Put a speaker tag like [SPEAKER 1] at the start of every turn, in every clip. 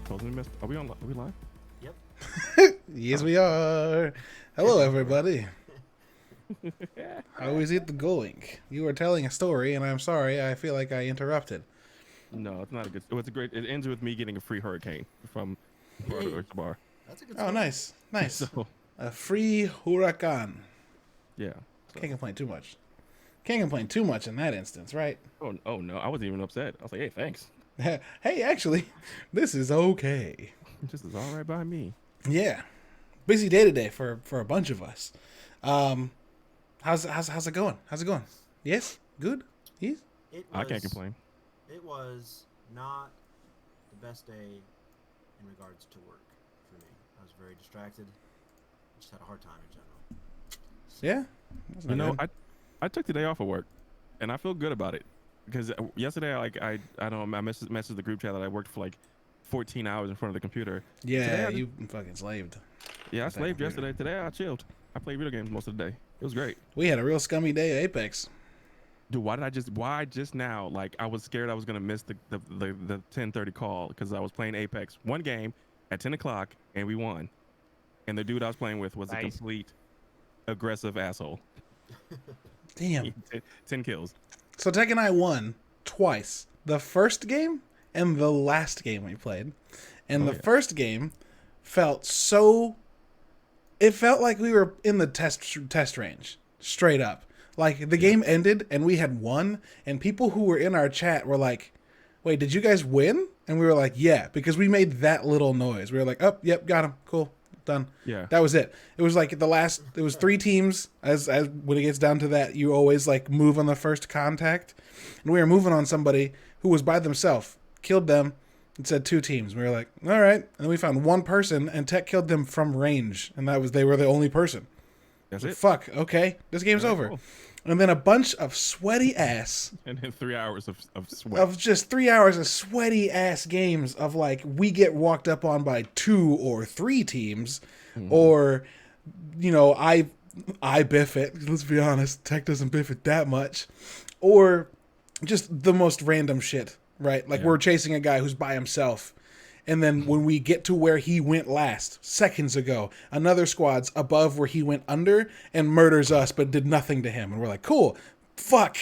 [SPEAKER 1] Totally missed. Are we on? Are we live?
[SPEAKER 2] Yep.
[SPEAKER 3] Yes, we are. Hello, everybody. How is it going? You were telling a story, and I'm sorry. I feel like I interrupted.
[SPEAKER 1] No, it's not a good. It was a great. It ends with me getting a free hurricane from Puerto Bar.
[SPEAKER 2] That's a good
[SPEAKER 3] Oh,
[SPEAKER 2] story.
[SPEAKER 3] nice. Nice.
[SPEAKER 1] So
[SPEAKER 3] A free huracan.
[SPEAKER 1] yeah. So,
[SPEAKER 3] Can't complain too much. Can't complain too much in that instance, right?
[SPEAKER 1] oh no, I wasn't even upset. I was like, hey, thanks.
[SPEAKER 3] Hey, actually, this is okay.
[SPEAKER 1] This is all right by me.
[SPEAKER 3] Yeah. Busy day today for a bunch of us. How's it going? How's it going? Yes? Good? Yes?
[SPEAKER 1] I can't complain.
[SPEAKER 2] It was not the best day in regards to work for me. I was very distracted. Just had a hard time in general.
[SPEAKER 3] Yeah? That's not
[SPEAKER 1] You know,
[SPEAKER 3] good.
[SPEAKER 1] I took the day off of work, and I feel good about it because yesterday, I don't know, I messaged the group chat that I worked for like 14 hours in front of the computer.
[SPEAKER 3] Yeah,
[SPEAKER 1] Today I
[SPEAKER 3] you fucking slaved.
[SPEAKER 1] Yeah, I
[SPEAKER 3] That
[SPEAKER 1] slaved
[SPEAKER 3] computer.
[SPEAKER 1] yesterday. Today I chilled. I played video games most of the day. It was great.
[SPEAKER 3] We had a real scummy day at Apex.
[SPEAKER 1] Dude, why just now? Like, I was scared I was gonna miss the 10:30 call because I was playing Apex one game at 10 o'clock and we won. And the dude I was playing with was a
[SPEAKER 4] Nice.
[SPEAKER 1] complete aggressive asshole.
[SPEAKER 3] Damn.
[SPEAKER 1] 10 kills.
[SPEAKER 3] So Tech and I won twice. The first game and the last game we played. And the first game felt so... It felt like we were in the test range. Straight up. Like, the game ended and we had won. And people who were in our chat were like, wait, did you guys win? And we were like, yeah. Because we made that little noise. We were like, oh, yep, got him. Cool. Done.
[SPEAKER 1] Yeah.
[SPEAKER 3] That was it. It was like it was 3 teams. As when it gets down to that, you always like move on the first contact. And we were moving on somebody who was by themselves. Killed them. It said 2 teams. We were like, all right. And then we found one person, and Tech killed them from range, and they were the only person.
[SPEAKER 1] That's
[SPEAKER 3] Like,
[SPEAKER 1] it.
[SPEAKER 3] fuck. Okay, this game's over.
[SPEAKER 1] Cool.
[SPEAKER 3] And then a bunch of sweaty ass
[SPEAKER 1] And then 3 hours of sweat.
[SPEAKER 3] of just 3 hours of sweaty ass games of like we get walked up on by 2 or 3 teams, or I biff it. Let's be honest, Tech doesn't biff it that much, or just the most random shit. Right, like we're chasing a guy who's by himself, and then when we get to where he went last seconds ago, another squad's above where he went under and murders us, but did nothing to him, and we're like, cool, fuck.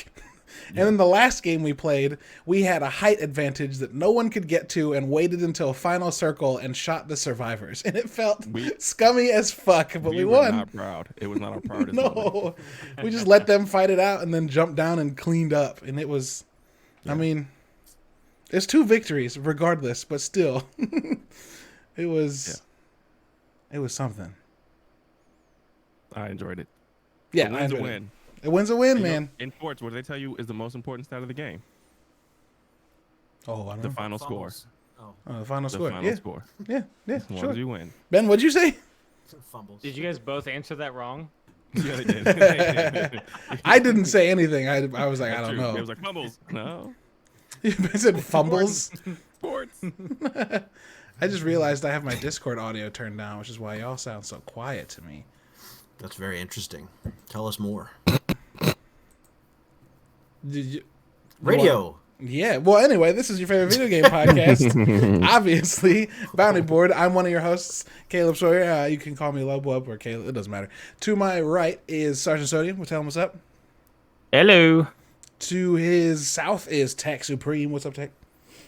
[SPEAKER 3] And then the last game we played, we had a height advantage that no one could get to and waited until final circle and shot the survivors. And it felt scummy as fuck, but we
[SPEAKER 1] were
[SPEAKER 3] won.
[SPEAKER 1] not proud. It was not our proudest moment.
[SPEAKER 3] No, we just let them fight it out and then jumped down and cleaned up. And it was, I mean, it's 2 victories regardless, but still, it was something.
[SPEAKER 1] I enjoyed it.
[SPEAKER 3] Yeah,
[SPEAKER 1] A win's
[SPEAKER 3] I
[SPEAKER 1] a
[SPEAKER 3] enjoyed it.
[SPEAKER 1] win.
[SPEAKER 3] A win's a win,
[SPEAKER 1] You know,
[SPEAKER 3] man.
[SPEAKER 1] in sports, what do they tell you is the most important stat of the game?
[SPEAKER 3] Oh, I don't
[SPEAKER 1] The
[SPEAKER 3] know.
[SPEAKER 1] final score.
[SPEAKER 2] Fumbles. Oh,
[SPEAKER 3] The final
[SPEAKER 1] The
[SPEAKER 3] score.
[SPEAKER 1] final
[SPEAKER 3] Yeah,
[SPEAKER 1] score.
[SPEAKER 3] yeah,
[SPEAKER 1] As long
[SPEAKER 3] sure.
[SPEAKER 1] as you win.
[SPEAKER 3] Ben, what'd you say?
[SPEAKER 2] fumbles.
[SPEAKER 4] Did you guys both answer that wrong?
[SPEAKER 1] Yeah, they did. They did.
[SPEAKER 3] I didn't say anything. I was like, I don't
[SPEAKER 1] True.
[SPEAKER 3] know.
[SPEAKER 1] It was like fumbles. No.
[SPEAKER 3] Ben said fumbles.
[SPEAKER 1] Sports.
[SPEAKER 3] I just realized I have my Discord audio turned down, which is why y'all sound so quiet to me.
[SPEAKER 2] That's very interesting. Tell us more.
[SPEAKER 3] Did you?
[SPEAKER 2] Radio.
[SPEAKER 3] Yeah. Well, anyway, this is your favorite video game podcast. Obviously, Bounty Board. I'm one of your hosts, Caleb Sawyer. You can call me Lubwub or Caleb. It doesn't matter. To my right is Sergeant Sodium. We'll tell him what's up.
[SPEAKER 4] Hello.
[SPEAKER 3] To his south is Tech Supreme. What's up, Tech?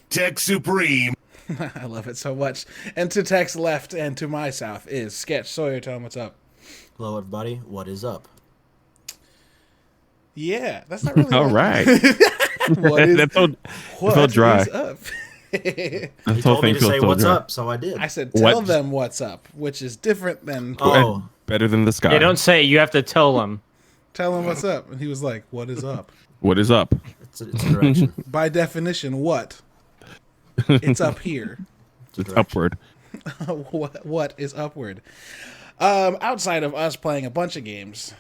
[SPEAKER 5] Tech Supreme.
[SPEAKER 3] I love it so much. And to Tech's left and to my south is Sketch Sawyer. Tell him what's up.
[SPEAKER 2] Hello, everybody. What is up?
[SPEAKER 3] Yeah, that's not really
[SPEAKER 1] All right.
[SPEAKER 3] What is,
[SPEAKER 1] That felt
[SPEAKER 3] what
[SPEAKER 1] dry.
[SPEAKER 3] is up?
[SPEAKER 1] This
[SPEAKER 2] He
[SPEAKER 1] whole
[SPEAKER 2] told me
[SPEAKER 1] thing
[SPEAKER 2] to
[SPEAKER 1] feels
[SPEAKER 2] say
[SPEAKER 1] so
[SPEAKER 2] what's
[SPEAKER 1] dry.
[SPEAKER 2] up, so I did.
[SPEAKER 3] I said, tell
[SPEAKER 1] What?
[SPEAKER 3] them what's up, which is different than
[SPEAKER 2] Oh,
[SPEAKER 1] Better than the sky.
[SPEAKER 4] Yeah, don't say it. You have to tell them.
[SPEAKER 3] tell them what's up. And he was like, what is up?
[SPEAKER 1] What is up?
[SPEAKER 2] it's a direction.
[SPEAKER 3] By definition, what? It's up here.
[SPEAKER 1] It's upward.
[SPEAKER 3] What is upward? Outside of us playing a bunch of games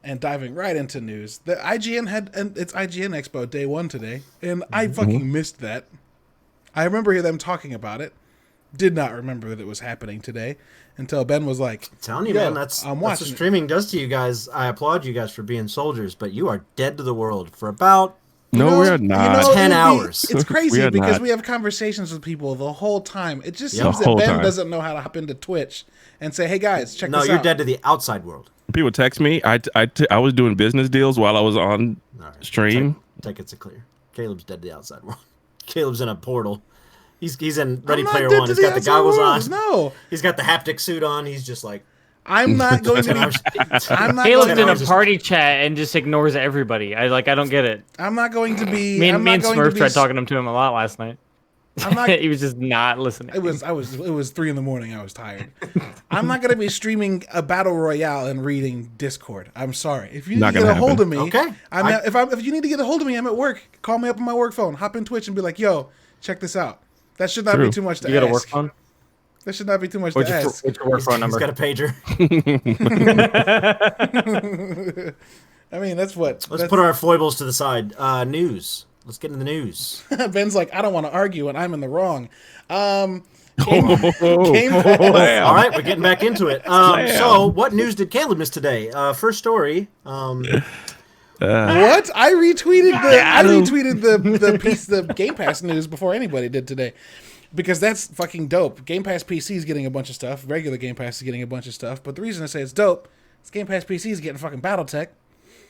[SPEAKER 3] and diving right into news, the IGN had its IGN Expo day 1 today, and I fucking missed that. I remember them talking about it. Did not remember that it was happening today until Ben was like,
[SPEAKER 2] Telling you,
[SPEAKER 3] Yo,
[SPEAKER 2] man, that's
[SPEAKER 3] I'm
[SPEAKER 2] what
[SPEAKER 3] watching it.
[SPEAKER 2] streaming does to you guys. I applaud you guys for being soldiers, but you are dead to the world for about
[SPEAKER 1] No, we're not.
[SPEAKER 2] 10
[SPEAKER 3] it would be-
[SPEAKER 2] hours.
[SPEAKER 3] It's crazy
[SPEAKER 1] We are
[SPEAKER 3] because
[SPEAKER 1] not.
[SPEAKER 3] we have conversations with people the whole time. It just
[SPEAKER 2] Yep.
[SPEAKER 3] seems
[SPEAKER 1] The
[SPEAKER 3] that
[SPEAKER 1] whole
[SPEAKER 3] Ben
[SPEAKER 1] time.
[SPEAKER 3] doesn't know how to hop into Twitch and say, "Hey guys, check
[SPEAKER 2] No,
[SPEAKER 3] this
[SPEAKER 2] you're
[SPEAKER 3] out."
[SPEAKER 2] dead to the outside world.
[SPEAKER 1] People text me. I was doing business deals while I was on
[SPEAKER 2] All right.
[SPEAKER 1] stream.
[SPEAKER 2] Take it to clear. Caleb's dead to the outside world. Caleb's in a portal. He's in
[SPEAKER 3] I'm
[SPEAKER 2] Ready
[SPEAKER 3] not
[SPEAKER 2] Player
[SPEAKER 3] dead
[SPEAKER 2] One.
[SPEAKER 3] to
[SPEAKER 2] He's got the
[SPEAKER 3] outside
[SPEAKER 2] goggles
[SPEAKER 3] world.
[SPEAKER 2] on.
[SPEAKER 3] No,
[SPEAKER 2] He's got the haptic suit on. He's just like.
[SPEAKER 3] I'm not going to be. I'm not.
[SPEAKER 4] Caleb's
[SPEAKER 3] Going
[SPEAKER 4] in
[SPEAKER 3] to,
[SPEAKER 4] a party chat and just ignores everybody. I don't get it.
[SPEAKER 3] I'm not going to be.
[SPEAKER 4] Me
[SPEAKER 3] I'm
[SPEAKER 4] and
[SPEAKER 3] not going to
[SPEAKER 4] Smurf
[SPEAKER 3] be.
[SPEAKER 4] tried talking to him a lot last night.
[SPEAKER 3] I'm not.
[SPEAKER 4] He was just not listening.
[SPEAKER 3] It was 3 a.m. I was tired. I'm not gonna be streaming a battle royale and reading Discord. I'm sorry. If you need
[SPEAKER 1] Not
[SPEAKER 3] to get a
[SPEAKER 1] gonna
[SPEAKER 3] hold
[SPEAKER 1] happen.
[SPEAKER 3] of me,
[SPEAKER 2] Okay.
[SPEAKER 3] if you need to get a hold of me, I'm at work. Call me up on my work phone. Hop in Twitch and be like, "Yo, check this out." That should not
[SPEAKER 1] True.
[SPEAKER 3] be too much to
[SPEAKER 4] You
[SPEAKER 3] ask.
[SPEAKER 4] got a work phone?
[SPEAKER 3] That should not be too much
[SPEAKER 4] What's
[SPEAKER 3] to
[SPEAKER 4] your,
[SPEAKER 3] ask.
[SPEAKER 4] what's your work phone
[SPEAKER 2] He's
[SPEAKER 4] number?
[SPEAKER 2] got a pager.
[SPEAKER 3] I mean, that's what.
[SPEAKER 2] Let's
[SPEAKER 3] that's,
[SPEAKER 2] put our foibles to the side. News. Let's get into the news.
[SPEAKER 3] Ben's like, I don't want to argue, and I'm in the wrong. Game
[SPEAKER 1] Oh,
[SPEAKER 3] Pass.
[SPEAKER 1] damn.
[SPEAKER 2] All right, we're getting back into it.
[SPEAKER 1] Slam.
[SPEAKER 2] So, what news did Caleb miss today? First story.
[SPEAKER 3] What? I retweeted the piece, the Game Pass news before anybody did today, because that's fucking dope. Game Pass PC is getting a bunch of stuff. Regular Game Pass is getting a bunch of stuff. But the reason I say it's dope is Game Pass PC is getting fucking BattleTech,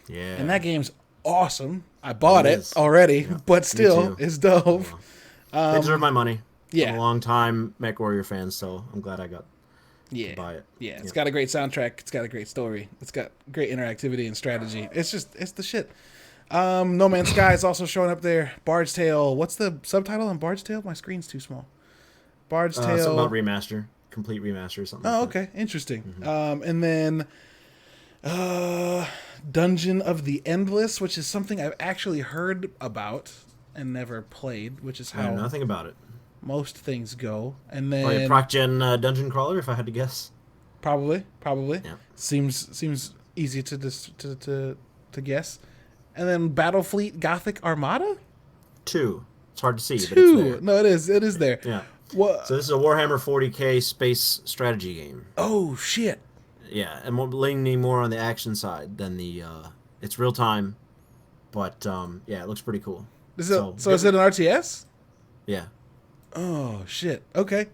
[SPEAKER 2] Yeah.
[SPEAKER 3] and that game's awesome. I bought
[SPEAKER 2] It
[SPEAKER 3] it
[SPEAKER 2] is.
[SPEAKER 3] already, but still,
[SPEAKER 2] too.
[SPEAKER 3] it's dope.
[SPEAKER 2] They deserve my money.
[SPEAKER 3] yeah.
[SPEAKER 2] I'm a long time MechWarrior fan, so I'm glad I got
[SPEAKER 3] Yeah,
[SPEAKER 2] to buy it.
[SPEAKER 3] yeah. It's got a great soundtrack. It's got a great story. It's got great interactivity and strategy. It's the shit. No Man's Sky is also showing up there. Bard's Tale. What's the subtitle on Bard's Tale? My screen's too small. Bard's Tale.
[SPEAKER 2] Something about remaster, complete remaster or something.
[SPEAKER 3] Oh,
[SPEAKER 2] like that.
[SPEAKER 3] okay, interesting. And then Dungeon of the Endless, which is something I've actually heard about and never played, which is
[SPEAKER 2] I know
[SPEAKER 3] how
[SPEAKER 2] nothing about it.
[SPEAKER 3] most things go. And then
[SPEAKER 2] Oh, yeah, Proc Gen Dungeon Crawler, if I had to guess.
[SPEAKER 3] probably
[SPEAKER 2] Yeah.
[SPEAKER 3] seems easy to guess. And then Battlefleet Gothic Armada
[SPEAKER 2] 2. It's hard to see, but it's
[SPEAKER 3] 2.
[SPEAKER 2] there.
[SPEAKER 3] No, it is there.
[SPEAKER 2] Yeah.
[SPEAKER 3] What?
[SPEAKER 2] So this is a Warhammer 40k space strategy game.
[SPEAKER 3] Oh shit!
[SPEAKER 2] Yeah, and leaning more on the action side than the. It's real time, but yeah, it looks pretty cool.
[SPEAKER 3] Is it, so is it an RTS?
[SPEAKER 2] Yeah,
[SPEAKER 3] Oh shit! Okay.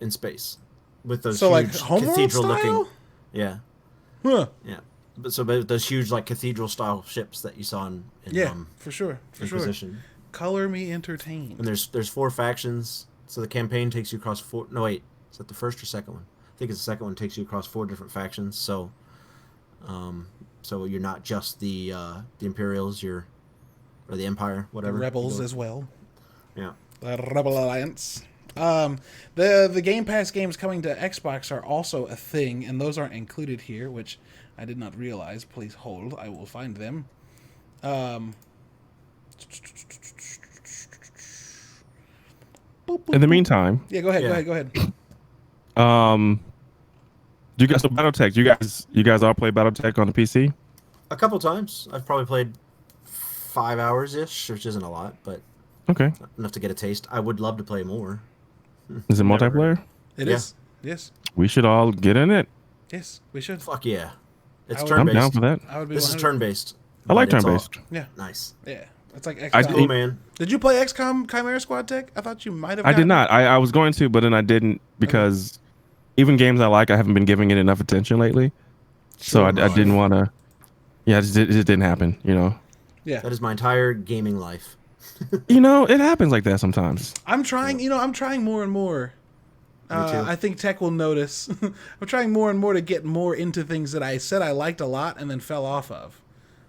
[SPEAKER 2] in space, with those
[SPEAKER 3] So
[SPEAKER 2] huge
[SPEAKER 3] like Homeworld
[SPEAKER 2] cathedral
[SPEAKER 3] style?
[SPEAKER 2] looking. Yeah,
[SPEAKER 3] Huh.
[SPEAKER 2] yeah. But those huge like cathedral style ships that you saw in
[SPEAKER 3] Yeah, for sure, for sure.
[SPEAKER 2] Inquisition.
[SPEAKER 3] Color me entertained.
[SPEAKER 2] And there's 4 factions, so the campaign takes you across 4. No wait, is that the first or second one? I think it's the second one. Takes you across 4 different factions. So, so you're not just the Imperials, or the Empire, whatever.
[SPEAKER 3] Rebels as well.
[SPEAKER 2] Yeah.
[SPEAKER 3] The Rebel Alliance. The Game Pass games coming to Xbox are also a thing, and those aren't included here, which I did not realize. Please hold, I will find them.
[SPEAKER 1] In the meantime,
[SPEAKER 3] Yeah, go ahead,
[SPEAKER 2] Yeah.
[SPEAKER 3] go ahead.
[SPEAKER 1] you guys, so BattleTech, you guys all play BattleTech on the PC?
[SPEAKER 2] A couple times. I've probably played 5 hours ish, which isn't a lot, but
[SPEAKER 1] Okay.
[SPEAKER 2] enough to get a taste. I would love to play more.
[SPEAKER 1] Is it
[SPEAKER 2] Never.
[SPEAKER 1] multiplayer?
[SPEAKER 3] It
[SPEAKER 2] Yeah.
[SPEAKER 3] is. Yes,
[SPEAKER 1] We should all get in it.
[SPEAKER 3] yes, we should.
[SPEAKER 2] Fuck yeah. It's
[SPEAKER 3] I would-
[SPEAKER 1] I'm
[SPEAKER 2] turn
[SPEAKER 1] down
[SPEAKER 2] based.
[SPEAKER 1] for that.
[SPEAKER 3] I would be.
[SPEAKER 2] This is
[SPEAKER 3] 100
[SPEAKER 2] turn based.
[SPEAKER 1] I like turn-based.
[SPEAKER 3] Yeah,
[SPEAKER 2] Nice.
[SPEAKER 3] yeah. It's like
[SPEAKER 1] I
[SPEAKER 3] XCOM.
[SPEAKER 2] Cool, man.
[SPEAKER 3] Did you play XCOM Chimera Squad Tech? I thought you might have.
[SPEAKER 1] I did
[SPEAKER 3] gotten
[SPEAKER 1] not. I was going to, but then I didn't because even games I like, I haven't been giving it enough attention lately. So I didn't want to. Yeah, it just didn't happen. You know.
[SPEAKER 3] it. Yeah,
[SPEAKER 2] That is my entire gaming life.
[SPEAKER 1] You know, it happens like that sometimes.
[SPEAKER 3] I'm trying. I'm trying more and more.
[SPEAKER 2] too.
[SPEAKER 3] I think Tech will notice. I'm trying more and more to get more into things that I said I liked a lot and then fell off of.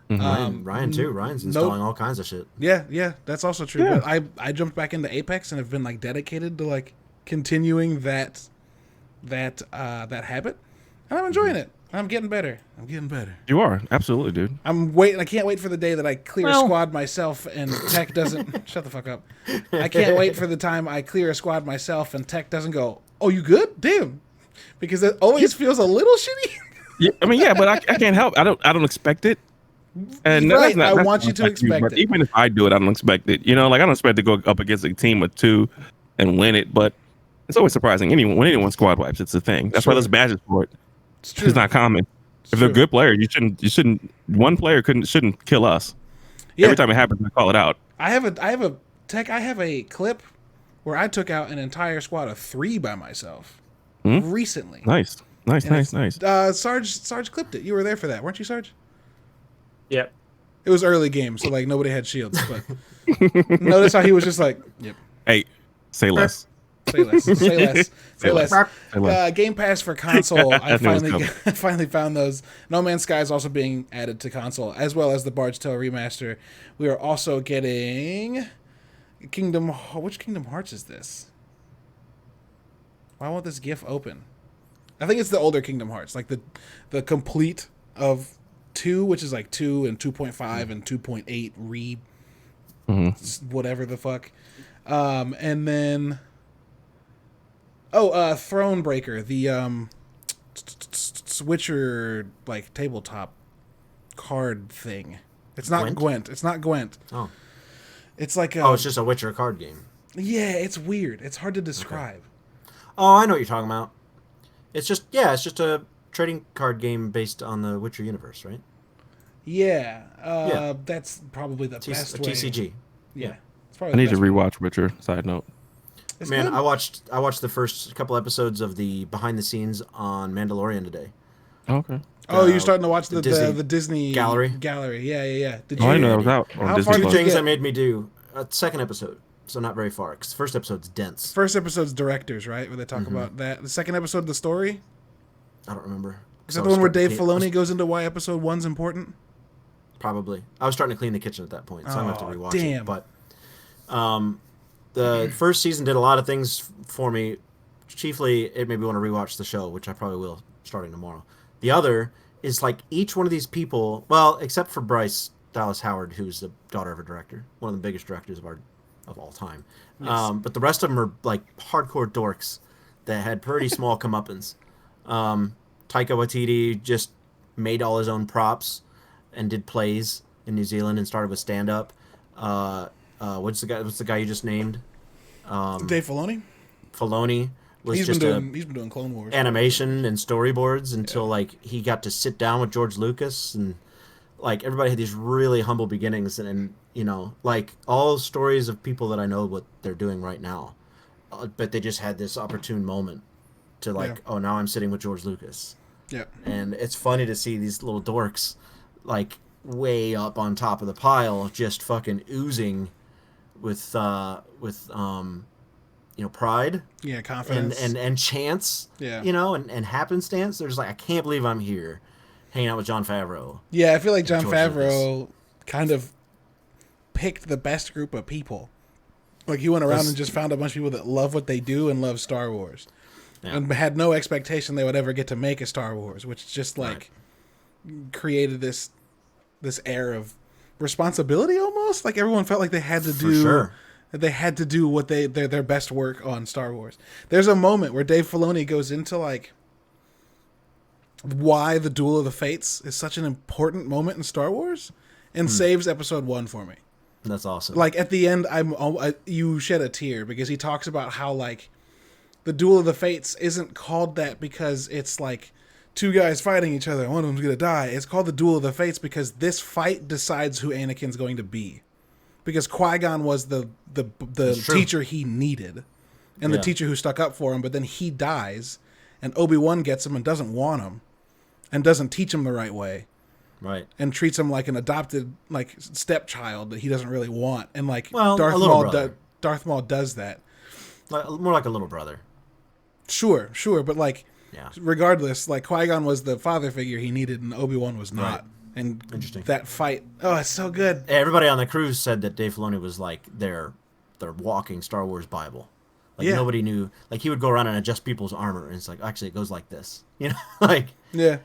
[SPEAKER 2] Ryan too. Ryan's installing all kinds of shit.
[SPEAKER 3] Yeah, that's also true.
[SPEAKER 1] Yeah.
[SPEAKER 3] But I jumped back into Apex and have been like dedicated to like continuing that habit, and I'm enjoying it. I'm getting better.
[SPEAKER 1] You are absolutely, dude.
[SPEAKER 3] I'm waiting. I can't wait for the day that I clear a squad myself and Tech doesn't. Shut the fuck up. I can't wait for the time I clear a squad myself and Tech doesn't go, "Oh, you good? Damn," because it always feels a little shitty.
[SPEAKER 1] Yeah, I mean, yeah, but I can't help. I don't expect it. And
[SPEAKER 3] Right,
[SPEAKER 1] that's
[SPEAKER 3] I want you to
[SPEAKER 1] like
[SPEAKER 3] expect
[SPEAKER 1] but
[SPEAKER 3] it.
[SPEAKER 1] even if I do it, I don't expect it. You know, like I don't expect to go up against a team of 2 and win it. But it's always surprising. When anyone squad wipes, it's a thing. That's why there's badges for it.
[SPEAKER 3] It's true.
[SPEAKER 1] It's not common. If they're
[SPEAKER 3] true.
[SPEAKER 1] good players, you shouldn't. One player shouldn't kill us.
[SPEAKER 3] Yeah.
[SPEAKER 1] Every time it happens, I call it out.
[SPEAKER 3] I have a clip where I took out an entire squad of 3 by myself recently.
[SPEAKER 1] Nice.
[SPEAKER 3] Sarge clipped it. You were there for that, weren't you, Sarge?
[SPEAKER 4] Yep.
[SPEAKER 3] It was early game, so like nobody had shields. But notice how he was just like, "Yep."
[SPEAKER 1] Hey, say less.
[SPEAKER 3] Say less. Say less. Say less.
[SPEAKER 1] Say less.
[SPEAKER 3] Game Pass for console. I
[SPEAKER 1] knew it was
[SPEAKER 3] finally found those. No Man's Sky is also being added to console, as well as the Bard's Tale remaster. We are also getting Kingdom. Which Kingdom Hearts is this? Why won't this GIF open? I think it's the older Kingdom Hearts, like the complete of 2, which is like 2 and 2.5 and 2.8 re whatever the fuck. And then Thronebreaker, the Switcher like tabletop card thing. It's not Gwent. It's not Gwent.
[SPEAKER 2] Oh.
[SPEAKER 3] It's like
[SPEAKER 2] it's just a Witcher card game.
[SPEAKER 3] Yeah, it's weird. It's hard to describe.
[SPEAKER 2] Okay. Oh, I know what you're talking about. It's just a trading card game based on the Witcher universe, right?
[SPEAKER 3] Yeah. That's probably the best way.
[SPEAKER 2] TCG.
[SPEAKER 3] Yeah.
[SPEAKER 1] I need to rewatch Witcher. Side note.
[SPEAKER 3] It's
[SPEAKER 2] Man,
[SPEAKER 3] good.
[SPEAKER 2] I watched the first couple episodes of the behind the scenes on Mandalorian today.
[SPEAKER 1] Okay.
[SPEAKER 3] Oh, you're starting to watch the Disney
[SPEAKER 2] gallery.
[SPEAKER 3] Gallery. Yeah.
[SPEAKER 1] I didn't know that was out on
[SPEAKER 3] How
[SPEAKER 1] Disney
[SPEAKER 3] far did
[SPEAKER 1] Plus.
[SPEAKER 3] you
[SPEAKER 2] Things
[SPEAKER 3] get?
[SPEAKER 2] that made me do a second episode, so not very far. Because the first episode's dense.
[SPEAKER 3] First episode's directors, right? Where they talk about that. The second episode, the story.
[SPEAKER 2] I don't remember.
[SPEAKER 3] Is that the one where Dave Filoni goes into why episode 1's important?
[SPEAKER 2] Probably. I was starting to clean the kitchen at that point, so I'm gonna have to rewatch
[SPEAKER 3] damn.
[SPEAKER 2] it. But the first season did a lot of things for me. Chiefly, it made me want to rewatch the show, which I probably will starting tomorrow. The other is like each one of these people, well, except for Bryce Dallas Howard, who's the daughter of a director, one of the biggest directors of all time.
[SPEAKER 3] Yes.
[SPEAKER 2] But the rest of them are like hardcore dorks that had pretty small comeuppance. Taika Waititi just made all his own props and did plays in New Zealand and started with stand up. What's the guy you just named?
[SPEAKER 3] Dave Filoni.
[SPEAKER 2] Filoni was
[SPEAKER 3] He's
[SPEAKER 2] just
[SPEAKER 3] been doing Clone Wars
[SPEAKER 2] animation and storyboards until like he got to sit down with George Lucas, and like everybody had these really humble beginnings, and you know, like all stories of people that I know what they're doing right now, but they just had this opportune moment to like, oh, now I'm sitting with George Lucas.
[SPEAKER 3] Yeah.
[SPEAKER 2] And it's funny to see these little dorks like way up on top of the pile just fucking oozing with pride.
[SPEAKER 3] Yeah, confidence.
[SPEAKER 2] And chance.
[SPEAKER 3] Yeah.
[SPEAKER 2] You know, and happenstance. They're just like, I can't believe I'm here hanging out with Jon Favreau.
[SPEAKER 3] Yeah, I feel like Jon
[SPEAKER 2] George
[SPEAKER 3] Favreau
[SPEAKER 2] Lucas.
[SPEAKER 3] kind of picked the best group of people. Like he went around and just found a bunch of people that love what they do and love Star Wars.
[SPEAKER 2] Yeah.
[SPEAKER 3] And had no expectation they would ever get to make a Star Wars, which just like created this air of responsibility almost. Like everyone felt like they had to do
[SPEAKER 2] sure.
[SPEAKER 3] they had to do what their best work on Star Wars. There's a moment where Dave Filoni goes into like why the Duel of the Fates is such an important moment in Star Wars and saves episode 1 for me.
[SPEAKER 2] That's awesome.
[SPEAKER 3] Like at the end you shed a tear because he talks about how like the Duel of the Fates isn't called that because it's like two guys fighting each other and one of them's going to die. It's called the Duel of the Fates because this fight decides who Anakin's going to be. Because Qui-Gon was the teacher he needed and the teacher who stuck up for him, but then he dies and Obi-Wan gets him and doesn't want him and doesn't teach him the right way.
[SPEAKER 2] Right.
[SPEAKER 3] And treats him like an adopted like stepchild that he doesn't really want. And like
[SPEAKER 2] Well,
[SPEAKER 3] Darth
[SPEAKER 2] a little
[SPEAKER 3] Maul
[SPEAKER 2] brother.
[SPEAKER 3] Darth Maul does that.
[SPEAKER 2] More like a little brother.
[SPEAKER 3] Sure, but like,
[SPEAKER 2] Yeah.
[SPEAKER 3] regardless, like Qui-Gon was the father figure he needed, and Obi-Wan was not.
[SPEAKER 2] Right.
[SPEAKER 3] And
[SPEAKER 2] Interesting.
[SPEAKER 3] that fight, oh, it's so good.
[SPEAKER 2] Everybody on the cruise said that Dave Filoni was like their walking Star Wars Bible. Like nobody knew. Like he would go around and adjust people's armor, and it's like actually it goes like this. You know, like
[SPEAKER 3] Yeah.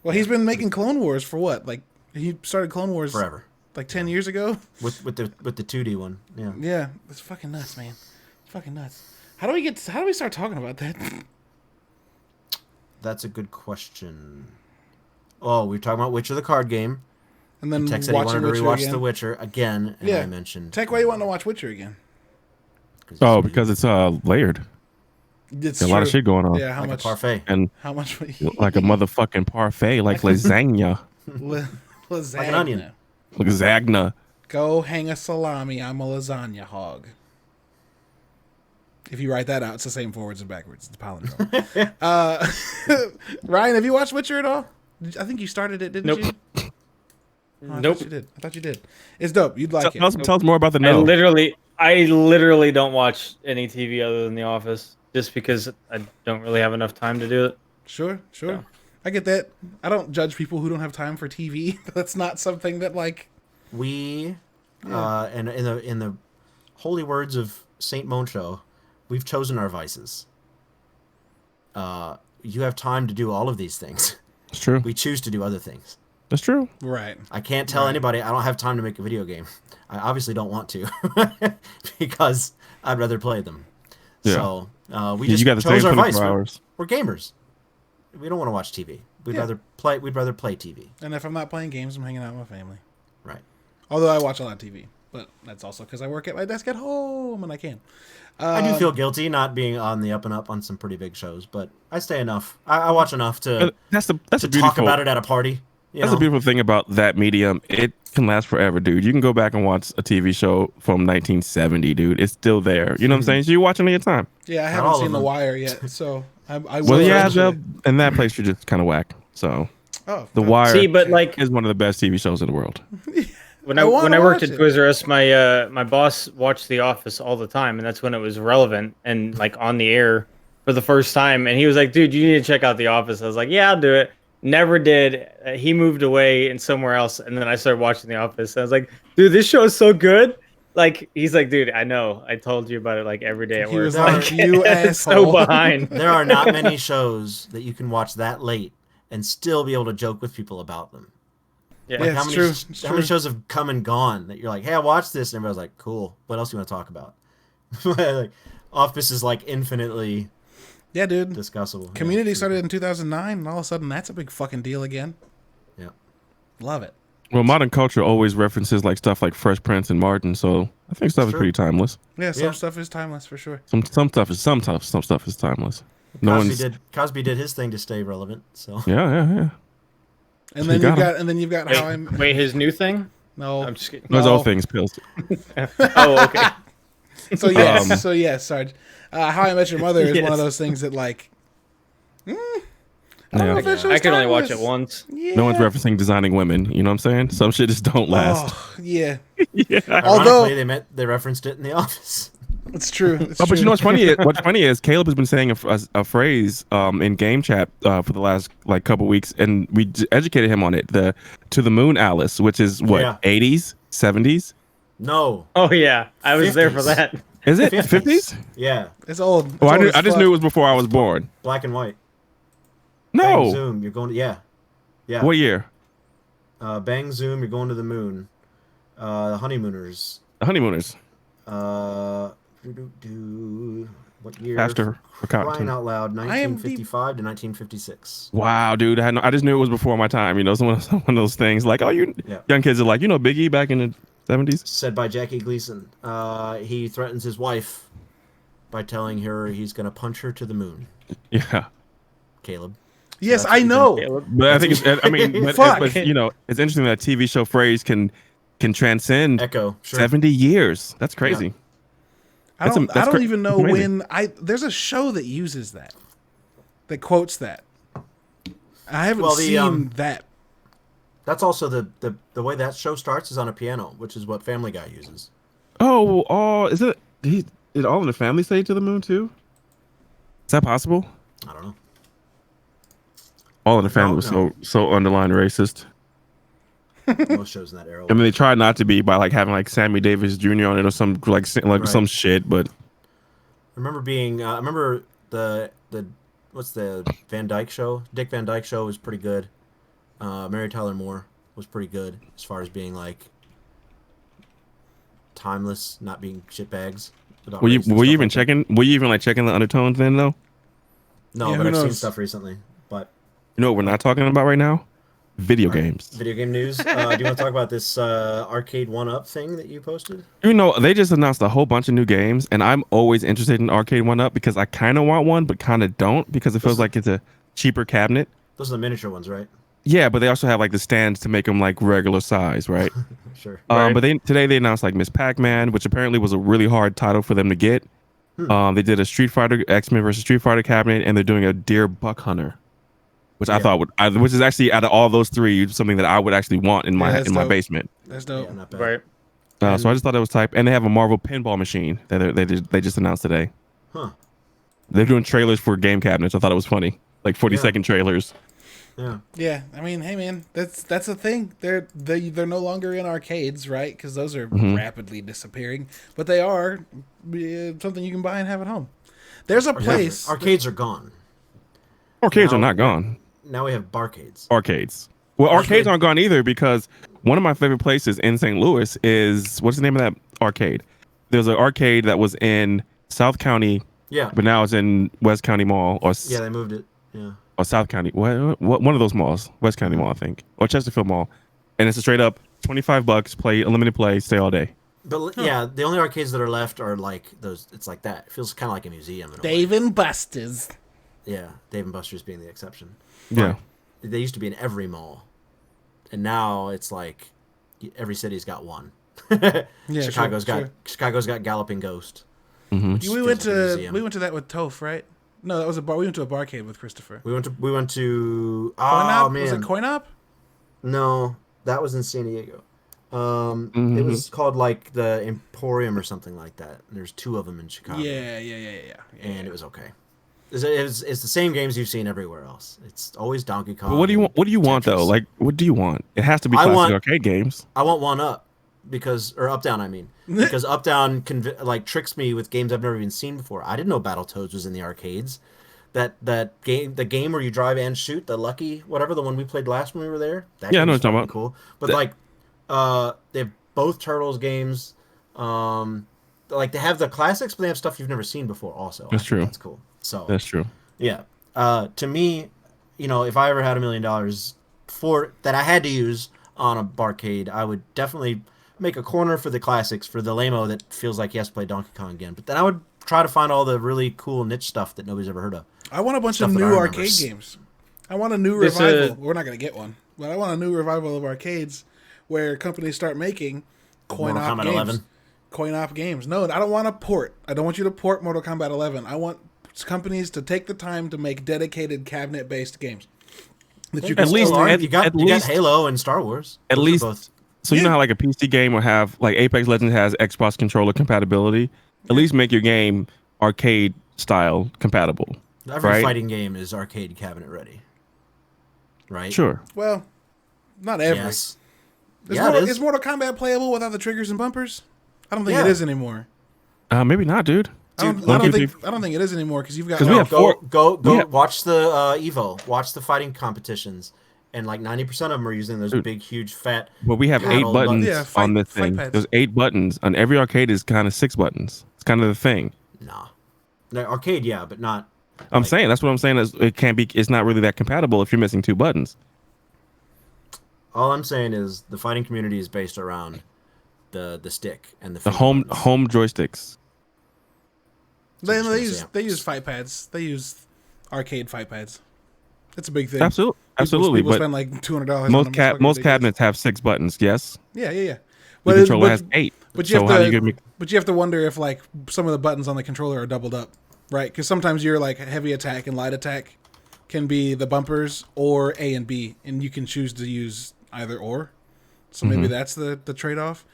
[SPEAKER 3] Well, he's been making Clone Wars for what? Like he started Clone Wars
[SPEAKER 2] forever.
[SPEAKER 3] like 10 years ago.
[SPEAKER 2] With the 2D one. Yeah.
[SPEAKER 3] Yeah, it's fucking nuts, man. It's fucking nuts. How do we start talking about that?
[SPEAKER 2] That's a good question. Oh, we were talking about Witcher the card game.
[SPEAKER 3] And then
[SPEAKER 2] Tech said he wanted to
[SPEAKER 3] Witcher
[SPEAKER 2] rewatch
[SPEAKER 3] again.
[SPEAKER 2] The Witcher again, and I mentioned
[SPEAKER 3] Tech, why you want to watch Witcher again?
[SPEAKER 1] Oh, because it's layered.
[SPEAKER 3] It's
[SPEAKER 1] A lot of shit going on.
[SPEAKER 3] Yeah, how
[SPEAKER 2] like
[SPEAKER 3] much?
[SPEAKER 2] a parfait.
[SPEAKER 1] And
[SPEAKER 3] How much?
[SPEAKER 1] like a motherfucking parfait, like lasagna.
[SPEAKER 3] Lasagna.
[SPEAKER 2] Like an onion.
[SPEAKER 1] Lasagna.
[SPEAKER 3] Go hang a salami. I'm a lasagna hog. If you write that out, it's the same forwards and backwards. It's a palindrome. Ryan, have you watched Witcher at all? I think you started it, didn't you? Oh, I
[SPEAKER 4] Nope.
[SPEAKER 3] thought you did. I thought you did. It's dope. You'd like
[SPEAKER 1] Tell
[SPEAKER 3] it.
[SPEAKER 1] us more about the
[SPEAKER 4] I
[SPEAKER 1] no.
[SPEAKER 4] literally don't watch any TV other than The Office, just because I don't really have enough time to do it.
[SPEAKER 3] Sure.
[SPEAKER 4] Yeah.
[SPEAKER 3] I get that. I don't judge people who don't have time for TV. That's not something that like
[SPEAKER 2] We, and in the holy words of Saint Moncho, we've chosen our vices. You have time to do all of these things.
[SPEAKER 1] It's true.
[SPEAKER 2] We choose to do other things.
[SPEAKER 1] That's true.
[SPEAKER 3] right.
[SPEAKER 2] I can't tell anybody I don't have time to make a video game. I obviously don't want to because I'd rather play them.
[SPEAKER 1] Yeah.
[SPEAKER 2] So we just
[SPEAKER 1] You got the
[SPEAKER 2] chose
[SPEAKER 1] same
[SPEAKER 2] our
[SPEAKER 1] 24
[SPEAKER 2] vice.
[SPEAKER 1] hours.
[SPEAKER 2] We're gamers. We don't want to watch TV. We'd
[SPEAKER 3] Yeah.
[SPEAKER 2] rather play. We'd rather play TV.
[SPEAKER 3] And if I'm not playing games, I'm hanging out with my family.
[SPEAKER 2] Right.
[SPEAKER 3] Although I watch a lot of TV, but that's also because I work at my desk at home and I can.
[SPEAKER 2] I do feel guilty not being on the up and up on some pretty big shows, but I stay enough. I watch enough to
[SPEAKER 1] That's a
[SPEAKER 2] talk
[SPEAKER 1] beautiful.
[SPEAKER 2] about it at a party.
[SPEAKER 1] That's the beautiful thing about that medium. It can last forever, dude. You can go back and watch a TV show from 1970, dude. It's still there. You know what I'm saying? So you're watching it your time.
[SPEAKER 3] Yeah, I
[SPEAKER 2] all
[SPEAKER 3] haven't
[SPEAKER 2] of
[SPEAKER 3] seen The
[SPEAKER 2] them.
[SPEAKER 3] Wire yet, so I will.
[SPEAKER 1] Well, yeah,
[SPEAKER 3] eventually.
[SPEAKER 1] in that place you're just kind of whack. So
[SPEAKER 3] Oh,
[SPEAKER 1] The Wire
[SPEAKER 4] See, but like
[SPEAKER 1] is one of the best TV shows in the world.
[SPEAKER 4] when
[SPEAKER 3] I
[SPEAKER 4] I
[SPEAKER 3] wanna
[SPEAKER 4] worked
[SPEAKER 3] watch
[SPEAKER 4] at
[SPEAKER 3] it.
[SPEAKER 4] Toys R Us, my boss watched The Office all the time, and that's when it was relevant and like on the air for the first time. And he was like, "Dude, you need to check out The Office." I was like, "Yeah, I'll do it." Never did. He moved away and somewhere else, and then I started watching The Office. I was like, "Dude, this show is so good." Like he's like, "Dude, I know. I told you about it like every day at
[SPEAKER 3] He
[SPEAKER 4] work."
[SPEAKER 3] was like, "You
[SPEAKER 4] It's so
[SPEAKER 3] asshole."
[SPEAKER 4] behind.
[SPEAKER 2] There are not many shows that you can watch that late and still be able to joke with people about them.
[SPEAKER 4] Yeah.
[SPEAKER 3] Yeah,
[SPEAKER 2] How
[SPEAKER 3] it's
[SPEAKER 2] many
[SPEAKER 3] true. It's
[SPEAKER 2] how many
[SPEAKER 3] true.
[SPEAKER 2] shows have come and gone that you're like, hey, I watched this, and everybody's like, cool. What else do you want to talk about? Like, Office is like infinitely
[SPEAKER 3] Yeah, dude.
[SPEAKER 2] discussable.
[SPEAKER 3] Community
[SPEAKER 2] Yeah.
[SPEAKER 3] started in 2009, and all of a sudden that's a big fucking deal again.
[SPEAKER 2] Yeah.
[SPEAKER 3] Love it.
[SPEAKER 1] Well, modern culture always references like stuff like Fresh Prince and Martin, so I think stuff is
[SPEAKER 2] Sure.
[SPEAKER 1] pretty timeless.
[SPEAKER 3] Yeah, some
[SPEAKER 2] Yeah.
[SPEAKER 3] stuff is timeless for sure.
[SPEAKER 1] Some stuff is timeless. No one's
[SPEAKER 2] Cosby did his thing to stay relevant. So
[SPEAKER 1] yeah.
[SPEAKER 3] And
[SPEAKER 1] You
[SPEAKER 3] then
[SPEAKER 1] got
[SPEAKER 3] you've got how I'm
[SPEAKER 4] Wait, his new thing?
[SPEAKER 3] no.
[SPEAKER 4] I'm just kidding.
[SPEAKER 1] Those
[SPEAKER 3] No.
[SPEAKER 1] all things pills.
[SPEAKER 4] Oh, okay.
[SPEAKER 3] So yes, Sarge. How I Met Your Mother is one of
[SPEAKER 4] Yes.
[SPEAKER 3] those things that like. I
[SPEAKER 1] Yeah.
[SPEAKER 3] don't know if that show's
[SPEAKER 4] I can only watch it
[SPEAKER 3] timeless.
[SPEAKER 4] once.
[SPEAKER 3] Yeah.
[SPEAKER 1] No one's referencing designing women. You know what I'm saying? Some shit just don't last.
[SPEAKER 3] Oh, yeah,
[SPEAKER 1] Yeah.
[SPEAKER 3] Although-
[SPEAKER 2] ironically, they referenced it in The Office.
[SPEAKER 3] it's true. It's
[SPEAKER 1] Oh, but
[SPEAKER 3] true.
[SPEAKER 1] you know what's funny? What's funny is Caleb has been saying a phrase in game chat for the last like couple weeks, and we educated him on it. The "To the Moon, Alice," which is what
[SPEAKER 2] Yeah.
[SPEAKER 1] 80s, 70s.
[SPEAKER 2] No.
[SPEAKER 4] Oh yeah, I was there for
[SPEAKER 2] 50s.
[SPEAKER 4] that.
[SPEAKER 1] Is it
[SPEAKER 2] 50s.
[SPEAKER 1] 50s?
[SPEAKER 2] Yeah.
[SPEAKER 3] It's old. It's
[SPEAKER 1] Well,
[SPEAKER 3] old as
[SPEAKER 1] I just
[SPEAKER 3] fuck.
[SPEAKER 1] knew it was before I was born.
[SPEAKER 2] Black and white. Bang
[SPEAKER 1] No.
[SPEAKER 2] Zoom. You're going to yeah.
[SPEAKER 1] What year?
[SPEAKER 2] Bang Zoom. You're going to the moon. Honeymooners.
[SPEAKER 1] The Honeymooners.
[SPEAKER 2] What year?
[SPEAKER 1] Pastor
[SPEAKER 2] Crying
[SPEAKER 1] Carlton.
[SPEAKER 2] out loud.
[SPEAKER 3] IMDb.
[SPEAKER 2] 1955 to 1956.
[SPEAKER 1] Wow, dude. I just knew it was before my time. You know, it's one of those things. Like, oh,
[SPEAKER 2] Yeah.
[SPEAKER 1] young kids are like, you know, Biggie back in the 70s.
[SPEAKER 2] Said by Jackie Gleason. He threatens his wife by telling her he's going to punch her to the moon.
[SPEAKER 1] Yeah.
[SPEAKER 2] Caleb.
[SPEAKER 3] Yes,
[SPEAKER 2] That's
[SPEAKER 3] I
[SPEAKER 2] what
[SPEAKER 3] know.
[SPEAKER 4] Caleb.
[SPEAKER 1] But I think it's, I mean,
[SPEAKER 3] Fuck.
[SPEAKER 1] but, you know, it's interesting that TV show phrase can transcend
[SPEAKER 2] Echo. Sure.
[SPEAKER 1] 70 years. That's crazy.
[SPEAKER 3] I don't.
[SPEAKER 1] That's
[SPEAKER 3] I don't even know
[SPEAKER 1] amazing.
[SPEAKER 3] when. There's a show that uses that quotes that. I haven't
[SPEAKER 2] Well, the,
[SPEAKER 3] seen that.
[SPEAKER 2] That's also the way that show starts is on a piano, which is what Family Guy uses.
[SPEAKER 1] Oh, is it? Did All in the Family say to the moon too? Is that possible?
[SPEAKER 2] I don't know.
[SPEAKER 1] All in the Family was
[SPEAKER 2] No.
[SPEAKER 1] so underlined racist.
[SPEAKER 2] Most shows in that era.
[SPEAKER 1] I mean, they tried not to be by like having like Sammy Davis Jr. on it or some like
[SPEAKER 2] Right.
[SPEAKER 1] some shit, but
[SPEAKER 2] I remember being. I remember the what's the Van Dyke show? Dick Van Dyke show was pretty good. Mary Tyler Moore was pretty good as far as being like timeless, not being shitbags. about
[SPEAKER 1] were you
[SPEAKER 2] race and
[SPEAKER 1] were you
[SPEAKER 2] stuff
[SPEAKER 1] even
[SPEAKER 2] like that.
[SPEAKER 1] checking? Were you even like checking the undertones then though?
[SPEAKER 2] No,
[SPEAKER 3] Yeah,
[SPEAKER 2] but
[SPEAKER 3] who
[SPEAKER 2] I've seen
[SPEAKER 3] knows?
[SPEAKER 2] stuff recently. But
[SPEAKER 1] You know what we're not talking about right now? Video games.
[SPEAKER 2] video game news. Do you want to talk about this arcade 1-up thing that you posted?
[SPEAKER 1] You know, they just announced a whole bunch of new games, and I'm always interested in Arcade 1-Up because I kind of want one, but kind of don't because it feels like it's a cheaper cabinet.
[SPEAKER 2] Those are the miniature ones, right?
[SPEAKER 1] Yeah, but they also have like the stands to make them like regular size, right?
[SPEAKER 2] Sure.
[SPEAKER 4] Right.
[SPEAKER 1] But today they announced like Miss Pac-Man, which apparently was a really hard title for them to get. They did a Street Fighter X-Men versus Street Fighter cabinet, and they're doing a Deer Buck Hunter, which I thought which is actually out of all those three something that I would actually want in my
[SPEAKER 3] dope.
[SPEAKER 1] basement.
[SPEAKER 3] That's dope.
[SPEAKER 2] Yeah, not bad.
[SPEAKER 4] Right.
[SPEAKER 1] So I just thought that was type, and they have a Marvel pinball machine that they just announced today.
[SPEAKER 2] Huh.
[SPEAKER 1] They're doing trailers for game cabinets. I thought it was funny, like 40-second trailers.
[SPEAKER 2] Yeah.
[SPEAKER 3] Yeah, I mean, hey man, that's a thing. They're no longer in arcades, right? Because those are rapidly disappearing. But they are something you can buy and have at home. There's a place.
[SPEAKER 2] Arcades are gone.
[SPEAKER 1] Arcades
[SPEAKER 2] Now-
[SPEAKER 1] are not gone.
[SPEAKER 2] Now we have barcades.
[SPEAKER 1] Arcades. Well, arcades aren't gone either because one of my favorite places in St. Louis is, what's the name of that arcade? There's an arcade that was in South County,
[SPEAKER 2] Yeah.
[SPEAKER 1] but now it's in West County Mall or
[SPEAKER 2] Yeah, they moved it. Yeah.
[SPEAKER 1] or South County. What one of those malls, West County Mall, I think, or Chesterfield Mall, and it's a straight up $25, play unlimited play, stay all day.
[SPEAKER 2] But yeah, the only arcades that are left are like those. It's like that. It feels kind of like a museum. In a way.
[SPEAKER 3] Dave and Buster's.
[SPEAKER 2] Yeah, Dave and Buster's being the exception.
[SPEAKER 1] Yeah.
[SPEAKER 2] They used to be in every mall, and now it's like every city's got one. Chicago's got Galloping Ghost.
[SPEAKER 1] Mm-hmm.
[SPEAKER 3] We went to that with Toph, right? No, that was a bar. We went to a barcade with Christopher.
[SPEAKER 2] We went to
[SPEAKER 3] Coin-Op?
[SPEAKER 2] man,
[SPEAKER 3] Was it Coin-Op?
[SPEAKER 2] No, that was in San Diego. It was called like the Emporium or something like that. There's two of them in Chicago.
[SPEAKER 3] Yeah.
[SPEAKER 2] And it was okay. It's the same games you've seen everywhere else. It's always Donkey Kong.
[SPEAKER 1] But what do you want? What do you want though? Like, what do you want? It has to be classic arcade games.
[SPEAKER 2] I want one up or up down. I mean, because up down tricks me with games I've never even seen before. I didn't know Battletoads was in the arcades. The game where you drive and shoot, the Lucky whatever, the one we played last when we were there. That
[SPEAKER 1] Yeah, I know
[SPEAKER 2] game's
[SPEAKER 1] what you're talking
[SPEAKER 2] fucking cool. But they have both Turtles games. They have the classics, but they have stuff you've never seen before. Also,
[SPEAKER 1] That's true.
[SPEAKER 2] That's cool. So
[SPEAKER 1] That's true.
[SPEAKER 2] yeah. To me, if I ever had $1 million that I had to use on a barcade, I would definitely make a corner for the classics for the lame-o that feels like he has to play Donkey Kong again. But then I would try to find all the really cool niche stuff that nobody's ever heard of.
[SPEAKER 3] I want a bunch of
[SPEAKER 2] Stuff that I
[SPEAKER 3] new
[SPEAKER 2] remember.
[SPEAKER 3] arcade games. I want a new revival. We're not going to get one, but I want a new revival of arcades where companies start making coin-op
[SPEAKER 2] Kombat
[SPEAKER 3] games.
[SPEAKER 2] 11.
[SPEAKER 3] Coin-op games. No, I don't want a port. I don't want you to port Mortal Kombat 11. I want companies to take the time to make dedicated cabinet-based games. That you can
[SPEAKER 1] At least-
[SPEAKER 3] still-
[SPEAKER 2] you got Halo and Star Wars.
[SPEAKER 1] At
[SPEAKER 2] Those are
[SPEAKER 1] least-
[SPEAKER 2] both.
[SPEAKER 1] So you know how like a PC game will have like Apex Legends has Xbox controller compatibility. At least make your game arcade style compatible.
[SPEAKER 2] Every
[SPEAKER 1] right?
[SPEAKER 2] fighting game is arcade cabinet ready. Right?
[SPEAKER 1] Sure.
[SPEAKER 3] well, not every.
[SPEAKER 2] Yes.
[SPEAKER 3] Is Mortal Kombat playable without the triggers and bumpers? I don't think it
[SPEAKER 2] Yeah.
[SPEAKER 3] is anymore.
[SPEAKER 1] Maybe not, dude.
[SPEAKER 3] I don't think it is anymore because you've got.
[SPEAKER 1] 'Cause we have
[SPEAKER 2] Go
[SPEAKER 1] we have-
[SPEAKER 2] watch the Evo. Watch the fighting competitions. And like 90% of them are using those big, huge, fat.
[SPEAKER 1] But we have
[SPEAKER 2] paddle
[SPEAKER 1] 8 buttons
[SPEAKER 3] Yeah,
[SPEAKER 1] on this
[SPEAKER 3] fight
[SPEAKER 1] thing.
[SPEAKER 3] pads.
[SPEAKER 1] There's 8 buttons. On every arcade is kind of 6 buttons. It's kind of the thing.
[SPEAKER 2] Nah. No, arcade, yeah, but not.
[SPEAKER 1] I'm saying that's what I'm saying is it can't be. It's not really that compatible if you're missing 2 buttons.
[SPEAKER 2] All I'm saying is the fighting community is based around the stick and the
[SPEAKER 1] The
[SPEAKER 2] finger buttons.
[SPEAKER 1] home joysticks.
[SPEAKER 3] They
[SPEAKER 2] That's what I'm
[SPEAKER 3] use
[SPEAKER 2] saying.
[SPEAKER 3] they use fight pads. They use arcade fight pads. It's a big thing.
[SPEAKER 1] Absolutely.
[SPEAKER 3] People
[SPEAKER 1] But
[SPEAKER 3] spend like $200.
[SPEAKER 1] most
[SPEAKER 3] on them. It's
[SPEAKER 1] most
[SPEAKER 3] fucking
[SPEAKER 1] cabinets have 6 buttons. Yes.
[SPEAKER 3] ridiculous. Yeah.
[SPEAKER 1] The controller has 8.
[SPEAKER 3] But you
[SPEAKER 1] So
[SPEAKER 3] have
[SPEAKER 1] how
[SPEAKER 3] to.
[SPEAKER 1] do you give me?
[SPEAKER 3] But you have to wonder if like some of the buttons on the controller are doubled up, right? Because sometimes your like heavy attack and light attack can be the bumpers or A and B, and you can choose to use either or. So maybe that's the trade off.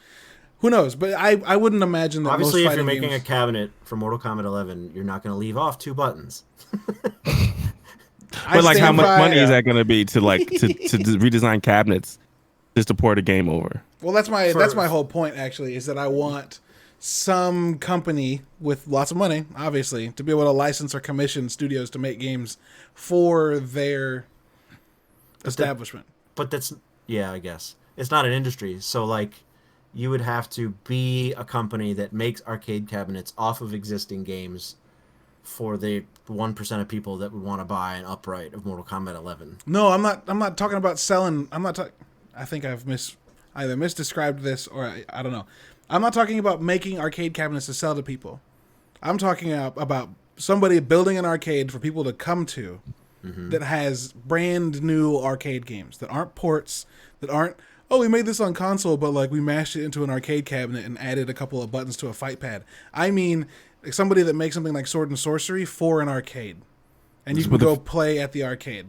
[SPEAKER 3] Who knows? But I wouldn't imagine that.
[SPEAKER 2] Obviously,
[SPEAKER 3] most
[SPEAKER 2] if you're
[SPEAKER 3] fighting
[SPEAKER 2] making a
[SPEAKER 3] games,
[SPEAKER 2] cabinet for Mortal Kombat 11, you're not going to leave off 2 buttons.
[SPEAKER 3] I
[SPEAKER 1] But like, how
[SPEAKER 3] stand
[SPEAKER 1] much
[SPEAKER 3] by-
[SPEAKER 1] money is that going to be to like to redesign cabinets just to port a game over?
[SPEAKER 3] Well, that's my whole point. Actually, is that I want some company with lots of money, obviously, to be able to license or commission studios to make games for their establishment.
[SPEAKER 2] But that's, yeah, I guess. It's not an industry. So, like, you would have to be a company that makes arcade cabinets off of existing games for the 1% of people that would want to buy an upright of Mortal Kombat 11.
[SPEAKER 3] No, I'm not talking about selling. I'm not talking. I think I've either misdescribed this or I don't know. I'm not talking about making arcade cabinets to sell to people. I'm talking about somebody building an arcade for people to come to that has brand new arcade games that aren't ports, that aren't, oh, we made this on console, but like we mashed it into an arcade cabinet and added a couple of buttons to a fight pad. I mean, like somebody that makes something like Sword and Sorcery for an arcade, and you can go play at the arcade.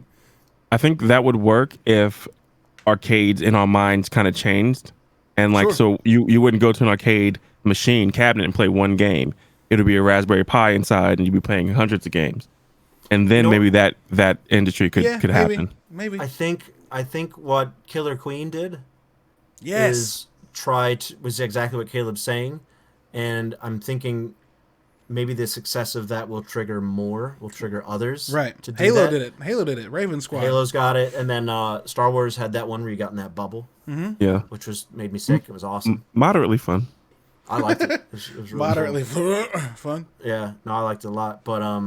[SPEAKER 1] I think that would work if arcades in our minds kind of changed, and like so you wouldn't go to an arcade machine cabinet and play one game. It would be a Raspberry Pi inside, and you'd be playing hundreds of games, and then maybe that industry could happen.
[SPEAKER 3] Maybe
[SPEAKER 2] I think what Killer Queen did
[SPEAKER 3] yes
[SPEAKER 2] was exactly what Caleb's saying, and I'm thinking maybe the success of that will trigger others.
[SPEAKER 3] Right.
[SPEAKER 2] To do
[SPEAKER 3] Halo
[SPEAKER 2] that.
[SPEAKER 3] did it. Halo did it. Raven Squad.
[SPEAKER 2] Halo's got it, and then Star Wars had that one where you got in that bubble,
[SPEAKER 1] Yeah,
[SPEAKER 2] which made me sick. It was awesome.
[SPEAKER 1] moderately fun.
[SPEAKER 2] I liked it. It was really
[SPEAKER 3] Moderately fun.
[SPEAKER 2] Yeah, no, I liked it a lot, but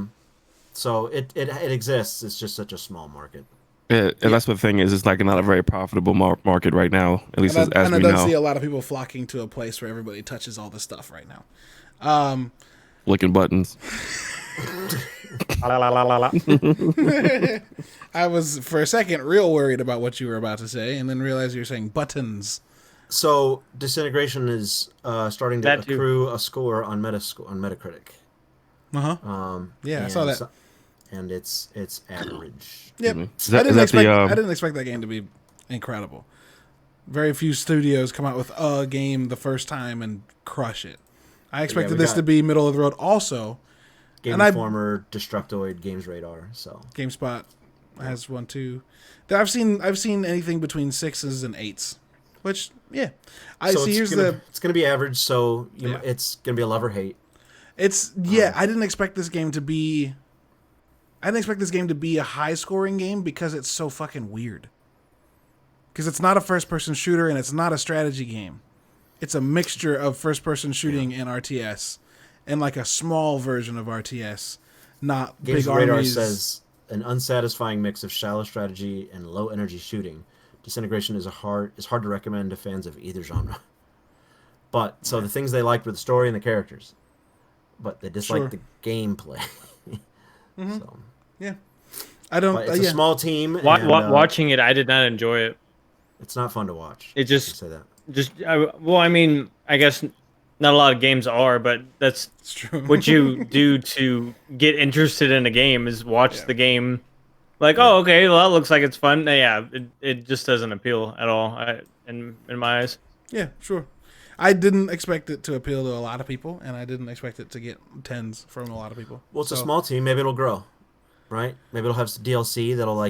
[SPEAKER 2] so it exists. It's just such a small market.
[SPEAKER 1] And that's what the thing is. It's like not a very profitable market right now, at least as
[SPEAKER 3] And
[SPEAKER 1] we
[SPEAKER 3] I don't
[SPEAKER 1] know.
[SPEAKER 3] see a lot of people flocking to a place where everybody touches all this stuff right now.
[SPEAKER 1] Licking buttons.
[SPEAKER 4] La, la, la, la, la.
[SPEAKER 3] I was for a second real worried about what you were about to say, and then realized you were saying buttons.
[SPEAKER 2] So Disintegration is starting to
[SPEAKER 4] That too.
[SPEAKER 2] accrue a score on Metacritic.
[SPEAKER 3] Yeah, I saw that.
[SPEAKER 2] And it's average.
[SPEAKER 3] Yep.
[SPEAKER 1] Is that
[SPEAKER 3] I didn't
[SPEAKER 1] the,
[SPEAKER 3] expect that game to be incredible. Very few studios come out with a game the first time and crush it. I expected this to be middle of the road. Also,
[SPEAKER 2] Game Informer, Destructoid, Games Radar. So
[SPEAKER 3] GameSpot has one too. I've seen anything between 6s and 8s, which
[SPEAKER 2] it's gonna be average. So it's gonna be a love or hate.
[SPEAKER 3] I didn't expect this game to be. I didn't expect this game to be a high-scoring game because it's so fucking weird. Because it's not a first-person shooter and it's not a strategy game. It's a mixture of first-person shooting and RTS, and like a small version of RTS, not
[SPEAKER 2] Games
[SPEAKER 3] big
[SPEAKER 2] Radar
[SPEAKER 3] armies.
[SPEAKER 2] says an unsatisfying mix of shallow strategy and low energy shooting. Disintegration is hard to recommend to fans of either genre. But so the things they liked were the story and the characters, but they disliked the gameplay. So
[SPEAKER 3] yeah, I don't.
[SPEAKER 2] but it's a small team.
[SPEAKER 4] Watching it, I did not enjoy it.
[SPEAKER 2] It's not fun to watch.
[SPEAKER 4] It just
[SPEAKER 2] say that.
[SPEAKER 4] Well, I mean, I guess not a lot of games are, but that's
[SPEAKER 3] true.
[SPEAKER 4] What you do to get interested in a game is watch the game. Like, oh, okay, well, that looks like it's fun. Yeah, it just doesn't appeal at all in my eyes.
[SPEAKER 3] Yeah, sure. I didn't expect it to appeal to a lot of people, and I didn't expect it to get 10s from a lot of people.
[SPEAKER 2] Well, it's a small team. Maybe it'll grow, right? Maybe it'll have some DLC that'll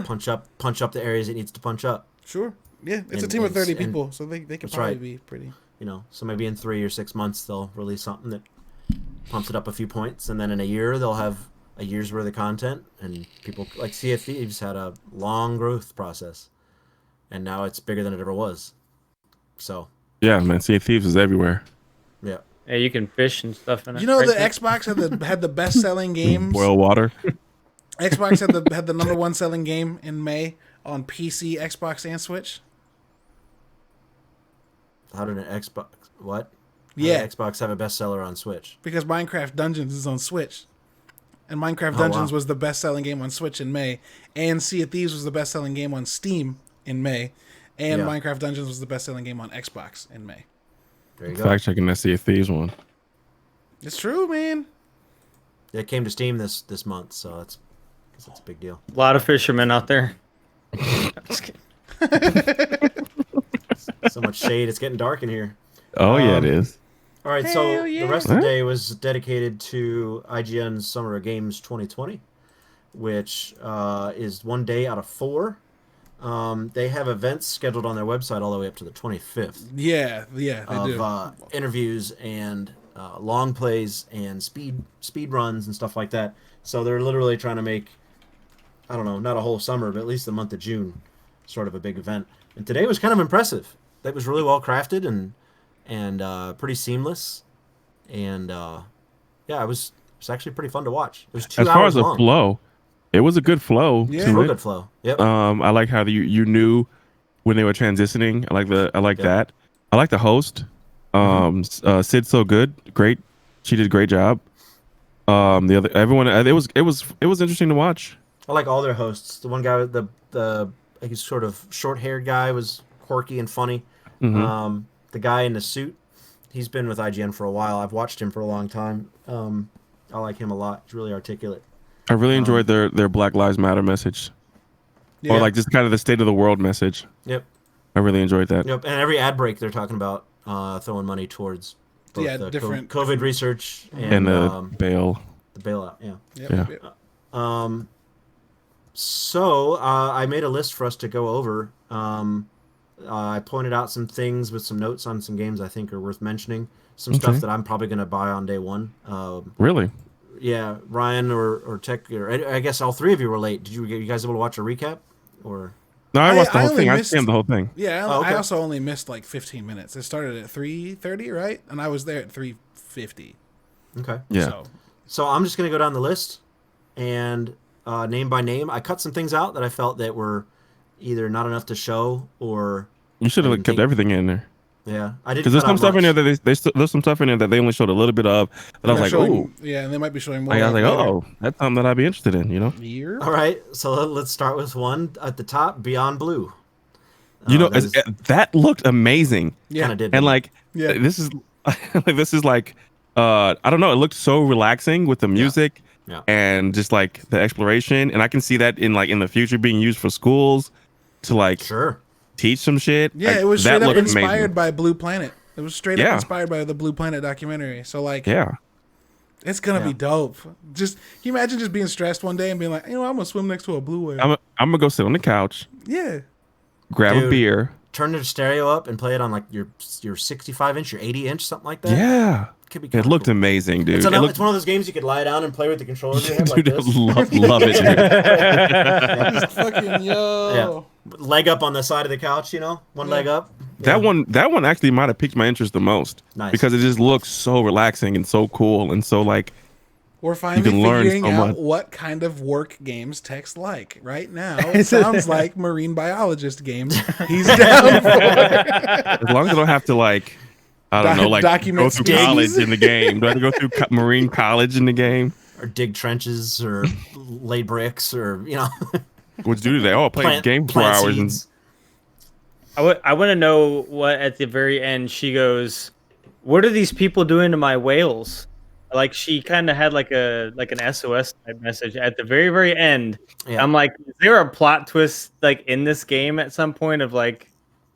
[SPEAKER 2] punch up the areas it needs to punch up.
[SPEAKER 3] Sure. Yeah, it's a team of 30 people, so they can probably be pretty.
[SPEAKER 2] So maybe in 3 or 6 months they'll release something that pumps it up a few points, and then in a year they'll have a year's worth of content. And people like Sea of Thieves had a long growth process, and now it's bigger than it ever was. So.
[SPEAKER 1] Yeah, man, Sea of Thieves is everywhere.
[SPEAKER 2] Yeah.
[SPEAKER 4] Yeah, you can fish and stuff in it.
[SPEAKER 3] You know, the Xbox had the best selling games.
[SPEAKER 1] Boil water.
[SPEAKER 3] Xbox had the number one selling game in May on PC, Xbox, and Switch.
[SPEAKER 2] How did an Xbox? What?
[SPEAKER 3] Yeah,
[SPEAKER 2] Xbox have a bestseller on Switch
[SPEAKER 3] because Minecraft Dungeons is on Switch, and Minecraft Dungeons was the best selling game on Switch in May, and Sea of Thieves was the best selling game on Steam in May. And Minecraft Dungeons was the best-selling game on Xbox in May.
[SPEAKER 2] There you go.
[SPEAKER 1] Fact checking that Sea of Thieves one.
[SPEAKER 3] It's true, man.
[SPEAKER 2] It came to Steam this month, so that's a big deal.
[SPEAKER 4] A lot of fishermen out there.
[SPEAKER 2] So much shade. It's getting dark in here.
[SPEAKER 1] Oh yeah, it is.
[SPEAKER 2] All right, so the rest of the day was dedicated to IGN Summer of Games 2020, which is 1 day out of 4. They have events scheduled on their website all the way up to the 25th.
[SPEAKER 3] Yeah, they do.
[SPEAKER 2] Interviews and long plays and speed runs and stuff like that. So they're literally trying to make, I don't know, not a whole summer, but at least the month of June, sort of a big event. And today was kind of impressive. That was really well crafted and pretty seamless. And it was actually pretty fun to watch. It was 2 hours long.
[SPEAKER 1] As far as the flow, it was a good flow.
[SPEAKER 2] Yeah, real good flow. Yep.
[SPEAKER 1] I like how you knew when they were transitioning. I like that. I like the host. Sid's so good, great. She did a great job. Everyone. It was interesting to watch.
[SPEAKER 2] I like all their hosts. The one guy with the like he's sort of short-haired guy was quirky and funny. The guy in the suit, he's been with IGN for a while. I've watched him for a long time. I like him a lot. He's really articulate.
[SPEAKER 1] I really enjoyed their Black Lives Matter message,
[SPEAKER 3] Yeah.
[SPEAKER 1] or like just kind of the state of the world message.
[SPEAKER 2] Yep.
[SPEAKER 1] I really enjoyed that.
[SPEAKER 2] Yep. And every ad break, they're talking about throwing money towards both
[SPEAKER 3] Yeah,
[SPEAKER 2] the
[SPEAKER 3] different-
[SPEAKER 2] COVID research
[SPEAKER 1] And the bail.
[SPEAKER 2] the bailout. Yeah.
[SPEAKER 3] Yep,
[SPEAKER 1] Yeah.
[SPEAKER 3] yep.
[SPEAKER 2] So I made a list for us to go over. I pointed out some things with some notes on some games I think are worth mentioning. Some stuff that I'm probably going to buy on day one.
[SPEAKER 1] Really?
[SPEAKER 2] Yeah, Ryan or Tech, or I guess all three of you were late. Did you guys able to watch a recap? Or
[SPEAKER 1] No, I watched the
[SPEAKER 3] I
[SPEAKER 1] whole
[SPEAKER 3] only
[SPEAKER 1] thing. I
[SPEAKER 3] missed-
[SPEAKER 1] skimmed the whole thing.
[SPEAKER 3] Yeah,
[SPEAKER 2] Oh, okay.
[SPEAKER 3] I also only missed like 15 minutes. It started at 3:30, right? And I was there at 3:50.
[SPEAKER 2] okay.
[SPEAKER 1] Yeah.
[SPEAKER 2] So I'm just going to go down the list and name by name. I cut some things out that I felt that were either not enough to show or
[SPEAKER 1] You should have
[SPEAKER 2] didn't
[SPEAKER 1] kept
[SPEAKER 2] think-
[SPEAKER 1] everything in there.
[SPEAKER 2] yeah. I didn't.
[SPEAKER 1] Because there's
[SPEAKER 2] cut
[SPEAKER 1] some
[SPEAKER 2] out
[SPEAKER 1] stuff in there
[SPEAKER 2] much.
[SPEAKER 1] that there's some stuff in there that they only showed a little bit of. That I was
[SPEAKER 3] They're
[SPEAKER 1] like,
[SPEAKER 3] showing-
[SPEAKER 1] ooh.
[SPEAKER 3] yeah, and they might be showing more.
[SPEAKER 1] I was like,
[SPEAKER 3] later.
[SPEAKER 1] oh, that's something that I'd be interested in. You know.
[SPEAKER 3] Year?
[SPEAKER 2] All right. So let's start with one at the top. Beyond Blue.
[SPEAKER 1] You know,
[SPEAKER 2] that is-
[SPEAKER 1] that looked amazing.
[SPEAKER 3] Yeah.
[SPEAKER 2] Kind of did.
[SPEAKER 1] And like,
[SPEAKER 3] Yeah.
[SPEAKER 1] this is like, I don't know. It looked so relaxing with the music
[SPEAKER 2] Yeah.
[SPEAKER 1] and just like the exploration. And I can see that in the future being used for schools to like
[SPEAKER 2] Sure.
[SPEAKER 1] teach some shit.
[SPEAKER 3] Yeah,
[SPEAKER 1] Like,
[SPEAKER 3] it was
[SPEAKER 1] that
[SPEAKER 3] straight up
[SPEAKER 1] looked
[SPEAKER 3] inspired
[SPEAKER 1] amazing.
[SPEAKER 3] by Blue Planet. It was straight up
[SPEAKER 1] Yeah.
[SPEAKER 3] inspired by the Blue Planet documentary. So like,
[SPEAKER 1] Yeah.
[SPEAKER 3] it's gonna
[SPEAKER 2] Yeah.
[SPEAKER 3] be dope. Just can you imagine just being stressed one day and being like, I'm gonna swim next to a blue whale.
[SPEAKER 1] I'm gonna go sit on the couch,
[SPEAKER 3] Yeah.
[SPEAKER 1] grab a
[SPEAKER 2] Dude.
[SPEAKER 1] beer.
[SPEAKER 2] Turn the stereo up and play it on like your 65-inch, your 80-inch, something like that.
[SPEAKER 1] Yeah.
[SPEAKER 2] Could be
[SPEAKER 1] It
[SPEAKER 2] kinda
[SPEAKER 1] looked
[SPEAKER 2] cool.
[SPEAKER 1] amazing, dude.
[SPEAKER 2] It's,
[SPEAKER 1] It
[SPEAKER 2] it's
[SPEAKER 1] looked,
[SPEAKER 2] one of those games you could lie down and play with the controller in your hand like
[SPEAKER 1] dude, I
[SPEAKER 2] this.
[SPEAKER 1] love it, dude.
[SPEAKER 3] Just fucking yo.
[SPEAKER 2] Leg up on the side of the couch, one leg up. Yeah.
[SPEAKER 1] That one actually might have piqued my interest the most.
[SPEAKER 2] Nice.
[SPEAKER 1] Because it just looks so relaxing and so cool and so like
[SPEAKER 3] We're finally
[SPEAKER 1] can learn
[SPEAKER 3] figuring
[SPEAKER 1] so
[SPEAKER 3] out
[SPEAKER 1] much.
[SPEAKER 3] what kind of work games Tech's like. Right now, it sounds like marine biologist games. He's down for.
[SPEAKER 1] as long as I don't have to like I don't know, like go
[SPEAKER 3] Document
[SPEAKER 1] through
[SPEAKER 3] stings.
[SPEAKER 1] college in the game. Do I have to go through marine college in the game?
[SPEAKER 2] Or dig trenches or lay bricks or,
[SPEAKER 1] What's do today? Oh, I played the game for 4 hours and
[SPEAKER 2] seeds.
[SPEAKER 4] I want to know what at the very end she goes, what are these people doing to my whales? Like she kind of had like an SOS type message at the very, very end.
[SPEAKER 2] Yeah.
[SPEAKER 4] I'm like, is there a plot twist like in this game at some point of like,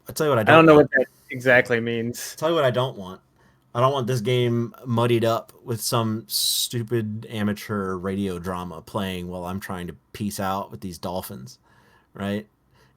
[SPEAKER 2] I'll tell you what I
[SPEAKER 4] I
[SPEAKER 2] don't
[SPEAKER 4] don't know
[SPEAKER 2] want.
[SPEAKER 4] what that exactly means.
[SPEAKER 2] Tell you what I don't want. I don't want this game muddied up with some stupid amateur radio drama playing while I'm trying to peace out with these dolphins, right?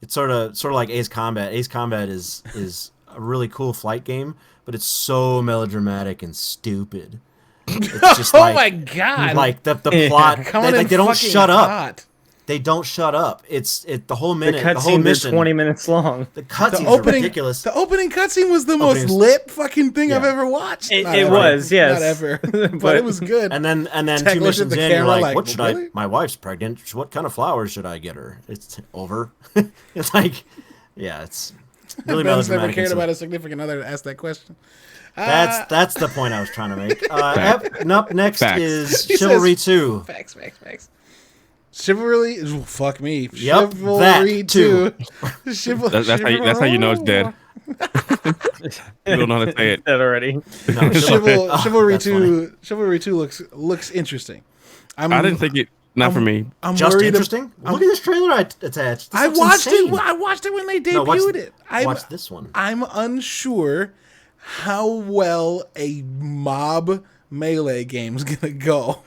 [SPEAKER 2] It's sort of like Ace Combat. Ace Combat is a really cool flight game, but it's so melodramatic and stupid. It's just
[SPEAKER 3] Oh
[SPEAKER 2] like,
[SPEAKER 3] my god!
[SPEAKER 2] like the plot.
[SPEAKER 3] Coming
[SPEAKER 2] They
[SPEAKER 3] in
[SPEAKER 2] don't
[SPEAKER 3] fucking
[SPEAKER 2] shut up.
[SPEAKER 3] hot.
[SPEAKER 2] They don't shut up. It's the whole
[SPEAKER 4] The
[SPEAKER 2] minute, the whole
[SPEAKER 4] cutscenes are
[SPEAKER 2] mission.
[SPEAKER 4] 20 minutes long.
[SPEAKER 2] The
[SPEAKER 3] The
[SPEAKER 2] cutscenes are
[SPEAKER 3] opening,
[SPEAKER 2] ridiculous.
[SPEAKER 3] the opening cutscene was the most
[SPEAKER 2] Opening's-
[SPEAKER 3] lit fucking thing I've
[SPEAKER 2] Yeah.
[SPEAKER 3] ever watched.
[SPEAKER 4] It-
[SPEAKER 3] Not
[SPEAKER 4] it
[SPEAKER 3] ever.
[SPEAKER 4] was, yes.
[SPEAKER 3] not ever, but,
[SPEAKER 4] But-
[SPEAKER 3] it was good.
[SPEAKER 2] And then
[SPEAKER 3] Tech
[SPEAKER 2] two
[SPEAKER 3] looked at
[SPEAKER 2] missions
[SPEAKER 3] the
[SPEAKER 2] in, you're
[SPEAKER 3] camera
[SPEAKER 2] like,
[SPEAKER 3] like,
[SPEAKER 2] what should
[SPEAKER 3] really?
[SPEAKER 2] I? My wife's pregnant. What kind of flowers should I get her? It's over. It's like, yeah, it's really
[SPEAKER 3] Ben's never
[SPEAKER 2] melodramatic.
[SPEAKER 3] cared
[SPEAKER 2] and
[SPEAKER 3] about a significant other to ask that question.
[SPEAKER 2] That's the point I was trying to make. Up next
[SPEAKER 1] Facts.
[SPEAKER 2] is
[SPEAKER 3] He
[SPEAKER 2] Chivalry
[SPEAKER 3] says-
[SPEAKER 2] 2.
[SPEAKER 3] Facts. Chivalry, fuck me.
[SPEAKER 2] Yep,
[SPEAKER 3] Chivalry
[SPEAKER 2] that too.
[SPEAKER 3] 2.
[SPEAKER 1] that's how you know it's dead. You don't know how to say it.
[SPEAKER 4] That already.
[SPEAKER 2] No,
[SPEAKER 3] Chivalry
[SPEAKER 2] that's
[SPEAKER 3] 2. Chivalry 2 looks interesting.
[SPEAKER 1] I didn't think it. Not for me.
[SPEAKER 3] I'm
[SPEAKER 2] Just
[SPEAKER 3] worried.
[SPEAKER 2] interesting. Look at this trailer I attached. This
[SPEAKER 3] I
[SPEAKER 2] looks
[SPEAKER 3] watched
[SPEAKER 2] insane.
[SPEAKER 3] it. I watched it when they debuted
[SPEAKER 2] No, watch,
[SPEAKER 3] it.
[SPEAKER 2] watch this one.
[SPEAKER 3] I'm unsure how well a mob melee game's gonna go.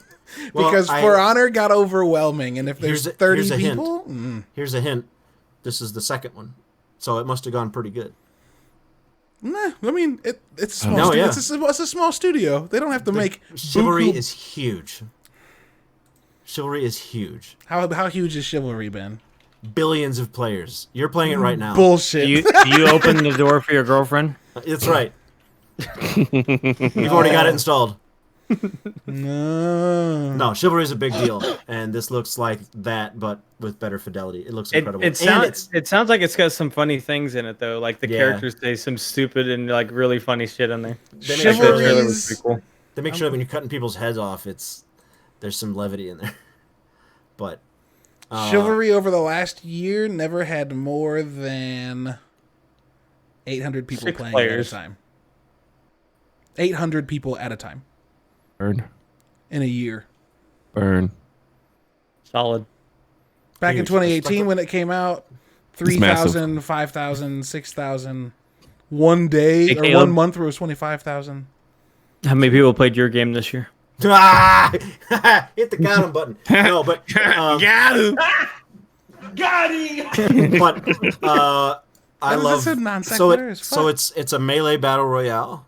[SPEAKER 2] Well,
[SPEAKER 3] Because For Honor got overwhelming, and if there's 30
[SPEAKER 2] here's a hint.
[SPEAKER 3] people,
[SPEAKER 2] Here's a hint. This is the second one, so it must have gone pretty good.
[SPEAKER 3] nah, I mean it's a small.
[SPEAKER 2] No, yeah.
[SPEAKER 3] It's a small studio. They don't have to make
[SPEAKER 2] Chivalry
[SPEAKER 3] buku-
[SPEAKER 2] is huge. Chivalry is huge.
[SPEAKER 3] How huge is Chivalry, Ben?
[SPEAKER 2] Billions of players. You're playing it right now.
[SPEAKER 3] Bullshit.
[SPEAKER 4] Do you open the door for your girlfriend?
[SPEAKER 2] It's right. You've already got it installed.
[SPEAKER 3] No.
[SPEAKER 2] No, Chivalry is a big deal, and this looks like that, but with better fidelity. It looks incredible.
[SPEAKER 4] It
[SPEAKER 2] And
[SPEAKER 4] sounds like it's got some funny things in it though. Like the
[SPEAKER 2] Yeah.
[SPEAKER 4] characters say some stupid and like really funny shit in there.
[SPEAKER 2] they make,
[SPEAKER 4] Like, the
[SPEAKER 2] sure,
[SPEAKER 4] trailer was pretty cool.
[SPEAKER 2] they make sure that when you're cutting people's heads off, there's some levity in there. But
[SPEAKER 3] Chivalry over the last year never had more than 800 people
[SPEAKER 4] 6
[SPEAKER 3] playing
[SPEAKER 4] players.
[SPEAKER 3] at a time. 800 people at a time
[SPEAKER 1] Burn.
[SPEAKER 3] in a year.
[SPEAKER 1] Burn.
[SPEAKER 4] Solid.
[SPEAKER 3] Back in
[SPEAKER 2] Huge.
[SPEAKER 3] 2018
[SPEAKER 2] Like-
[SPEAKER 3] when it came out,
[SPEAKER 1] It's massive.
[SPEAKER 3] 3,000, 5,000, 6,000. One day
[SPEAKER 4] Hey,
[SPEAKER 3] or
[SPEAKER 4] Caleb.
[SPEAKER 3] 1 month where it was 25,000.
[SPEAKER 4] How many people played your game this year?
[SPEAKER 2] Ah! Hit the got him button. No, but
[SPEAKER 1] Got him.
[SPEAKER 2] but I
[SPEAKER 3] That was
[SPEAKER 2] love
[SPEAKER 3] just a non
[SPEAKER 2] so
[SPEAKER 3] sequitur as fuck.
[SPEAKER 2] it's a melee battle royale,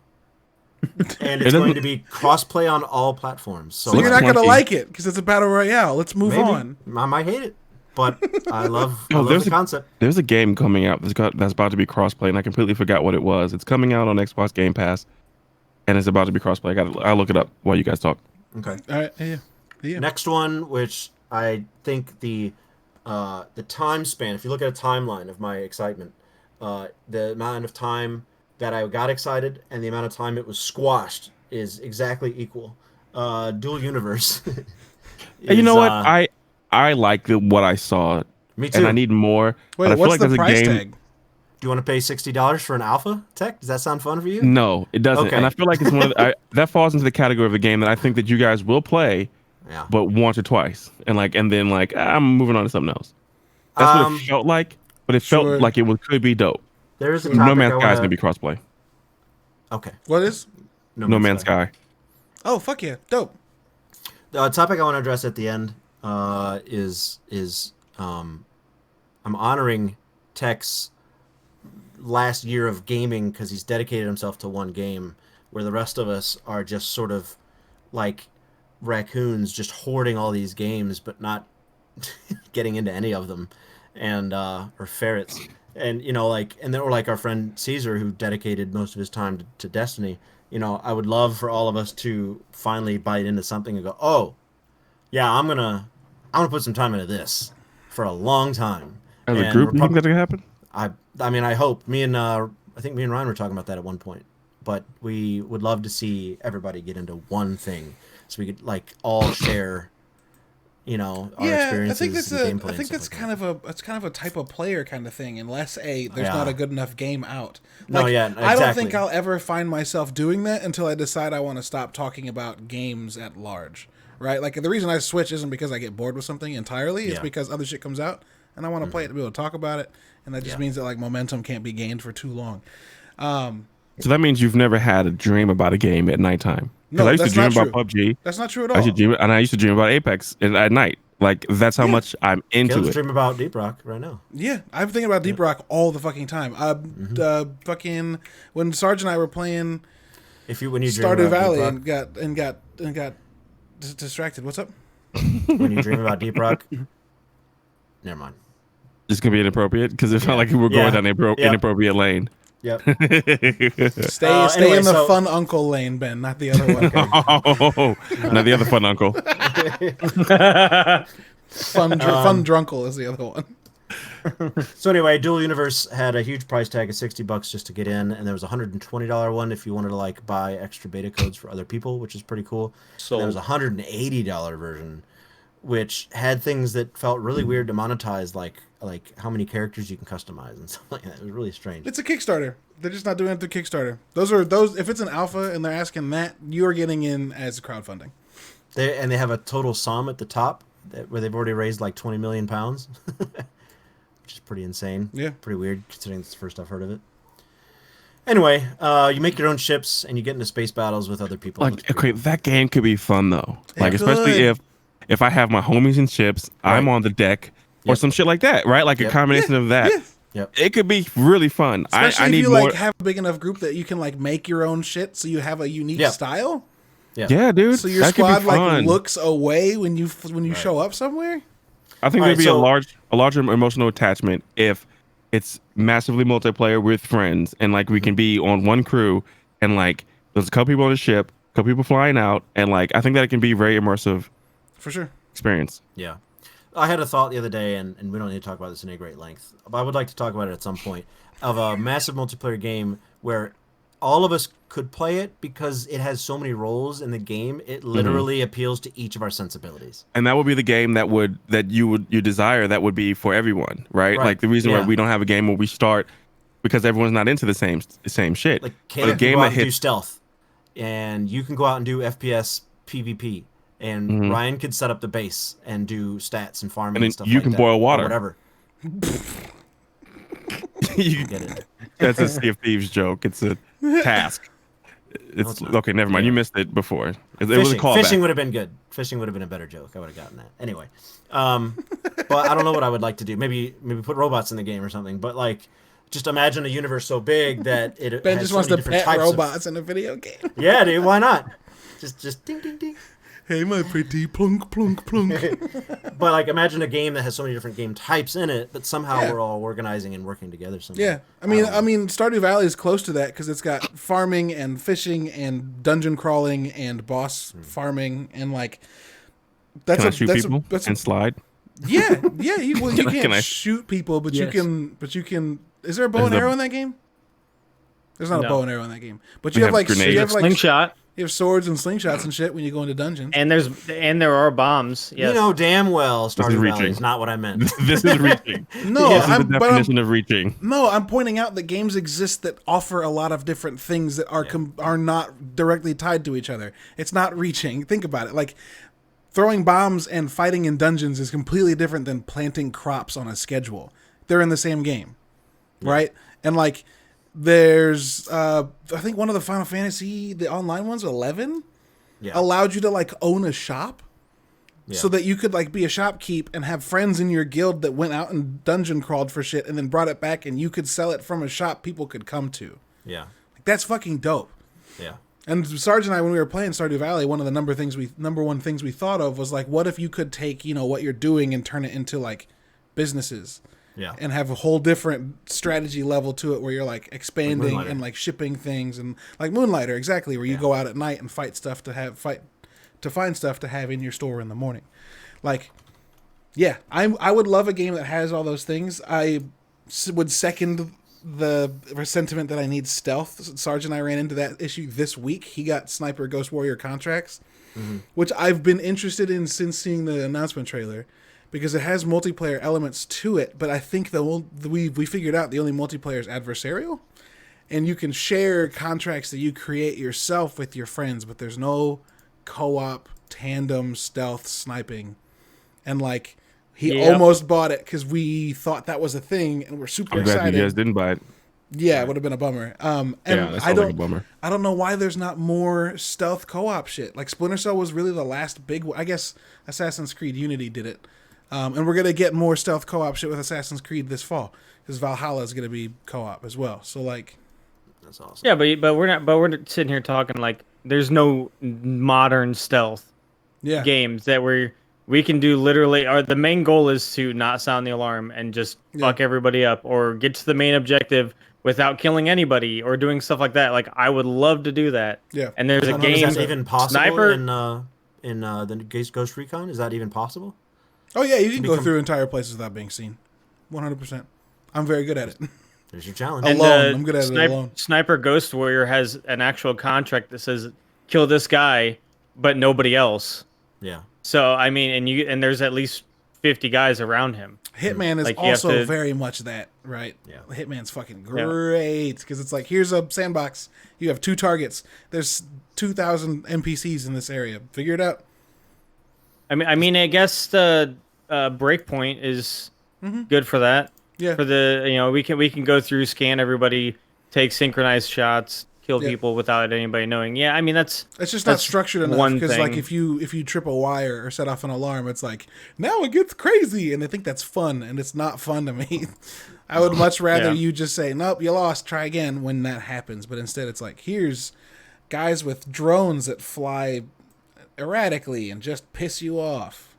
[SPEAKER 2] and
[SPEAKER 1] It
[SPEAKER 2] it's going
[SPEAKER 1] doesn't-
[SPEAKER 2] to be crossplay on all platforms. So
[SPEAKER 3] So you're
[SPEAKER 1] Looks
[SPEAKER 3] not going to
[SPEAKER 1] clunky.
[SPEAKER 3] like it because it's a battle royale. Let's move
[SPEAKER 2] maybe
[SPEAKER 3] on.
[SPEAKER 2] I might hate it, but I love
[SPEAKER 1] Oh,
[SPEAKER 2] I love
[SPEAKER 1] there's
[SPEAKER 2] the
[SPEAKER 1] a-
[SPEAKER 2] concept.
[SPEAKER 1] There's a game coming out that's about to be crossplay, and I completely forgot what it was. It's coming out on Xbox Game Pass, and it's about to be crossplay. I'll look it up while you guys talk.
[SPEAKER 2] Okay.
[SPEAKER 3] All right. Yeah.
[SPEAKER 2] Next one, which I think the time span, if you look at a timeline of my excitement, the amount of time that I got excited and the amount of time it was squashed is exactly equal. Dual Universe.
[SPEAKER 1] And you know what?
[SPEAKER 2] is,
[SPEAKER 1] I like what I saw,
[SPEAKER 2] me too.
[SPEAKER 1] and I need more.
[SPEAKER 3] Wait,
[SPEAKER 1] but I feel
[SPEAKER 3] what's
[SPEAKER 1] like
[SPEAKER 3] the
[SPEAKER 1] there's a
[SPEAKER 3] price
[SPEAKER 1] game.
[SPEAKER 3] tag?
[SPEAKER 2] Do you want to pay $60 for an alpha tech? Does that sound fun for you?
[SPEAKER 1] No, it doesn't.
[SPEAKER 2] Okay.
[SPEAKER 1] And I feel like it's one of that falls into the category of a game that I think that you guys will play,
[SPEAKER 2] Yeah.
[SPEAKER 1] but once or twice, and then I'm moving on to something else. That's what it felt like, but it
[SPEAKER 3] Sure.
[SPEAKER 1] felt like could be dope.
[SPEAKER 2] There is a topic
[SPEAKER 1] No Man's
[SPEAKER 2] I
[SPEAKER 1] Sky is
[SPEAKER 2] wanna...
[SPEAKER 1] gonna be crossplay.
[SPEAKER 2] Okay.
[SPEAKER 3] What is?
[SPEAKER 1] No Man's Sky.
[SPEAKER 3] Oh, fuck yeah. Dope.
[SPEAKER 2] The topic I want to address at the end is I'm honoring Tech's last year of gaming because he's dedicated himself to one game, where the rest of us are just sort of like raccoons, just hoarding all these games but not getting into any of them, and or ferrets, and and then or like our friend Caesar, who dedicated most of his time to Destiny. I would love for all of us to finally bite into something and go, oh, yeah, I'm gonna put some time into this for a long time.
[SPEAKER 1] As a
[SPEAKER 2] And
[SPEAKER 1] group,
[SPEAKER 2] we're
[SPEAKER 1] you think that's gonna happen?
[SPEAKER 2] I mean, I hope. I think me and Ryan were talking about that at one point. But we would love to see everybody get into one thing, so we could all share, our experiences.
[SPEAKER 3] I think that's kind of a type of player kind of thing. Unless there's not a good enough game out.
[SPEAKER 2] No, yeah,
[SPEAKER 3] I don't think
[SPEAKER 2] exactly.
[SPEAKER 3] I'll ever find myself doing that until I decide I want to stop talking about games at large. Right? Like the reason I switch isn't because I get bored with something entirely. It's
[SPEAKER 2] Yeah.
[SPEAKER 3] because other shit comes out and I want to play it to be able to talk about it. And that just means that momentum can't be gained for too long.
[SPEAKER 1] So that means you've never had a dream about a game at nighttime.
[SPEAKER 3] No,
[SPEAKER 1] I used to
[SPEAKER 3] that's
[SPEAKER 1] dream
[SPEAKER 3] not
[SPEAKER 1] about PUBG.
[SPEAKER 3] That's not true at
[SPEAKER 1] I
[SPEAKER 3] all.
[SPEAKER 1] used to dream about Apex at night. Like that's how much I'm into
[SPEAKER 2] Caleb's
[SPEAKER 1] it.
[SPEAKER 2] dreaming about Deep Rock right now.
[SPEAKER 3] Yeah, I'm thinking about Deep Rock all the fucking time. Fucking when Sarge and I were playing
[SPEAKER 2] When you dream
[SPEAKER 3] Stardew
[SPEAKER 2] about
[SPEAKER 3] Valley
[SPEAKER 2] Deep Rock,
[SPEAKER 3] and got distracted. What's up?
[SPEAKER 2] when you dream about Deep Rock, never mind.
[SPEAKER 1] It's gonna be inappropriate because it felt like we were
[SPEAKER 2] Yeah.
[SPEAKER 1] going down the
[SPEAKER 2] Yeah.
[SPEAKER 1] inappropriate lane.
[SPEAKER 2] Yep.
[SPEAKER 3] Stay
[SPEAKER 2] Anyway,
[SPEAKER 3] in the
[SPEAKER 2] so-
[SPEAKER 3] fun uncle lane, Ben, not the other one.
[SPEAKER 1] Oh, now the other fun uncle.
[SPEAKER 3] Fun drunkle is the other one.
[SPEAKER 2] So anyway, Dual Universe had a huge price tag of $60 just to get in, and there was a $120 one if you wanted to buy extra beta codes for other people, which is pretty cool.
[SPEAKER 4] So
[SPEAKER 2] And there was a $180 version, which had things that felt really weird to monetize, like how many characters you can customize and stuff like that. It was really strange.
[SPEAKER 3] It's a Kickstarter. They're just not doing it through Kickstarter. Those. If it's an alpha and they're asking that, you are getting in as crowdfunding.
[SPEAKER 2] They have a total sum at the top where they've already raised like 20 million pounds, which is pretty insane.
[SPEAKER 3] Yeah.
[SPEAKER 2] Pretty weird considering it's the first I've heard of it. Anyway, you make your own ships and you get into space battles with other people. It's
[SPEAKER 1] Like,
[SPEAKER 2] pretty
[SPEAKER 1] okay, that game could be fun though. Like,
[SPEAKER 3] It
[SPEAKER 1] especially
[SPEAKER 3] could.
[SPEAKER 1] if I have my homies and ships, I'm
[SPEAKER 2] Right.
[SPEAKER 1] on the deck or
[SPEAKER 2] Yep.
[SPEAKER 1] some shit like that, right? Like a
[SPEAKER 2] Yep.
[SPEAKER 1] combination of that.
[SPEAKER 3] Yeah.
[SPEAKER 2] Yep.
[SPEAKER 1] It could be really fun.
[SPEAKER 3] Especially
[SPEAKER 1] I
[SPEAKER 3] if
[SPEAKER 1] need
[SPEAKER 3] you
[SPEAKER 1] more.
[SPEAKER 3] have a big enough group that you can make your own shit, so you have a unique
[SPEAKER 2] Yeah.
[SPEAKER 3] style.
[SPEAKER 1] Yeah, dude.
[SPEAKER 3] So your
[SPEAKER 1] that could be
[SPEAKER 3] squad
[SPEAKER 1] fun.
[SPEAKER 3] looks away when you show up somewhere.
[SPEAKER 1] I think
[SPEAKER 2] All
[SPEAKER 1] there'd
[SPEAKER 2] right,
[SPEAKER 1] be
[SPEAKER 2] so-
[SPEAKER 1] a larger emotional attachment if it's massively multiplayer with friends and we can be on one crew and there's a couple people on the ship, a couple people flying out, and I think that it can be very immersive
[SPEAKER 3] For sure.
[SPEAKER 1] experience.
[SPEAKER 2] Yeah. I had a thought the other day, and we don't need to talk about this in any great length, but I would like to talk about it at some point, of a massive multiplayer game where all of us could play it because it has so many roles in the game. It literally appeals to each of our sensibilities.
[SPEAKER 1] And that would be the game that you desire that would be for everyone, right?
[SPEAKER 2] Right.
[SPEAKER 1] Like the reason why
[SPEAKER 2] Yeah.
[SPEAKER 1] we don't have a game where we start because everyone's not into the same shit.
[SPEAKER 2] Like
[SPEAKER 1] But
[SPEAKER 2] Caleb
[SPEAKER 1] a
[SPEAKER 2] can
[SPEAKER 1] game
[SPEAKER 2] go out
[SPEAKER 1] that
[SPEAKER 2] and do
[SPEAKER 1] hits
[SPEAKER 2] stealth, and you can go out and do FPS PvP, and
[SPEAKER 1] Mhm.
[SPEAKER 2] Ryan could set up the base and do stats and farming
[SPEAKER 1] And then
[SPEAKER 2] and stuff
[SPEAKER 1] you
[SPEAKER 2] like
[SPEAKER 1] can
[SPEAKER 2] that,
[SPEAKER 1] boil
[SPEAKER 2] or
[SPEAKER 1] water.
[SPEAKER 2] whatever.
[SPEAKER 1] you,
[SPEAKER 2] Get it?
[SPEAKER 1] that's a Sea of Thieves joke. It's a task. It's
[SPEAKER 2] not.
[SPEAKER 1] okay. Never mind.
[SPEAKER 2] Yeah.
[SPEAKER 1] You missed it before. It was a callback.
[SPEAKER 2] Fishing would have been good. Fishing would have been a better joke. I would have gotten that. Anyway, but I don't know what I would like to do. Maybe put robots in the game or something. But like, just imagine a universe so big that it
[SPEAKER 3] Ben
[SPEAKER 2] has
[SPEAKER 3] just
[SPEAKER 2] so
[SPEAKER 3] wants
[SPEAKER 2] many
[SPEAKER 3] to
[SPEAKER 2] different
[SPEAKER 3] pet
[SPEAKER 2] types
[SPEAKER 3] robots in a video game.
[SPEAKER 2] Yeah, dude. Why not? Just ding ding ding.
[SPEAKER 3] Hey, my pretty plunk plunk plunk.
[SPEAKER 2] But like, imagine a game that has so many different game types in it, but somehow
[SPEAKER 3] Yeah.
[SPEAKER 2] we're all organizing and working together. Somehow.
[SPEAKER 3] Yeah, I mean, Stardew Valley is close to that because it's got farming and fishing and dungeon crawling and boss farming and like. That's
[SPEAKER 1] Can I shoot people
[SPEAKER 3] that's
[SPEAKER 1] and slide?
[SPEAKER 3] yeah. You
[SPEAKER 1] Can
[SPEAKER 3] can't
[SPEAKER 1] I-
[SPEAKER 3] shoot people, but
[SPEAKER 4] Yes.
[SPEAKER 3] you can. Is there a bow
[SPEAKER 1] There's
[SPEAKER 3] and
[SPEAKER 1] a-
[SPEAKER 3] arrow in that game? There's not a
[SPEAKER 4] No.
[SPEAKER 3] bow and arrow in that game, but
[SPEAKER 1] We
[SPEAKER 3] you have
[SPEAKER 1] have
[SPEAKER 3] like
[SPEAKER 1] grenades.
[SPEAKER 3] you have like
[SPEAKER 4] Slingshot,
[SPEAKER 3] you have swords and slingshots and shit when you go into dungeons.
[SPEAKER 4] and there are bombs. Yes.
[SPEAKER 2] You know damn well
[SPEAKER 1] is
[SPEAKER 2] Stardew Valley
[SPEAKER 1] reaching.
[SPEAKER 2] is not what I meant.
[SPEAKER 1] This is reaching.
[SPEAKER 3] No,
[SPEAKER 1] This is
[SPEAKER 3] I'm,
[SPEAKER 1] the
[SPEAKER 3] but
[SPEAKER 1] definition of reaching.
[SPEAKER 3] I'm pointing out that games exist that offer a lot of different things that are not directly tied to each other. It's not reaching. Think about it. Like throwing bombs and fighting in dungeons is completely different than planting crops on a schedule. They're in the same game, right? And like there's I think one of the Final Fantasy the online ones 11
[SPEAKER 2] Yeah.
[SPEAKER 3] allowed you to like own a shop.
[SPEAKER 2] Yeah.
[SPEAKER 3] So that you could like be a shopkeep and have friends in your guild that went out and dungeon crawled for shit and then brought it back and you could sell it from a shop people could come to.
[SPEAKER 2] Yeah.
[SPEAKER 3] Like, that's fucking dope.
[SPEAKER 2] Yeah.
[SPEAKER 3] And Sarge and I, when we were playing Stardew Valley, one of the number one things we thought of was like, what if you could take, what you're doing and turn it into like businesses
[SPEAKER 2] Yeah.
[SPEAKER 3] and have a whole different strategy level to it where you're like expanding
[SPEAKER 2] Moonlighter.
[SPEAKER 3] and like shipping things and like Moonlighter, exactly, where you go out at night and find stuff to have in your store in the morning. Like, yeah, I would love a game that has all those things. I would second the sentiment that I need stealth. Sarge and I ran into that issue this week. He got Sniper Ghost Warrior contracts, which I've been interested in since seeing the announcement trailer because it has multiplayer elements to it. But I think we figured out the only multiplayer is adversarial, and you can share contracts that you create yourself with your friends, but there's no co-op, tandem, stealth, sniping. And like he almost bought it because we thought that was a thing, and we're super
[SPEAKER 1] I'm glad
[SPEAKER 3] excited.
[SPEAKER 1] you guys didn't buy it.
[SPEAKER 3] Yeah, it would have been a bummer. And
[SPEAKER 1] Yeah, that
[SPEAKER 3] I
[SPEAKER 1] sounds
[SPEAKER 3] don't,
[SPEAKER 1] like a bummer.
[SPEAKER 3] I don't know why there's not more stealth co-op shit. Like Splinter Cell was really the last big one. I guess Assassin's Creed Unity did it, and we're gonna get more stealth co-op shit with Assassin's Creed this fall because Valhalla is gonna be co-op as well. So like,
[SPEAKER 2] That's awesome.
[SPEAKER 4] Yeah, but we're not. But we're sitting here talking like there's no modern stealth
[SPEAKER 3] yeah,
[SPEAKER 4] games that we can do literally. Or the main goal is to not sound the alarm and just fuck everybody up, or get to the main objective without killing anybody, or doing stuff like that. Like I would love to do that.
[SPEAKER 3] Yeah.
[SPEAKER 4] And there's
[SPEAKER 2] I
[SPEAKER 4] a
[SPEAKER 2] don't know,
[SPEAKER 4] game.
[SPEAKER 2] is that even possible
[SPEAKER 4] Sniper.
[SPEAKER 2] in the Ghost Recon? Is that even possible?
[SPEAKER 3] Oh yeah, you can go
[SPEAKER 2] become-
[SPEAKER 3] through entire places without being seen. 100%. I'm very good at it.
[SPEAKER 2] There's your challenge.
[SPEAKER 4] And
[SPEAKER 3] Alone. I'm good at it alone.
[SPEAKER 4] Sniper Ghost Warrior has an actual contract that says kill this guy, but nobody else.
[SPEAKER 2] Yeah.
[SPEAKER 4] So I mean, and there's at least 50 guys around him.
[SPEAKER 3] Hitman is
[SPEAKER 4] Like, you have
[SPEAKER 3] also
[SPEAKER 4] to-
[SPEAKER 3] very much that, right?
[SPEAKER 2] Yeah.
[SPEAKER 3] Hitman's fucking great because it's like, here's a sandbox. You have 2 targets. There's 2,000 NPCs in this area. Figure it out.
[SPEAKER 4] I mean, I guess the Breakpoint is good for that.
[SPEAKER 3] Yeah.
[SPEAKER 4] For the we can go through, scan everybody, take synchronized shots, kill
[SPEAKER 3] Yeah.
[SPEAKER 4] people without anybody knowing. Yeah, I mean that's
[SPEAKER 3] It's just not
[SPEAKER 4] that's
[SPEAKER 3] structured enough
[SPEAKER 4] one
[SPEAKER 3] because like
[SPEAKER 4] thing.
[SPEAKER 3] if you trip a wire or set off an alarm, it's like now it gets crazy, and I think that's fun, and it's not fun to me. I would much rather
[SPEAKER 4] Yeah.
[SPEAKER 3] you just say nope, you lost, try again when that happens. But instead, it's like here's guys with drones that fly erratically and just piss you off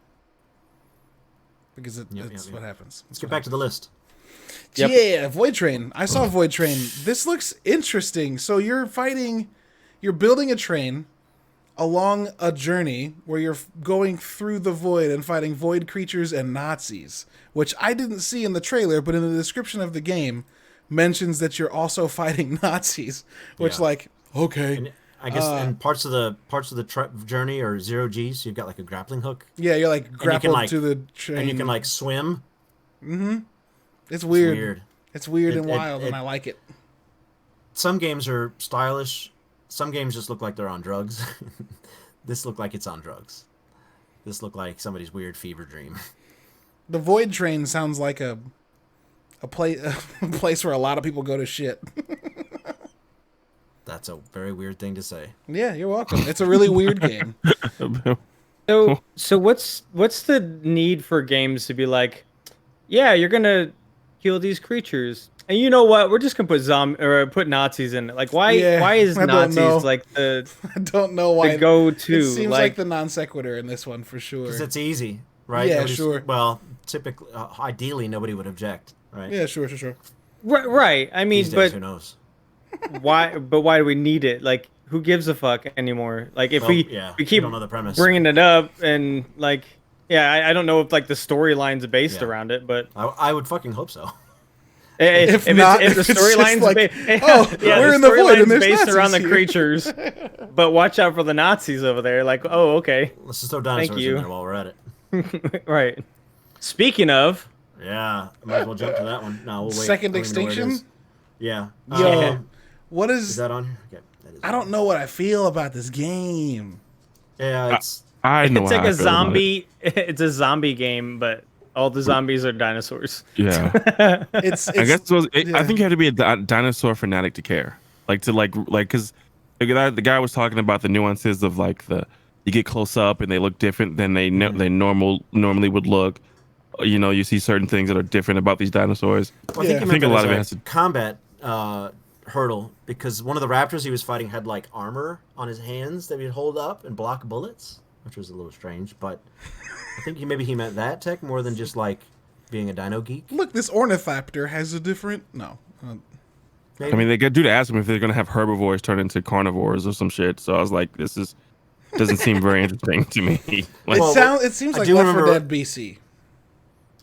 [SPEAKER 3] because that's what happens.
[SPEAKER 2] Let's get back to the list.
[SPEAKER 4] Yep.
[SPEAKER 3] Yeah, Void Train. I saw Void Train. This looks interesting. So you're building a train along a journey where you're going through the void and fighting void creatures and Nazis, which I didn't see in the trailer, but in the description of the game, mentions that you're also fighting Nazis, which
[SPEAKER 2] Yeah.
[SPEAKER 3] okay.
[SPEAKER 2] And I guess and parts of the journey are 0G, so you've got like a grappling hook,
[SPEAKER 3] Yeah, you're like
[SPEAKER 2] and you
[SPEAKER 3] grappled
[SPEAKER 2] can like
[SPEAKER 3] to the train.
[SPEAKER 2] and you can like swim.
[SPEAKER 3] It's
[SPEAKER 2] It's
[SPEAKER 3] weird.
[SPEAKER 2] weird.
[SPEAKER 3] It's weird
[SPEAKER 2] It-
[SPEAKER 3] and
[SPEAKER 2] it-
[SPEAKER 3] wild, and
[SPEAKER 2] it-
[SPEAKER 3] I like it.
[SPEAKER 2] Some games are stylish. Some games just look like they're on drugs. This looked like it's on drugs. This looked like somebody's weird fever dream.
[SPEAKER 3] The Void Train sounds like a place a place where a lot of people go to shit.
[SPEAKER 2] That's a very weird thing to say.
[SPEAKER 3] Yeah, you're welcome. It's a really weird game.
[SPEAKER 4] So what's the need for games to be like, yeah, you're gonna kill these creatures, and you know what? We're just gonna put Nazis in it. Like, why
[SPEAKER 3] Yeah,
[SPEAKER 4] is
[SPEAKER 3] I don't know.
[SPEAKER 4] Nazis like the
[SPEAKER 3] I don't know why.
[SPEAKER 4] the go-to?
[SPEAKER 3] It seems like the non sequitur in this one for sure.
[SPEAKER 2] Because it's easy, right?
[SPEAKER 3] Yeah, sure.
[SPEAKER 2] Well, typically, ideally, nobody would object, right?
[SPEAKER 3] Yeah, sure.
[SPEAKER 4] right. I mean,
[SPEAKER 2] These days, who
[SPEAKER 4] but
[SPEAKER 2] knows?
[SPEAKER 4] why? But why do we need it? Like, who gives a fuck anymore? Like, if
[SPEAKER 2] Well,
[SPEAKER 4] we
[SPEAKER 2] yeah,
[SPEAKER 4] we
[SPEAKER 2] we
[SPEAKER 4] keep
[SPEAKER 2] don't know the premise.
[SPEAKER 4] bringing it up and like, yeah, I don't know if like the storyline's based
[SPEAKER 2] Yeah.
[SPEAKER 4] around it, but
[SPEAKER 2] I would fucking hope so.
[SPEAKER 3] If
[SPEAKER 4] if
[SPEAKER 3] not,
[SPEAKER 4] if
[SPEAKER 3] if
[SPEAKER 4] the
[SPEAKER 3] it's just
[SPEAKER 4] storyline's
[SPEAKER 3] like, we're in the void and there's
[SPEAKER 4] based around the
[SPEAKER 3] Nazis here.
[SPEAKER 4] creatures, but watch out for the Nazis over there. Like, oh, okay,
[SPEAKER 2] Let's just throw dinosaurs
[SPEAKER 4] you.
[SPEAKER 2] in there while we're at it.
[SPEAKER 4] right. Speaking of,
[SPEAKER 2] Yeah, might as well jump to that one. No, we'll wait.
[SPEAKER 3] Second
[SPEAKER 2] I don't even know where it
[SPEAKER 3] Extinction?
[SPEAKER 2] is. Yeah.
[SPEAKER 3] Yo, what
[SPEAKER 2] Is
[SPEAKER 3] is?
[SPEAKER 2] that on here? Okay, that is
[SPEAKER 3] I
[SPEAKER 2] on
[SPEAKER 3] don't know what I feel about this game.
[SPEAKER 2] here. Yeah, it's
[SPEAKER 1] I know
[SPEAKER 4] it's
[SPEAKER 1] how
[SPEAKER 4] like
[SPEAKER 1] I
[SPEAKER 4] a
[SPEAKER 1] feel about it.
[SPEAKER 4] zombie. It's a zombie game, but all the zombies are dinosaurs.
[SPEAKER 1] Yeah.
[SPEAKER 3] It's
[SPEAKER 1] I guess I
[SPEAKER 3] yeah.
[SPEAKER 1] think you have to be a dinosaur fanatic to care. Like to like because the guy was talking about the nuances of like you get close up and they look different than they normally would look. You know, you see certain things that are different about these dinosaurs.
[SPEAKER 2] Well,
[SPEAKER 3] Yeah.
[SPEAKER 2] I
[SPEAKER 1] I think
[SPEAKER 2] think
[SPEAKER 1] a lot
[SPEAKER 2] it
[SPEAKER 1] of it
[SPEAKER 2] has
[SPEAKER 1] has to.
[SPEAKER 2] combat hurdle because one of the raptors he was fighting had like armor on his hands that he'd hold up and block bullets, which was a little strange. But I think maybe he meant that tech more than just like being a dino geek.
[SPEAKER 3] Look, this ornithopter has a different no.
[SPEAKER 2] Maybe.
[SPEAKER 1] I mean, they do to ask them if they're gonna have herbivores turn into carnivores or some shit. So I was like, doesn't seem very interesting to me. Like,
[SPEAKER 3] It seems
[SPEAKER 2] I
[SPEAKER 3] like
[SPEAKER 2] do
[SPEAKER 3] Left 4
[SPEAKER 2] remember-
[SPEAKER 3] Dead BC.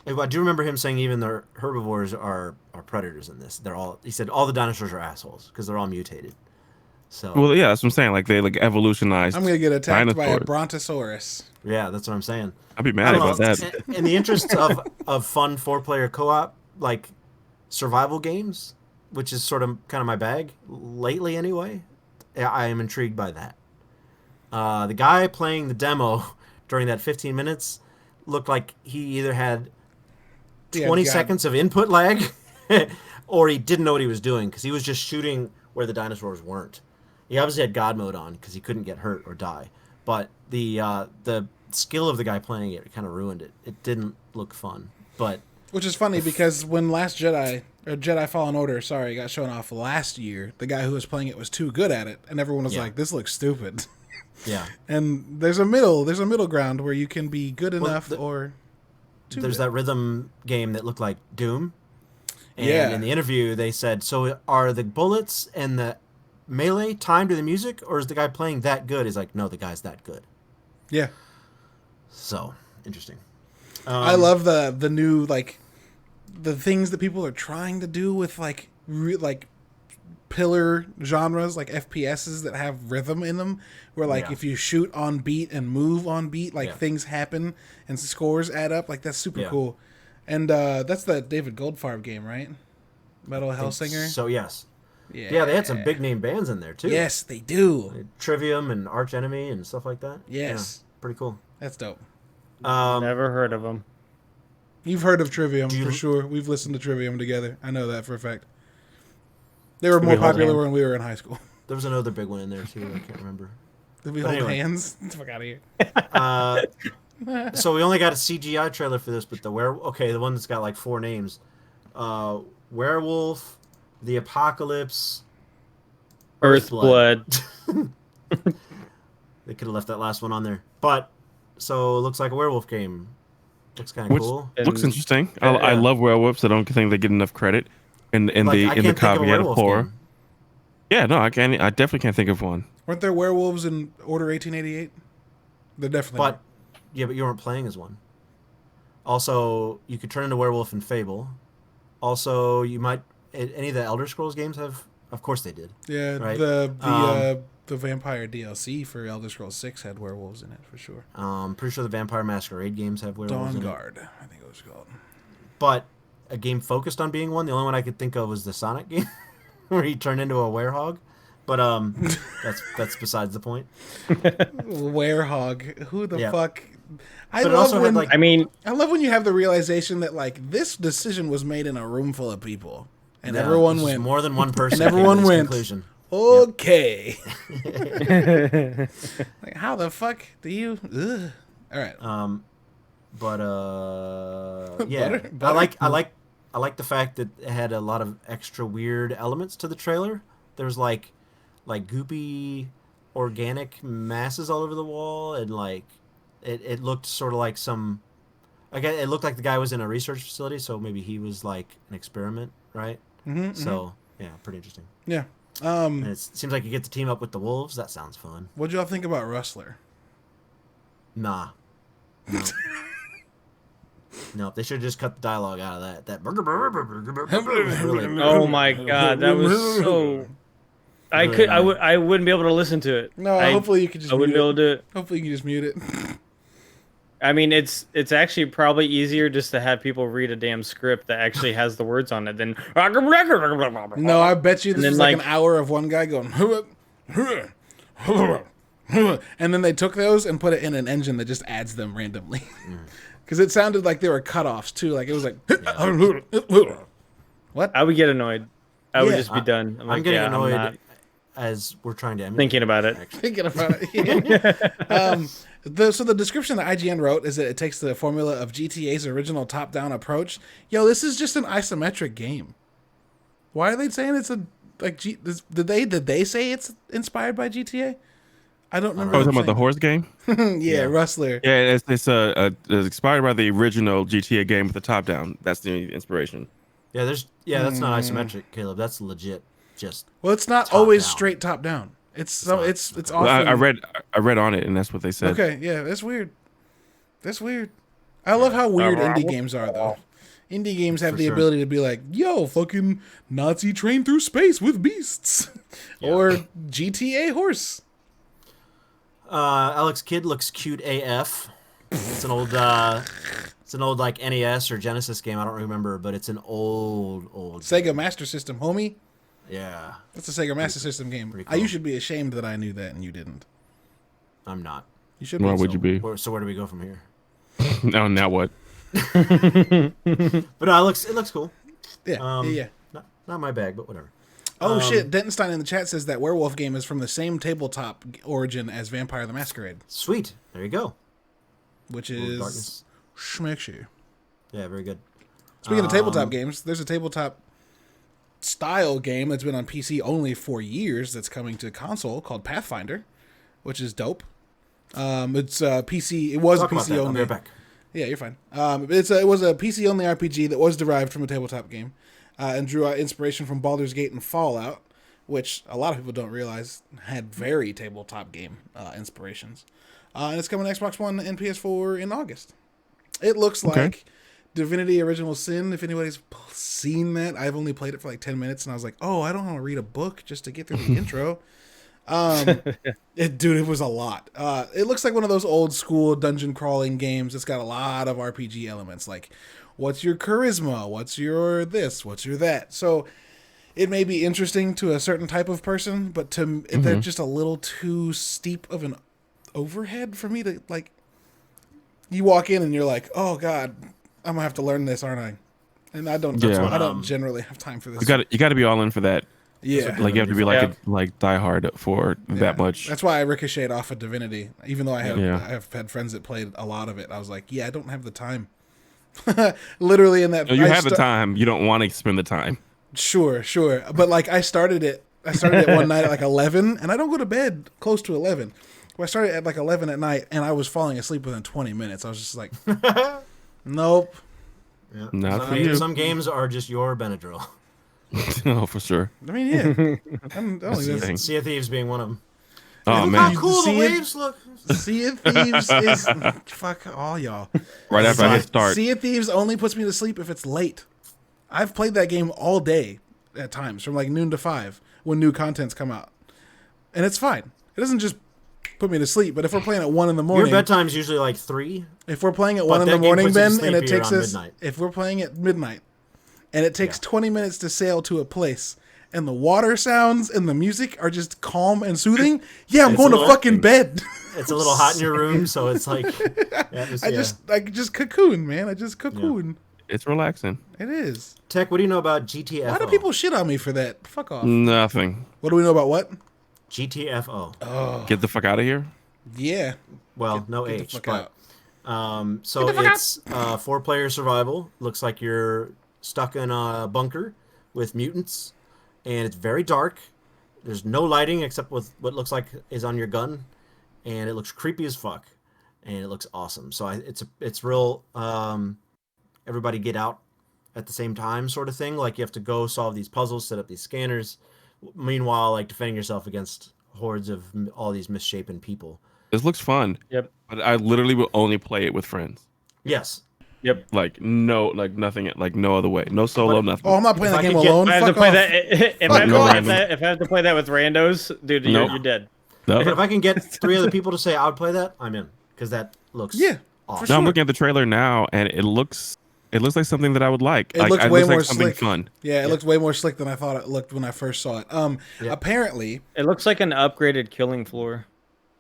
[SPEAKER 2] I do remember him saying even the herbivores are predators in this. He said all the dinosaurs are assholes because they're all mutated. So
[SPEAKER 1] well, yeah, that's what I'm saying. Like they like evolutionized.
[SPEAKER 3] I'm gonna get attacked by a
[SPEAKER 1] dinosaurs.
[SPEAKER 3] Brontosaurus.
[SPEAKER 2] yeah, that's what I'm saying.
[SPEAKER 1] I'd be
[SPEAKER 2] I
[SPEAKER 1] mad
[SPEAKER 2] don't
[SPEAKER 1] about
[SPEAKER 2] know.
[SPEAKER 1] that.
[SPEAKER 2] In the interest of fun 4-player co-op like survival games, which is sort of kind of my bag lately anyway, I am intrigued by that. The guy playing the demo during that 15 minutes looked like he either had 20 seconds of input lag or he didn't know what he was doing because he was just shooting where the dinosaurs weren't. He obviously had God mode on because he couldn't get hurt or die. But the skill of the guy playing it kind of ruined it. It didn't look fun. But
[SPEAKER 3] Which is funny because when Last Jedi or Jedi Fallen Order, sorry, got shown off last year, the guy who was playing it was too good at it, and everyone was
[SPEAKER 2] Yeah.
[SPEAKER 3] like, "This looks stupid."
[SPEAKER 2] yeah,
[SPEAKER 3] And there's a middle ground where you can be good enough or too
[SPEAKER 2] there's
[SPEAKER 3] good.
[SPEAKER 2] that rhythm game that looked like Doom. And
[SPEAKER 3] Yeah.
[SPEAKER 2] in the interview, they said, so are the bullets and the melee timed to the music, or is the guy playing that good? He's like, no, the guy's that good.
[SPEAKER 3] Yeah,
[SPEAKER 2] So, interesting.
[SPEAKER 3] I love the new like the things that people are trying to do with like like pillar genres like FPSs that have rhythm in them, where like
[SPEAKER 2] Yeah.
[SPEAKER 3] if you shoot on beat and move on beat, like
[SPEAKER 2] Yeah.
[SPEAKER 3] things happen and scores add up. Like that's super
[SPEAKER 2] Yeah.
[SPEAKER 3] cool. And that's the David Goldfarb game, right? Metal Hellsinger.
[SPEAKER 2] So, yes.
[SPEAKER 3] Yeah,
[SPEAKER 2] Yeah, they had some big name bands in there, too.
[SPEAKER 3] Yes, they do.
[SPEAKER 2] Trivium and Arch Enemy and stuff like that.
[SPEAKER 3] Yes.
[SPEAKER 2] Yeah, pretty cool.
[SPEAKER 3] That's dope.
[SPEAKER 4] Never heard of them.
[SPEAKER 3] You've heard of Trivium
[SPEAKER 2] you-
[SPEAKER 3] for sure. We've listened to Trivium together. I know that for a fact. They were
[SPEAKER 1] It's
[SPEAKER 3] more
[SPEAKER 1] gonna be hard.
[SPEAKER 3] popular when we were in high school.
[SPEAKER 2] There was another big one in there, too. I can't remember.
[SPEAKER 3] Did we
[SPEAKER 2] But
[SPEAKER 3] hold
[SPEAKER 2] anyway.
[SPEAKER 3] hands? Get the fuck out of here.
[SPEAKER 2] So we only got a CGI trailer for this, but the one that's got like 4 names. Werewolf, The Apocalypse,
[SPEAKER 4] Earthblood.
[SPEAKER 2] They could have left that last one on there. But, so it looks like a werewolf game. Looks kind of
[SPEAKER 1] Which
[SPEAKER 2] cool.
[SPEAKER 1] looks
[SPEAKER 4] And-
[SPEAKER 1] interesting.
[SPEAKER 2] Yeah.
[SPEAKER 1] I love werewolves. I don't think they get enough credit in
[SPEAKER 2] Like, I
[SPEAKER 1] the
[SPEAKER 2] can't think of a
[SPEAKER 1] caveat of
[SPEAKER 2] werewolf
[SPEAKER 1] horror.
[SPEAKER 2] game.
[SPEAKER 1] Yeah, no, I definitely can't think of one.
[SPEAKER 3] Weren't there werewolves in Order 1888? They're definitely.
[SPEAKER 2] But, yeah, but you weren't playing as one. Also, you could turn into werewolf in Fable. Also, you might any of the Elder Scrolls games have? Of course they did.
[SPEAKER 3] Yeah,
[SPEAKER 2] Right.
[SPEAKER 3] the vampire DLC for Elder Scrolls 6 had werewolves in it for sure.
[SPEAKER 2] Pretty sure the Vampire Masquerade games have werewolves in it.
[SPEAKER 3] Dawnguard, I think it was called.
[SPEAKER 2] But a game focused on being one. The only one I could think of was the Sonic game, where he turned into a werehog. But that's besides the point.
[SPEAKER 3] Werehog. Who the
[SPEAKER 2] Yeah.
[SPEAKER 3] fuck? I
[SPEAKER 2] But it
[SPEAKER 3] love
[SPEAKER 2] also had,
[SPEAKER 3] when
[SPEAKER 2] like-
[SPEAKER 4] I mean,
[SPEAKER 3] I love when you have the realization that like this decision was made in a room full of people, and
[SPEAKER 2] Yeah,
[SPEAKER 3] everyone
[SPEAKER 2] this is
[SPEAKER 3] went.
[SPEAKER 2] more than one person.
[SPEAKER 3] And everyone
[SPEAKER 2] came to this
[SPEAKER 3] went.
[SPEAKER 2] Conclusion.
[SPEAKER 3] Okay. Like, how the fuck do you? Ugh. All right.
[SPEAKER 2] But yeah,
[SPEAKER 3] Butter.
[SPEAKER 2] I like the fact that it had a lot of extra weird elements to the trailer. There was like goopy organic masses all over the wall, and like it looked sort of like some. Like it looked like the guy was in a research facility, so maybe he was like an experiment, right? So yeah, pretty interesting.
[SPEAKER 3] Yeah.
[SPEAKER 2] And it seems like you get to team up with the wolves. That sounds fun.
[SPEAKER 3] What'd y'all think about Rustler?
[SPEAKER 2] Nah. No. No, they should have just cut the dialogue out of that. That burger, really.
[SPEAKER 4] oh my god, that was so. I wouldn't be able to listen to it.
[SPEAKER 3] No, hopefully you could just.
[SPEAKER 4] I wouldn't be able to do it.
[SPEAKER 3] Hopefully you can just mute it.
[SPEAKER 4] I mean, it's actually probably easier just to have people read a damn script that actually has the words on it than.
[SPEAKER 3] No, I bet you this
[SPEAKER 4] then,
[SPEAKER 3] was like
[SPEAKER 4] like-
[SPEAKER 3] an hour of one guy going. And then they took those and put it in an engine that just adds them randomly. Because it sounded like they were cutoffs too. Like it was like. What?
[SPEAKER 4] I would get annoyed. I would
[SPEAKER 3] Yeah.
[SPEAKER 4] just be done. I'm like,
[SPEAKER 2] I'm getting
[SPEAKER 4] yeah,
[SPEAKER 2] annoyed
[SPEAKER 4] I'm not
[SPEAKER 2] as we're trying to emulate
[SPEAKER 4] thinking about it.
[SPEAKER 2] actually.
[SPEAKER 3] Thinking about it. So the description that IGN wrote is that it takes the formula of GTA's original top-down approach. Yo, this is just an isometric game. Why are they saying it's a like? Did they say it's inspired by GTA? I don't remember.
[SPEAKER 1] Oh, we're talking about the
[SPEAKER 3] them
[SPEAKER 1] horse game?
[SPEAKER 3] saying. Yeah, Rustler.
[SPEAKER 1] Yeah, it's inspired by the original GTA game with the top down. That's the inspiration.
[SPEAKER 2] Yeah, that's not isometric, Caleb. That's legit. Just
[SPEAKER 3] Well, it's not
[SPEAKER 2] Top
[SPEAKER 3] always
[SPEAKER 2] down.
[SPEAKER 3] straight top down. It's
[SPEAKER 2] not.
[SPEAKER 3] it's
[SPEAKER 1] Well,
[SPEAKER 3] often.
[SPEAKER 1] I read on it, and that's what they said.
[SPEAKER 3] Okay, yeah, that's weird. That's weird. I love how weird indie games are, though. Indie games have
[SPEAKER 2] For
[SPEAKER 3] the
[SPEAKER 2] sure.
[SPEAKER 3] ability to be like, yo, fucking Nazi train through space with beasts. Or GTA horse.
[SPEAKER 2] Alex Kidd looks cute AF. It's an old like NES or Genesis game. I don't remember, but it's an old
[SPEAKER 3] Sega Master System, homie.
[SPEAKER 2] Yeah,
[SPEAKER 3] That's a Sega Master System game.
[SPEAKER 2] pretty
[SPEAKER 3] You
[SPEAKER 2] cool.
[SPEAKER 3] should be ashamed that I knew that and you didn't.
[SPEAKER 2] I'm not.
[SPEAKER 3] You should be.
[SPEAKER 1] Why would you be?
[SPEAKER 2] So where do we go from here?
[SPEAKER 1] No, now what?
[SPEAKER 2] But no, it looks cool.
[SPEAKER 3] Yeah, yeah.
[SPEAKER 2] Not my bag, but whatever.
[SPEAKER 3] Oh, shit. Dentonstein in the chat says that Werewolf game is from the same tabletop origin as Vampire the Masquerade,
[SPEAKER 2] Sweet. There you go.
[SPEAKER 3] which
[SPEAKER 2] Little
[SPEAKER 3] is
[SPEAKER 2] darkness.
[SPEAKER 3] schmexy.
[SPEAKER 2] Yeah, very good.
[SPEAKER 3] Speaking of tabletop games, there's a tabletop style game that's been on PC only for years that's coming to console called Pathfinder, which is dope. It's PC. It was
[SPEAKER 2] Talk
[SPEAKER 3] a
[SPEAKER 2] about
[SPEAKER 3] PC
[SPEAKER 2] that. I'll be
[SPEAKER 3] only.
[SPEAKER 2] right back.
[SPEAKER 3] Yeah, you're fine. It was a PC only RPG that was derived from a tabletop game, and drew inspiration from Baldur's Gate and Fallout, which a lot of people don't realize had very tabletop game inspirations. And it's coming to Xbox One and PS4 in August. It looks like Divinity Original Sin. If anybody's seen that, I've only played it for like 10 minutes, and I was like, oh, I don't want to read a book just to get through the intro. It was a lot. It looks like one of those old school dungeon crawling games. It's got a lot of RPG elements, like what's your charisma, what's your this, what's your that. So it may be interesting to a certain type of person, but they're just a little too steep of an overhead for me to like. You walk in and you're like, oh god, I'm gonna have to learn this, aren't I? And I don't.
[SPEAKER 1] Yeah.
[SPEAKER 3] I don't generally have time for this.
[SPEAKER 1] You got to be all in for that.
[SPEAKER 3] Yeah.
[SPEAKER 1] Like you have to be like die hard for that much.
[SPEAKER 3] That's why I ricocheted off of Divinity, even though I
[SPEAKER 1] Yeah.
[SPEAKER 3] have had friends that played a lot of it. I was like, yeah, I don't have the time. Literally in that.
[SPEAKER 1] No, you have the time. You don't want to spend the time.
[SPEAKER 3] Sure, but like I started it one night at like 11, and I don't go to bed close to 11. Well, I started at like 11 at night, and I was falling asleep within 20 minutes. I was just like, nope.
[SPEAKER 2] Yeah.
[SPEAKER 1] Not for you.
[SPEAKER 2] Some games are just your Benadryl.
[SPEAKER 1] No, for sure.
[SPEAKER 3] I mean, yeah. I don't think that's-
[SPEAKER 2] Sea of Thieves being one of them.
[SPEAKER 1] Oh
[SPEAKER 2] Look
[SPEAKER 1] man!
[SPEAKER 2] how cool the
[SPEAKER 3] See it?
[SPEAKER 2] waves look.
[SPEAKER 3] Sea of Thieves is fuck all y'all.
[SPEAKER 1] Right after I hit start.
[SPEAKER 3] Sea of Thieves only puts me to sleep if it's late. I've played that game all day, at times, from like noon to 5 when new contents come out, and it's fine. It doesn't just put me to sleep. But if we're playing at 1 in the morning,
[SPEAKER 2] Your bedtime's usually like 3.
[SPEAKER 3] if we're playing at
[SPEAKER 2] But
[SPEAKER 3] 1 in
[SPEAKER 2] that
[SPEAKER 3] the
[SPEAKER 2] game
[SPEAKER 3] morning,
[SPEAKER 2] puts you to
[SPEAKER 3] Ben,
[SPEAKER 2] sleep
[SPEAKER 3] and it
[SPEAKER 2] here
[SPEAKER 3] takes
[SPEAKER 2] around
[SPEAKER 3] us,
[SPEAKER 2] midnight.
[SPEAKER 3] if we're playing at midnight, and it takes 20 minutes to sail to a place, and the water sounds and the music are just calm and soothing, yeah, I'm
[SPEAKER 2] It's
[SPEAKER 3] going to
[SPEAKER 2] a
[SPEAKER 3] fucking bed.
[SPEAKER 2] It's a little hot in your room, so it's like
[SPEAKER 3] I just cocoon, man. I just cocoon.
[SPEAKER 1] It's relaxing.
[SPEAKER 3] It is.
[SPEAKER 2] Tech. What do you know about GTFO?
[SPEAKER 3] Why do people shit on me for that? Fuck off.
[SPEAKER 1] Nothing.
[SPEAKER 3] What do we know about what?
[SPEAKER 2] GTFO?
[SPEAKER 1] Get the fuck out of here.
[SPEAKER 3] Yeah.
[SPEAKER 2] Well, no
[SPEAKER 3] Get the
[SPEAKER 2] H,
[SPEAKER 3] fuck
[SPEAKER 2] but
[SPEAKER 3] out.
[SPEAKER 2] so it's 4-player survival. Looks like you're stuck in a bunker with mutants, and it's very dark. There's no lighting except with what looks like is on your gun, and it looks creepy as fuck, and it looks awesome. So it's real. Everybody get out at the same time, sort of thing. Like you have to go solve these puzzles, set up these scanners. Meanwhile, like defending yourself against hordes of all these misshapen people.
[SPEAKER 1] This looks fun.
[SPEAKER 4] Yep.
[SPEAKER 1] But I literally will only play it with friends.
[SPEAKER 2] Yes.
[SPEAKER 4] Yep.
[SPEAKER 1] Like nothing, like no other way. No solo, nothing.
[SPEAKER 3] Oh, I'm not playing
[SPEAKER 2] If
[SPEAKER 3] that
[SPEAKER 2] I
[SPEAKER 3] game
[SPEAKER 2] could get-
[SPEAKER 3] alone.
[SPEAKER 4] If I have to
[SPEAKER 3] Fuck
[SPEAKER 4] play
[SPEAKER 3] off.
[SPEAKER 4] that, if
[SPEAKER 3] Fuck off.
[SPEAKER 4] I have to play that with randos, dude,
[SPEAKER 1] Nope.
[SPEAKER 4] you're dead.
[SPEAKER 1] No.
[SPEAKER 2] But if I can get 3 other people to say I would play that, I'm in, because that looks
[SPEAKER 3] Yeah,
[SPEAKER 2] awesome.
[SPEAKER 3] for
[SPEAKER 1] No, I'm
[SPEAKER 3] sure.
[SPEAKER 1] looking at the trailer now, and it looks like something that I would like.
[SPEAKER 3] It
[SPEAKER 1] Like,
[SPEAKER 3] looks
[SPEAKER 1] it
[SPEAKER 3] way
[SPEAKER 1] looks
[SPEAKER 3] more
[SPEAKER 1] like something
[SPEAKER 3] slick.
[SPEAKER 1] fun.
[SPEAKER 3] Yeah, it looks way more slick than I thought it looked when I first saw it.
[SPEAKER 2] Yeah.
[SPEAKER 3] Apparently,
[SPEAKER 4] It looks like an upgraded Killing Floor.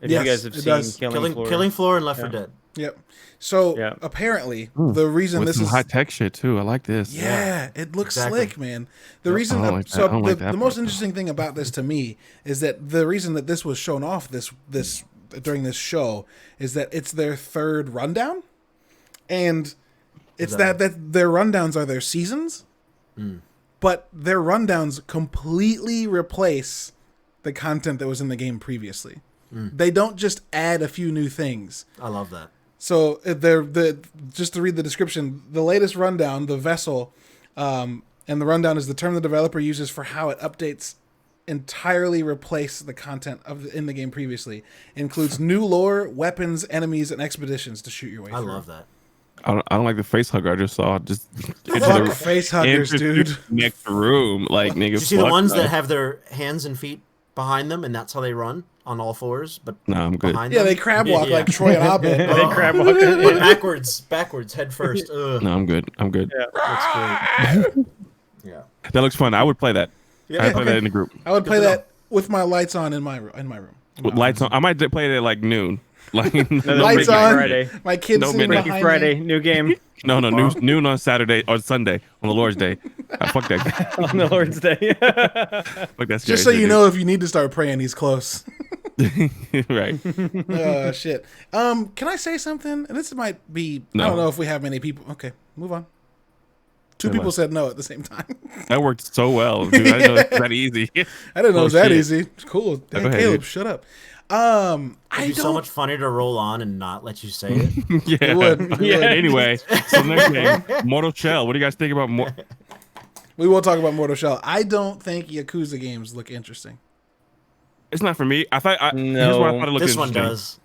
[SPEAKER 4] If
[SPEAKER 3] Yes,
[SPEAKER 4] you guys have
[SPEAKER 3] it
[SPEAKER 4] seen
[SPEAKER 3] does.
[SPEAKER 2] Killing Floor and Left 4 Dead.
[SPEAKER 3] yep. So
[SPEAKER 4] Yeah.
[SPEAKER 3] apparently, the reason
[SPEAKER 1] With
[SPEAKER 3] this
[SPEAKER 1] some
[SPEAKER 3] is
[SPEAKER 1] high tech shit too. I like this.
[SPEAKER 3] yeah, it looks
[SPEAKER 2] Exactly.
[SPEAKER 3] slick, man. The reason,
[SPEAKER 1] I don't like that.
[SPEAKER 3] so
[SPEAKER 1] I don't like that
[SPEAKER 3] the most
[SPEAKER 1] part.
[SPEAKER 3] interesting thing about this to me is that the reason that this was shown off this during this show is that it's their 3rd rundown, and it's that their rundowns are their seasons, but their rundowns completely replace the content that was in the game previously. They don't just add a few new things.
[SPEAKER 2] I love that.
[SPEAKER 3] So just to read the description, the latest rundown, the vessel, and the rundown is the term the developer uses for how it updates entirely replace the content in the game previously. It includes new lore, weapons, enemies, and expeditions to shoot your way
[SPEAKER 2] I
[SPEAKER 3] through.
[SPEAKER 2] love that.
[SPEAKER 1] I don't like the face hugger I just saw. Just
[SPEAKER 3] Fuck face huggers, dude.
[SPEAKER 1] Next room, like nigga.
[SPEAKER 2] Did you see the
[SPEAKER 1] fuck
[SPEAKER 2] ones
[SPEAKER 1] no.
[SPEAKER 2] that have their hands and feet behind them, and that's how they run on all fours? But
[SPEAKER 1] Nah, I'm good.
[SPEAKER 2] behind
[SPEAKER 3] Yeah,
[SPEAKER 2] them?
[SPEAKER 3] they crab walk
[SPEAKER 2] Yeah.
[SPEAKER 3] like Troy and Abed.
[SPEAKER 4] They crab walk.
[SPEAKER 2] But backwards, head first. Ugh,
[SPEAKER 1] No, I'm good. I'm good.
[SPEAKER 2] that's great. Yeah.
[SPEAKER 1] That looks fun. I would play that.
[SPEAKER 2] Yeah,
[SPEAKER 1] I'd play
[SPEAKER 3] okay.
[SPEAKER 1] that in the group.
[SPEAKER 3] I would play
[SPEAKER 2] to know.
[SPEAKER 3] that with my lights on in my room.
[SPEAKER 1] With lights on. I might play it at like noon. Like
[SPEAKER 4] No,
[SPEAKER 3] Lights
[SPEAKER 4] Freaky
[SPEAKER 3] on.
[SPEAKER 4] Friday.
[SPEAKER 3] My kids
[SPEAKER 1] No
[SPEAKER 3] sitting
[SPEAKER 1] midnight.
[SPEAKER 4] Freaky
[SPEAKER 3] behind
[SPEAKER 4] Friday,
[SPEAKER 3] me.
[SPEAKER 4] new game
[SPEAKER 1] noon on Saturday or Sunday on the Lord's Day. Fuck that.
[SPEAKER 4] on the Lord's Day.
[SPEAKER 1] Fuck that.
[SPEAKER 3] Just so you know, if you need to start praying, he's close.
[SPEAKER 1] Right.
[SPEAKER 3] Shit. Can I say something? And this might be. I
[SPEAKER 1] No.
[SPEAKER 3] don't know if we have many people. Okay, move on. Two
[SPEAKER 1] Say
[SPEAKER 3] people
[SPEAKER 1] what?
[SPEAKER 3] said no at the same time.
[SPEAKER 1] That worked so well, dude. I didn't know it was that easy.
[SPEAKER 3] I didn't know it
[SPEAKER 1] Oh,
[SPEAKER 3] was that
[SPEAKER 1] shit.
[SPEAKER 3] easy. Cool.
[SPEAKER 1] Go
[SPEAKER 3] Hey,
[SPEAKER 1] ahead,
[SPEAKER 3] Caleb,
[SPEAKER 1] dude.
[SPEAKER 3] shut up.
[SPEAKER 2] It'd
[SPEAKER 3] I
[SPEAKER 2] be so
[SPEAKER 3] don't.
[SPEAKER 2] much funnier to roll on and not let you say it.
[SPEAKER 1] Yeah.
[SPEAKER 3] It would.
[SPEAKER 4] Yeah.
[SPEAKER 1] Anyway, so next game, Mortal Shell. What do you guys think about more?
[SPEAKER 3] We will talk about Mortal Shell. I don't think Yakuza games look interesting.
[SPEAKER 1] It's not for me. Here's why I
[SPEAKER 4] No.
[SPEAKER 1] thought it looked
[SPEAKER 2] This one
[SPEAKER 1] interesting.
[SPEAKER 2] does.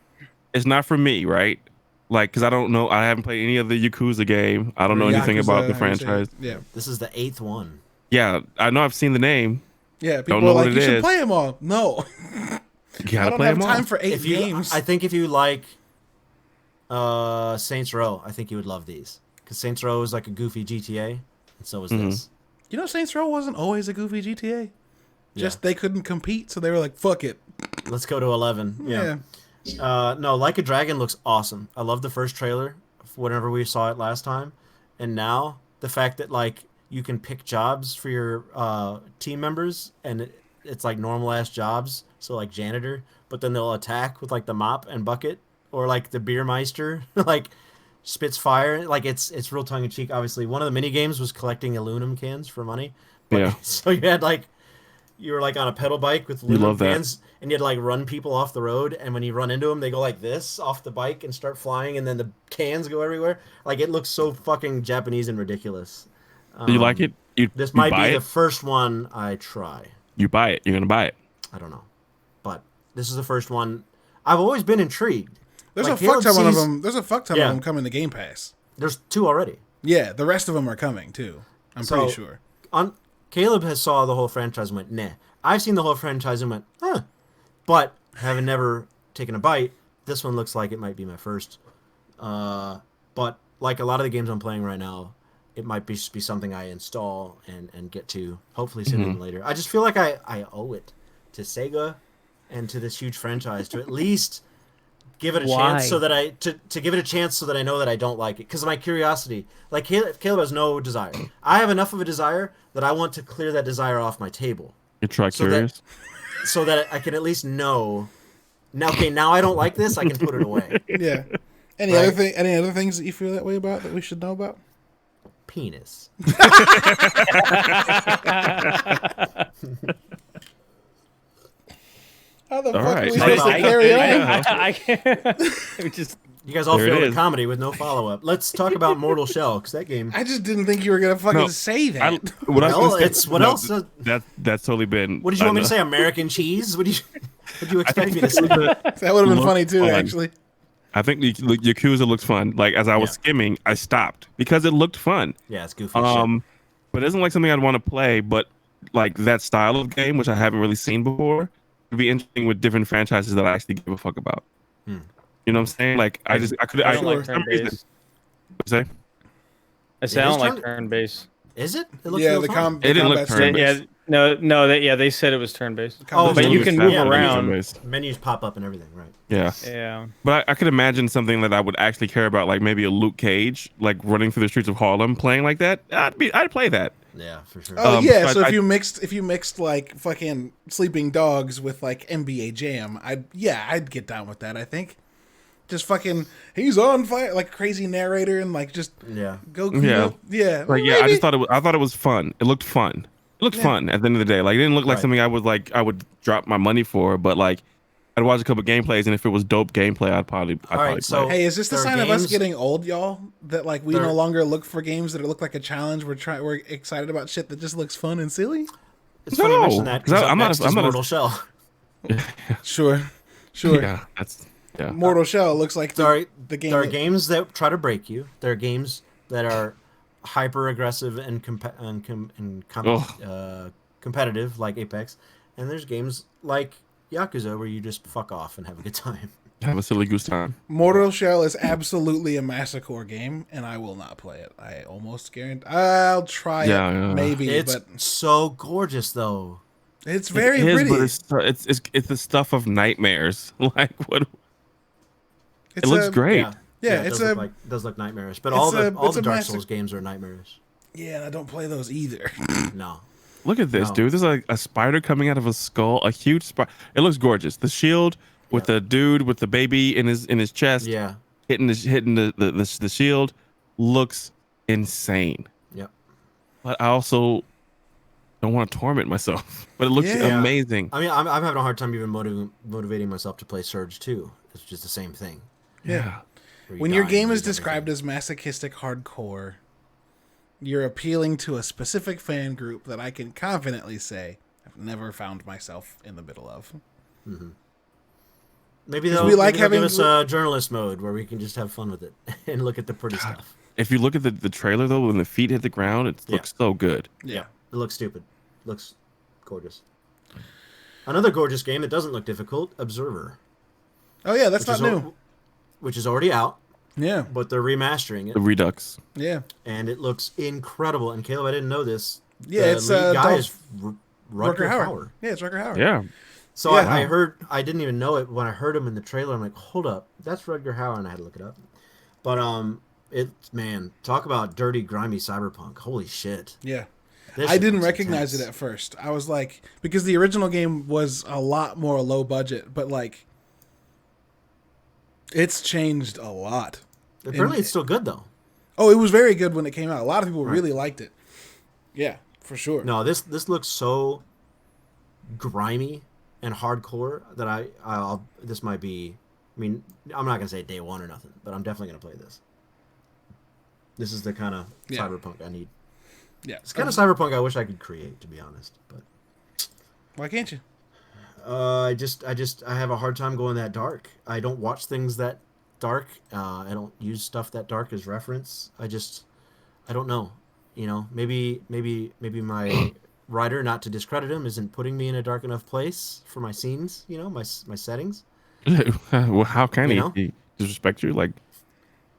[SPEAKER 1] It's not for me, right? Like, because I don't know. I haven't played any of the Yakuza game. I don't know anything
[SPEAKER 3] Yakuza,
[SPEAKER 1] about the
[SPEAKER 3] how you say it.
[SPEAKER 1] franchise.
[SPEAKER 3] Yeah.
[SPEAKER 2] This is the 8th one.
[SPEAKER 1] Yeah, I know I've seen the name.
[SPEAKER 3] Yeah. People
[SPEAKER 1] know
[SPEAKER 3] are
[SPEAKER 1] what
[SPEAKER 3] like,
[SPEAKER 1] it
[SPEAKER 3] you should
[SPEAKER 1] is.
[SPEAKER 3] play them all. No.
[SPEAKER 1] You
[SPEAKER 3] I
[SPEAKER 1] gotta
[SPEAKER 3] don't
[SPEAKER 1] play
[SPEAKER 3] have
[SPEAKER 1] them all.
[SPEAKER 3] time for 8 games.
[SPEAKER 2] I think if you like Saints Row, I think you would love these. Because Saints Row is like a goofy GTA, and so is this.
[SPEAKER 3] You know, Saints Row wasn't always a goofy GTA. Just
[SPEAKER 2] Yeah.
[SPEAKER 3] they couldn't compete, so they were like, fuck it.
[SPEAKER 2] Let's go to 11. Yeah. No, Like a Dragon looks awesome. I love the first trailer whenever we saw it last time. And now the fact that like you can pick jobs for your team members and it's like normal ass jobs. So like janitor, but then they'll attack with like the mop and bucket or like the beer meister, like spits fire. Like it's real tongue in cheek. Obviously, one of the mini games was collecting aluminum cans for money. But,
[SPEAKER 1] Yeah.
[SPEAKER 2] So you had like you were like on a pedal bike with
[SPEAKER 1] love
[SPEAKER 2] aluminum
[SPEAKER 1] that.
[SPEAKER 2] cans, and you had to like run people off the road. And when you run into them, they go like this off the bike and start flying, and then the cans go everywhere. Like it looks so fucking Japanese and ridiculous.
[SPEAKER 1] Do you like it?
[SPEAKER 2] This
[SPEAKER 1] you
[SPEAKER 2] might
[SPEAKER 1] buy
[SPEAKER 2] be
[SPEAKER 1] it?
[SPEAKER 2] the first one I try.
[SPEAKER 1] You buy it. You're gonna buy it.
[SPEAKER 2] I don't know, but this is the first one. I've always been intrigued.
[SPEAKER 3] There's
[SPEAKER 2] Like,
[SPEAKER 3] a fuck
[SPEAKER 2] Caleb
[SPEAKER 3] ton of
[SPEAKER 2] sees-
[SPEAKER 3] them. There's a fuck ton
[SPEAKER 2] Yeah.
[SPEAKER 3] of them coming to Game Pass.
[SPEAKER 2] There's 2 already.
[SPEAKER 3] Yeah, the rest of them are coming too. I'm
[SPEAKER 2] So-
[SPEAKER 3] pretty sure.
[SPEAKER 2] Caleb has saw the whole franchise and went, nah. I've seen the whole franchise and went, huh. But having never taken a bite, this one looks like it might be my first. But like a lot of the games I'm playing right now, it might be something I install and get to hopefully sooner than later. I just feel like I owe it to Sega and to this huge franchise to at least give it a chance so that to give it a chance so that I know that I don't like it because my curiosity. Like Caleb has no desire. I have enough of a desire that I want to clear that desire off my table.
[SPEAKER 1] You're tri-curious?
[SPEAKER 2] So that I can at least know. Now, okay, now I don't like this. I can put it away.
[SPEAKER 3] Yeah. Any other things that you feel that way about that we should know about?
[SPEAKER 2] Penis.
[SPEAKER 3] How the
[SPEAKER 1] All
[SPEAKER 3] fuck
[SPEAKER 1] right.
[SPEAKER 3] are we supposed to carry on?
[SPEAKER 4] I can't. Just
[SPEAKER 2] You guys all
[SPEAKER 1] There it
[SPEAKER 2] failed at
[SPEAKER 1] is.
[SPEAKER 2] comedy with no follow-up. Let's talk about Mortal Shell because that game.
[SPEAKER 3] I just didn't think you were gonna fucking
[SPEAKER 1] No,
[SPEAKER 3] say that.
[SPEAKER 1] What I was
[SPEAKER 2] Well,
[SPEAKER 1] gonna say-
[SPEAKER 2] it's what
[SPEAKER 1] no,
[SPEAKER 2] else?
[SPEAKER 1] That's totally been.
[SPEAKER 2] What did you want me to say? American cheese? What did you expect me to say?
[SPEAKER 3] That would have been
[SPEAKER 1] Look
[SPEAKER 3] funny too,
[SPEAKER 1] fun.
[SPEAKER 3] actually.
[SPEAKER 1] I think Yakuza looks fun. Like as I was
[SPEAKER 2] Yeah.
[SPEAKER 1] skimming, I stopped because it looked fun.
[SPEAKER 2] Yeah, it's goofy. as shit.
[SPEAKER 1] But it isn't like something I'd want to play. But like that style of game, which I haven't really seen before, would be interesting with different franchises that I actually give a fuck about. You know what I'm saying? Like I
[SPEAKER 4] don't like
[SPEAKER 1] for some reason-
[SPEAKER 4] turn-based.
[SPEAKER 1] What'd you say?
[SPEAKER 4] I say I
[SPEAKER 2] It
[SPEAKER 4] don't
[SPEAKER 2] is
[SPEAKER 4] like
[SPEAKER 2] turn-
[SPEAKER 4] turn-based.
[SPEAKER 2] Is it? It looks
[SPEAKER 3] Yeah,
[SPEAKER 2] real
[SPEAKER 3] the
[SPEAKER 2] fun.
[SPEAKER 1] It didn't look
[SPEAKER 3] combat
[SPEAKER 1] turn-based.
[SPEAKER 4] Yeah, they said it was turn-based.
[SPEAKER 2] Oh,
[SPEAKER 4] but you
[SPEAKER 2] menus,
[SPEAKER 4] can
[SPEAKER 2] yeah,
[SPEAKER 4] move
[SPEAKER 2] menus are
[SPEAKER 4] around.
[SPEAKER 1] Turn-based.
[SPEAKER 2] Menus pop up and everything, right?
[SPEAKER 1] Yeah.
[SPEAKER 4] Yeah.
[SPEAKER 1] But I could imagine something that I would actually care about, like maybe a Luke Cage, like running through the streets of Harlem, playing like that. I'd play that.
[SPEAKER 2] Yeah, for sure.
[SPEAKER 3] Oh yeah,
[SPEAKER 1] but
[SPEAKER 3] so
[SPEAKER 1] I-
[SPEAKER 3] if you mixed like fucking Sleeping Dogs with like NBA Jam, I'd get down with that. I think. Just fucking, he's on fire, like crazy narrator and like just
[SPEAKER 2] Yeah.
[SPEAKER 3] go.
[SPEAKER 1] Yeah.
[SPEAKER 3] Yeah.
[SPEAKER 1] Like yeah, I
[SPEAKER 3] maybe.
[SPEAKER 1] just thought I thought it was fun. It looked fun. It looked fun at the end of the day. Like it didn't look like
[SPEAKER 2] Right.
[SPEAKER 1] something I would drop my money for, but like I'd watch a couple gameplays and if it was dope gameplay, I'd probably
[SPEAKER 2] so-
[SPEAKER 1] play.
[SPEAKER 3] Hey, is this the
[SPEAKER 2] There are
[SPEAKER 3] sign of us
[SPEAKER 2] games-
[SPEAKER 3] getting old, y'all? That like we
[SPEAKER 2] There-
[SPEAKER 3] no longer look for games that look like a challenge. We're excited about shit that just looks fun and silly.
[SPEAKER 2] It's funny you
[SPEAKER 1] No,
[SPEAKER 2] mention that
[SPEAKER 1] 'cause
[SPEAKER 2] because
[SPEAKER 1] I'm not
[SPEAKER 2] next
[SPEAKER 1] a-
[SPEAKER 2] is
[SPEAKER 1] I'm not a-
[SPEAKER 2] Mortal Shell.
[SPEAKER 3] Sure.
[SPEAKER 1] Yeah, yeah.
[SPEAKER 3] Mortal Shell looks like the game.
[SPEAKER 2] There are
[SPEAKER 3] that-
[SPEAKER 2] games that try to break you. There are games that are hyper aggressive and competitive, like Apex. And there's games like Yakuza where you just fuck off and have a good time.
[SPEAKER 1] Have a silly goose time.
[SPEAKER 3] Mortal Shell is absolutely a massacre game, and I will not play it. I almost guarantee. I'll try
[SPEAKER 1] Yeah.
[SPEAKER 3] it, maybe,
[SPEAKER 2] It's
[SPEAKER 3] but
[SPEAKER 2] so gorgeous, though.
[SPEAKER 3] it's very
[SPEAKER 1] It is,
[SPEAKER 3] pretty.
[SPEAKER 1] but it's the stuff of nightmares. Like what?
[SPEAKER 3] It's
[SPEAKER 1] It looks
[SPEAKER 3] a-
[SPEAKER 1] great.
[SPEAKER 3] Yeah,
[SPEAKER 2] it
[SPEAKER 3] it's
[SPEAKER 2] does look nightmarish. But
[SPEAKER 3] it's
[SPEAKER 2] all
[SPEAKER 3] a-
[SPEAKER 2] the
[SPEAKER 3] it's a
[SPEAKER 2] Dark
[SPEAKER 3] massive-
[SPEAKER 2] Souls games are nightmarish.
[SPEAKER 3] Yeah, and I don't play those either.
[SPEAKER 2] No.
[SPEAKER 1] Look at this,
[SPEAKER 2] No.
[SPEAKER 1] dude. There's like a spider coming out of a skull, a huge spider. It looks gorgeous. The shield with the dude with the baby in his chest,
[SPEAKER 2] Yeah.
[SPEAKER 1] hitting the shield, looks insane.
[SPEAKER 2] Yep.
[SPEAKER 1] But I also don't want to torment myself. But it looks
[SPEAKER 3] Yeah.
[SPEAKER 1] amazing.
[SPEAKER 2] I mean, I'm having a hard time even motivating myself to play Surge 2. It's just the same thing.
[SPEAKER 1] Yeah.
[SPEAKER 2] where you
[SPEAKER 3] When your
[SPEAKER 2] die and
[SPEAKER 3] game
[SPEAKER 2] lose
[SPEAKER 3] is described as masochistic hardcore, you're appealing to a specific fan group that I can confidently say I've never found myself in the middle of.
[SPEAKER 2] Maybe
[SPEAKER 3] 'Cause
[SPEAKER 2] they'll,
[SPEAKER 3] we like
[SPEAKER 2] maybe they'll
[SPEAKER 3] having
[SPEAKER 2] give us a journalist mode where we can just have fun with it and look at the pretty stuff.
[SPEAKER 1] If you look at the trailer though, when the feet hit the ground, it looks so good.
[SPEAKER 2] Yeah. It looks stupid. Looks gorgeous. Another gorgeous game that doesn't look difficult, Observer.
[SPEAKER 3] Oh yeah, that's
[SPEAKER 2] which
[SPEAKER 3] not
[SPEAKER 2] is
[SPEAKER 3] new.
[SPEAKER 2] Which is already out,
[SPEAKER 3] Yeah,
[SPEAKER 2] but they're remastering it,
[SPEAKER 1] The Redux.
[SPEAKER 3] yeah,
[SPEAKER 2] and it looks incredible. And Caleb, I didn't know this.
[SPEAKER 3] yeah.
[SPEAKER 2] The
[SPEAKER 3] It's
[SPEAKER 2] lead guy
[SPEAKER 3] Dolph-
[SPEAKER 2] is Rutger Hauer.
[SPEAKER 3] Yeah, it's Rutger Hauer.
[SPEAKER 1] Yeah.
[SPEAKER 2] So
[SPEAKER 3] Yeah.
[SPEAKER 2] I didn't even know it when I heard him in the trailer. I'm like, hold up, that's Rutger Hauer, and I had to look it up. But it's man, talk about dirty, grimy cyberpunk. Holy shit!
[SPEAKER 3] Yeah.
[SPEAKER 2] This
[SPEAKER 3] I
[SPEAKER 2] shit
[SPEAKER 3] didn't
[SPEAKER 2] looks
[SPEAKER 3] recognize
[SPEAKER 2] intense.
[SPEAKER 3] it at first. I was like, because the original game was a lot more low budget, but like, it's changed a lot.
[SPEAKER 2] Apparently, it's still good though.
[SPEAKER 3] Oh, it was very good when it came out. A lot of people really liked it. Yeah, for sure.
[SPEAKER 2] No, this looks so grimy and hardcore that I'll this might be. I mean, I'm not gonna say day one or nothing, but I'm definitely gonna play this. This is the kind of
[SPEAKER 3] Yeah.
[SPEAKER 2] cyberpunk I need.
[SPEAKER 3] Yeah.
[SPEAKER 2] It's kind of cyberpunk I wish I could create, to be honest. But
[SPEAKER 3] Why can't you?
[SPEAKER 2] I have a hard time going that dark. I don't watch things that dark. I don't use stuff that dark as reference. I don't know. You know, maybe my writer, not to discredit him, isn't putting me in a dark enough place for my scenes. You know, my settings.
[SPEAKER 1] Well, how can
[SPEAKER 2] You
[SPEAKER 1] he?
[SPEAKER 2] know?
[SPEAKER 1] He disrespect you? Like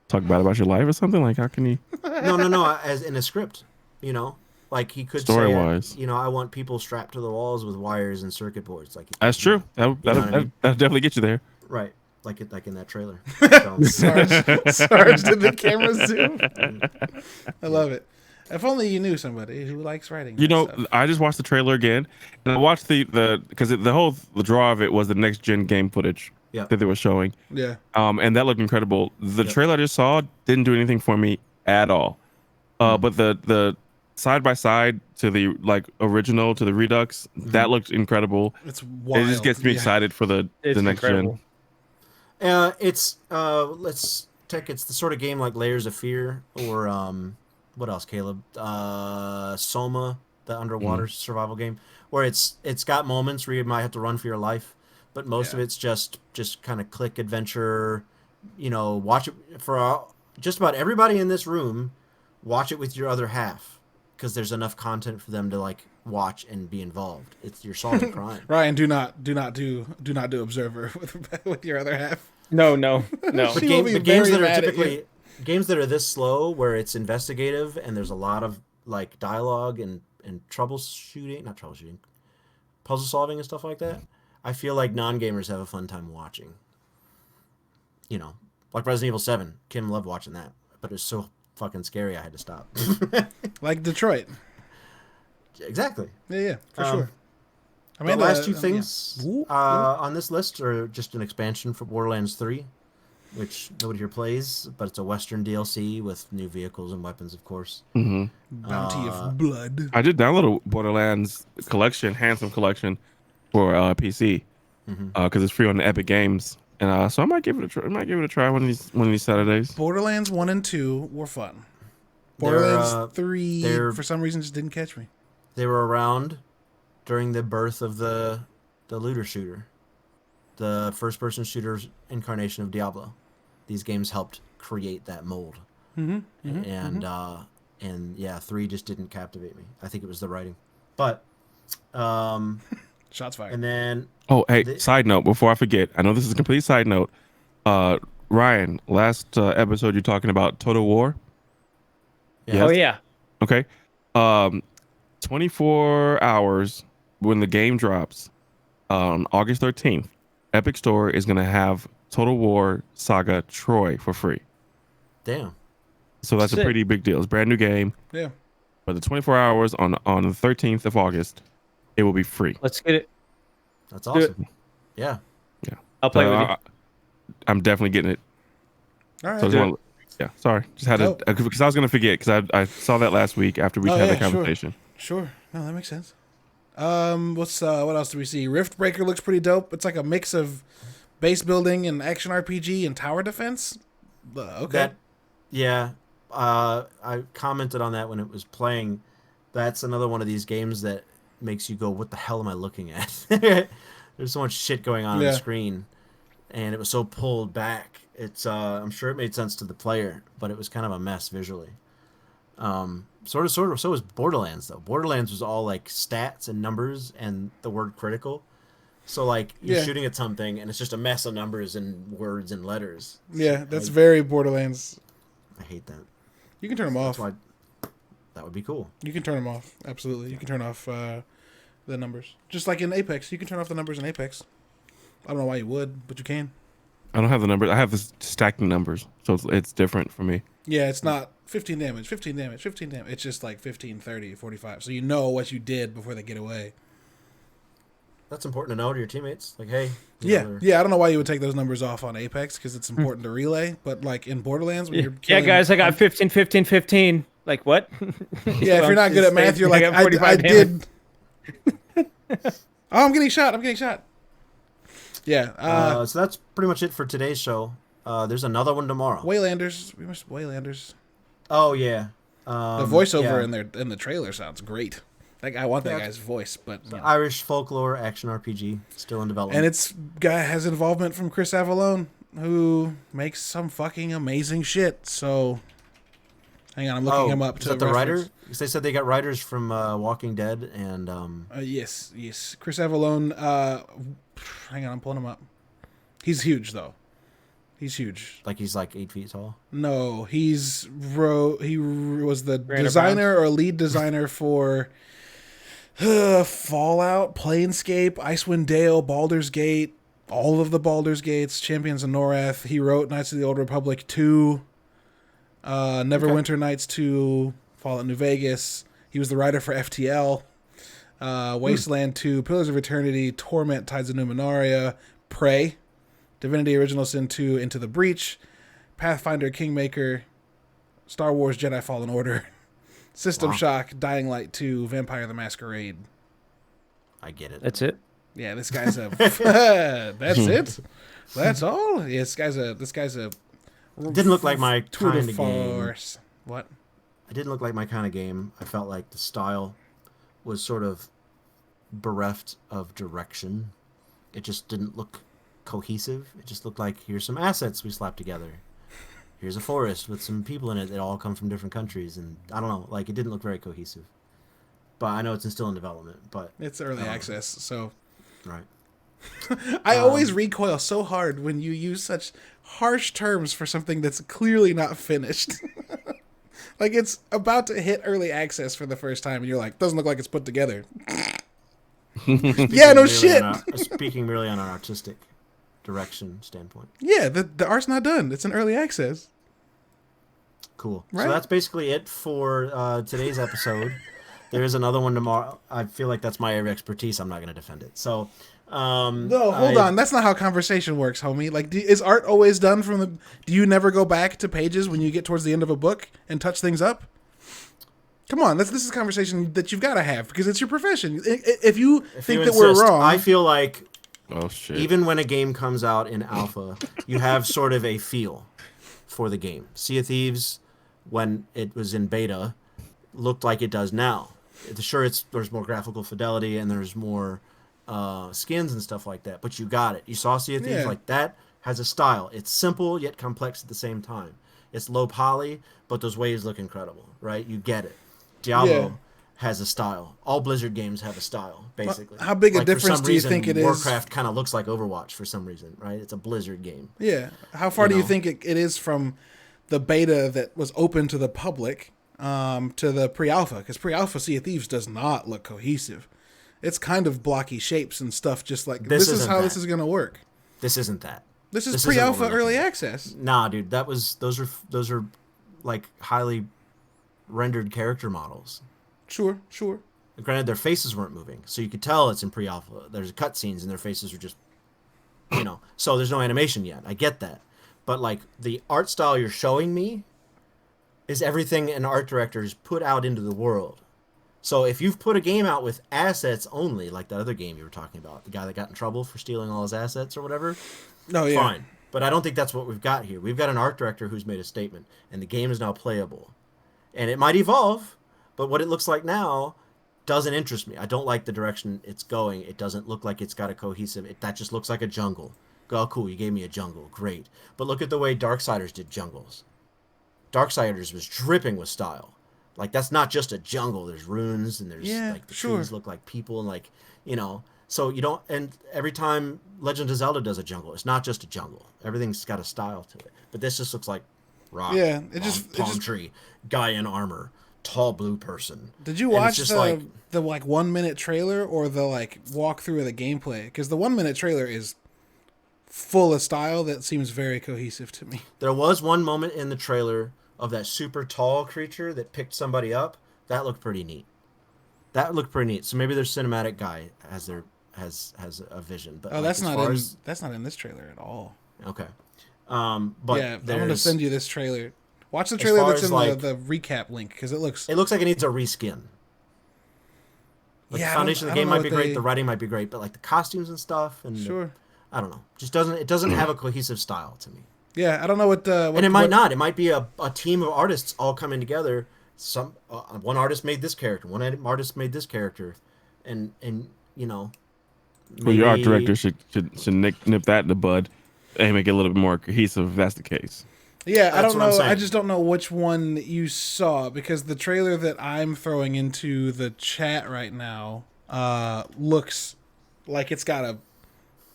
[SPEAKER 1] talk bad about your life or something? Like how can he?
[SPEAKER 2] No. As in a script, you know, like he could say,
[SPEAKER 1] Story-wise.
[SPEAKER 2] you know, I want people strapped to the walls with wires and circuit boards. Like
[SPEAKER 1] That's true. That'll
[SPEAKER 2] You know what I mean?
[SPEAKER 1] definitely get you there.
[SPEAKER 2] right, like in that trailer. So,
[SPEAKER 3] Sarge did the camera zoom. I love it. If only you knew somebody who likes writing.
[SPEAKER 1] You
[SPEAKER 3] that
[SPEAKER 1] know,
[SPEAKER 3] stuff.
[SPEAKER 1] I just watched the trailer again, and I watched the because the draw of it was the next gen game footage
[SPEAKER 2] Yeah.
[SPEAKER 1] that they were showing.
[SPEAKER 3] Yeah.
[SPEAKER 1] And that looked incredible. The
[SPEAKER 2] Yep.
[SPEAKER 1] trailer I just saw didn't do anything for me at all. But the side by side to the like original to the Redux, that looked incredible.
[SPEAKER 3] It's wild.
[SPEAKER 1] It just gets me
[SPEAKER 3] Yeah.
[SPEAKER 1] excited for the
[SPEAKER 4] It's
[SPEAKER 1] next
[SPEAKER 4] incredible.
[SPEAKER 2] it's it's the sort of game like Layers of Fear or what else, Caleb? Soma, the underwater survival game, where it's got moments where you might have to run for your life, but most of it's just kind of click adventure. You know, watch it for just about everybody in this room. Watch it with your other half, because there's enough content for them to like watch and be involved. You're solving crime.
[SPEAKER 3] Ryan, do not do Observer with your other half.
[SPEAKER 4] No.
[SPEAKER 2] But,
[SPEAKER 3] She will be
[SPEAKER 2] but games
[SPEAKER 3] very
[SPEAKER 2] that are
[SPEAKER 3] mad at
[SPEAKER 2] typically games that are this slow, where it's investigative and there's a lot of like dialogue and puzzle solving and stuff like that. I feel like non-gamers have a fun time watching. You know, like Resident Evil 7. Kim loved watching that, but it's so fucking scary I had to stop.
[SPEAKER 3] Like Detroit.
[SPEAKER 2] Exactly.
[SPEAKER 3] Yeah, for
[SPEAKER 2] Um,
[SPEAKER 3] sure.
[SPEAKER 2] The last two things
[SPEAKER 3] Yeah. Woo.
[SPEAKER 2] on this list are just an expansion for Borderlands 3, which nobody here plays, but it's a Western DLC with new vehicles and weapons, of course.
[SPEAKER 3] Bounty of Blood.
[SPEAKER 1] I did download a Borderlands collection, handsome collection, for PC because it's free on the Epic Games, and so I might give it a try. I might give it a try one of these Saturdays.
[SPEAKER 3] Borderlands 1 and 2 were fun.
[SPEAKER 2] They're,
[SPEAKER 3] Borderlands 3,
[SPEAKER 2] they're-
[SPEAKER 3] for some reason, just didn't catch me.
[SPEAKER 2] They were around during the birth of the looter shooter, the first-person shooter incarnation of Diablo. These games helped create that mold, and yeah, 3 just didn't captivate me. I think it was the writing, but
[SPEAKER 3] Shots fired.
[SPEAKER 2] and then
[SPEAKER 1] Oh, hey, side note before I forget, I know this is a complete side note. Ryan, last episode you're talking about Total War.
[SPEAKER 2] Yeah.
[SPEAKER 4] Oh yeah.
[SPEAKER 1] Okay. 24 hours when the game drops on August 13th, Epic Store is going to have Total War Saga Troy for free.
[SPEAKER 2] damn,
[SPEAKER 1] So that's a
[SPEAKER 4] Sick.
[SPEAKER 1] pretty big deal. It's a brand new game,
[SPEAKER 3] Yeah.
[SPEAKER 1] but the 24 hours on the 13th of August, it will be free.
[SPEAKER 4] Let's get it.
[SPEAKER 2] that's
[SPEAKER 4] Do it.
[SPEAKER 2] awesome. Yeah,
[SPEAKER 4] I'll play
[SPEAKER 1] So,
[SPEAKER 4] with you.
[SPEAKER 1] I'm definitely getting it.
[SPEAKER 3] All right.
[SPEAKER 1] So I just wanna- yeah, sorry. Just had
[SPEAKER 3] Dope.
[SPEAKER 1] to, because I was going to forget because I saw that last week after we
[SPEAKER 3] Oh,
[SPEAKER 1] had
[SPEAKER 3] yeah,
[SPEAKER 1] the conversation.
[SPEAKER 3] Sure. No, that makes sense. What else do we see? Riftbreaker looks pretty dope. It's like a mix of base building and action RPG and tower defense. Okay.
[SPEAKER 2] I commented on that when it was playing. That's another one of these games that makes you go, "What the hell am I looking at?" There's so much shit going on
[SPEAKER 3] Yeah.
[SPEAKER 2] the screen, and it was so pulled back. It's I'm sure it made sense to the player, but it was kind of a mess visually. So was Borderlands though. Borderlands was all like stats and numbers and the word critical. So like you're
[SPEAKER 3] Yeah.
[SPEAKER 2] shooting at something and it's just a mess of numbers and words and letters.
[SPEAKER 3] Yeah, that's
[SPEAKER 2] I-
[SPEAKER 3] very Borderlands.
[SPEAKER 2] I hate that.
[SPEAKER 3] You can turn them off.
[SPEAKER 2] That's why that would be cool.
[SPEAKER 3] You can turn them off. Absolutely. You can turn off the numbers. Just like in Apex. You can turn off the numbers in Apex. I don't know why you would, but you can.
[SPEAKER 1] I don't have the numbers. I have the stacking numbers, so it's different for me.
[SPEAKER 3] Yeah, it's not 15 damage, 15 damage, 15 damage. It's just like 15, 30, 45. So you know what you did before they get away.
[SPEAKER 2] That's important to know to your teammates. Like, hey, you
[SPEAKER 3] Yeah,
[SPEAKER 2] know, they're-
[SPEAKER 3] yeah. I don't know why you would take those numbers off on Apex because it's important to relay. But like in Borderlands, when you're
[SPEAKER 4] Yeah,
[SPEAKER 3] killing,
[SPEAKER 4] guys, I got 15, 15, 15. Like what?
[SPEAKER 3] Yeah, if you're not good at math, you're like,
[SPEAKER 4] got
[SPEAKER 3] I
[SPEAKER 4] 45 damage.
[SPEAKER 3] did. Oh, I'm getting shot. I'm getting shot. Yeah.
[SPEAKER 2] so that's pretty much it for today's show. There's another one tomorrow.
[SPEAKER 3] Waylanders. We missed Waylanders.
[SPEAKER 2] Oh yeah.
[SPEAKER 3] The voiceover
[SPEAKER 2] yeah.
[SPEAKER 3] in the trailer sounds great. Like I want that guy's voice, but you know.
[SPEAKER 2] Irish folklore action RPG still in development.
[SPEAKER 3] And it's guy has involvement from Chris Avallone, who makes some fucking amazing shit. So Hang on, I'm looking him up.
[SPEAKER 2] Is
[SPEAKER 3] To
[SPEAKER 2] that the writer?
[SPEAKER 3] reference.
[SPEAKER 2] 'Cause they said they got writers from Walking Dead and
[SPEAKER 3] Yes. Chris Avellone. Hang on, I'm pulling him up. He's huge though. He's huge.
[SPEAKER 2] like he's like 8 feet tall.
[SPEAKER 3] No, he was the
[SPEAKER 4] Brandon
[SPEAKER 3] designer or lead designer for Fallout, Planescape, Icewind Dale, Baldur's Gate, all of the Baldur's Gates, Champions of Norath. He wrote Knights of the Old Republic 2, Neverwinter Nights 2, Fallout New Vegas. He was the writer for FTL, Wasteland 2, Pillars of Eternity, Torment, Tides of Numenaria, Prey, Divinity Original Sin 2, Into the Breach, Pathfinder, Kingmaker, Star Wars Jedi Fallen Order, System Shock, Dying Light 2, Vampire the Masquerade.
[SPEAKER 2] I get it.
[SPEAKER 4] That's it.
[SPEAKER 3] Yeah, this guy's a. That's it. That's all. Yeah, this guy's a.
[SPEAKER 2] Didn't look like my
[SPEAKER 3] tour
[SPEAKER 2] kind
[SPEAKER 3] de
[SPEAKER 2] of game.
[SPEAKER 3] force. What?
[SPEAKER 2] It didn't look like my kind of game. I felt like the style was sort of bereft of direction. It just didn't look cohesive. It just looked like here's some assets we slapped together. Here's a forest with some people in it that all come from different countries, and I don't know, like it didn't look very cohesive. But I know it's still in development. But
[SPEAKER 3] It's early access, so
[SPEAKER 2] right.
[SPEAKER 3] I always recoil so hard when you use such harsh terms for something that's clearly not finished. Like it's about to hit early access for the first time, and you're like, doesn't look like it's put together. Yeah, no shit.
[SPEAKER 2] Speaking merely on an artistic direction standpoint.
[SPEAKER 3] Yeah, the art's not done. It's an early access.
[SPEAKER 2] Cool.
[SPEAKER 3] Right.
[SPEAKER 2] So that's basically it for today's episode. There is another one tomorrow. I feel like that's my area of expertise. I'm not going to defend it. So,
[SPEAKER 3] No, hold on. That's not how conversation works, homie. Like, is art always done from the? Do you never go back to pages when you get towards the end of a book and touch things up? Come on, this is a conversation that you've got to have because it's your profession. If you think that we're wrong,
[SPEAKER 2] I feel like
[SPEAKER 1] Oh shit.
[SPEAKER 2] even when a game comes out in alpha, you have sort of a feel for the game. Sea of Thieves, when it was in beta, looked like it does now. Sure, there's more graphical fidelity and there's more skins and stuff like that, but you got it. You saw Sea of Thieves, like that has a style. It's simple yet complex at the same time. It's low poly, but those waves look incredible, right? You get it. Diablo has a style. All Blizzard games have a style, basically.
[SPEAKER 3] How big a
[SPEAKER 2] Like,
[SPEAKER 3] difference do you think it is?
[SPEAKER 2] Warcraft kind of looks like Overwatch for some reason, right? It's a Blizzard game.
[SPEAKER 3] Yeah. How far do you think it is from the beta that was open to the public to the pre-alpha? Because pre-alpha Sea of Thieves does not look cohesive. It's kind of blocky shapes and stuff, just like this is how this is going to work.
[SPEAKER 2] This isn't that.
[SPEAKER 3] This is
[SPEAKER 2] isn't what
[SPEAKER 3] pre-alpha
[SPEAKER 2] we're
[SPEAKER 3] early
[SPEAKER 2] looking at.
[SPEAKER 3] access.
[SPEAKER 2] Nah, dude, those are like highly rendered character models.
[SPEAKER 3] Sure.
[SPEAKER 2] Granted, their faces weren't moving, so you could tell it's in pre-alpha. There's cutscenes, and their faces are just, so there's no animation yet. I get that, but like the art style you're showing me is everything an art director has put out into the world. So if you've put a game out with assets only, like that other game you were talking about, the guy that got in trouble for stealing all his assets or whatever, fine. But I don't think that's what we've got here. We've got an art director who's made a statement, and the game is now playable. And it might evolve, but what it looks like now doesn't interest me. I don't like the direction it's going. It doesn't look like it's got a cohesive... that just looks like a jungle. Oh, cool, you gave me a jungle. Great. But look at the way Darksiders did jungles. Darksiders was dripping with style. Like, that's not just a jungle. There's runes, and there's, the trees look like people, and, So you don't... And every time Legend of Zelda does a jungle, it's not just a jungle. Everything's got a style to it. But this just looks like rock.
[SPEAKER 3] Yeah,
[SPEAKER 2] palm tree, guy in armor, tall blue person.
[SPEAKER 3] Did you watch the 1 minute trailer or the walkthrough of the gameplay? Because the 1 minute trailer is full of style that seems very cohesive to me.
[SPEAKER 2] There was one moment in the trailer of that super tall creature that picked somebody up. That looked pretty neat. So maybe their cinematic guy has a vision. But
[SPEAKER 3] that's not in this trailer at all.
[SPEAKER 2] Okay. But
[SPEAKER 3] yeah, I'm gonna send you this trailer. Watch the trailer that's in the recap link because it looks
[SPEAKER 2] like it needs a reskin. The foundation of the game might be great, the writing might be great, but the costumes and stuff and I don't know. It doesn't have a cohesive style to me.
[SPEAKER 3] Yeah, I don't know what
[SPEAKER 2] and it might not. It might be a team of artists all coming together. One artist made this character, one artist made this character, and
[SPEAKER 1] well, your art director should nip that in the bud and make it a little bit more cohesive if that's the case.
[SPEAKER 3] Yeah, I
[SPEAKER 2] That's
[SPEAKER 3] don't
[SPEAKER 2] what I'm
[SPEAKER 3] know. I
[SPEAKER 2] saying.
[SPEAKER 3] just don't know which one you saw because the trailer that I'm throwing into the chat right now looks like it's got a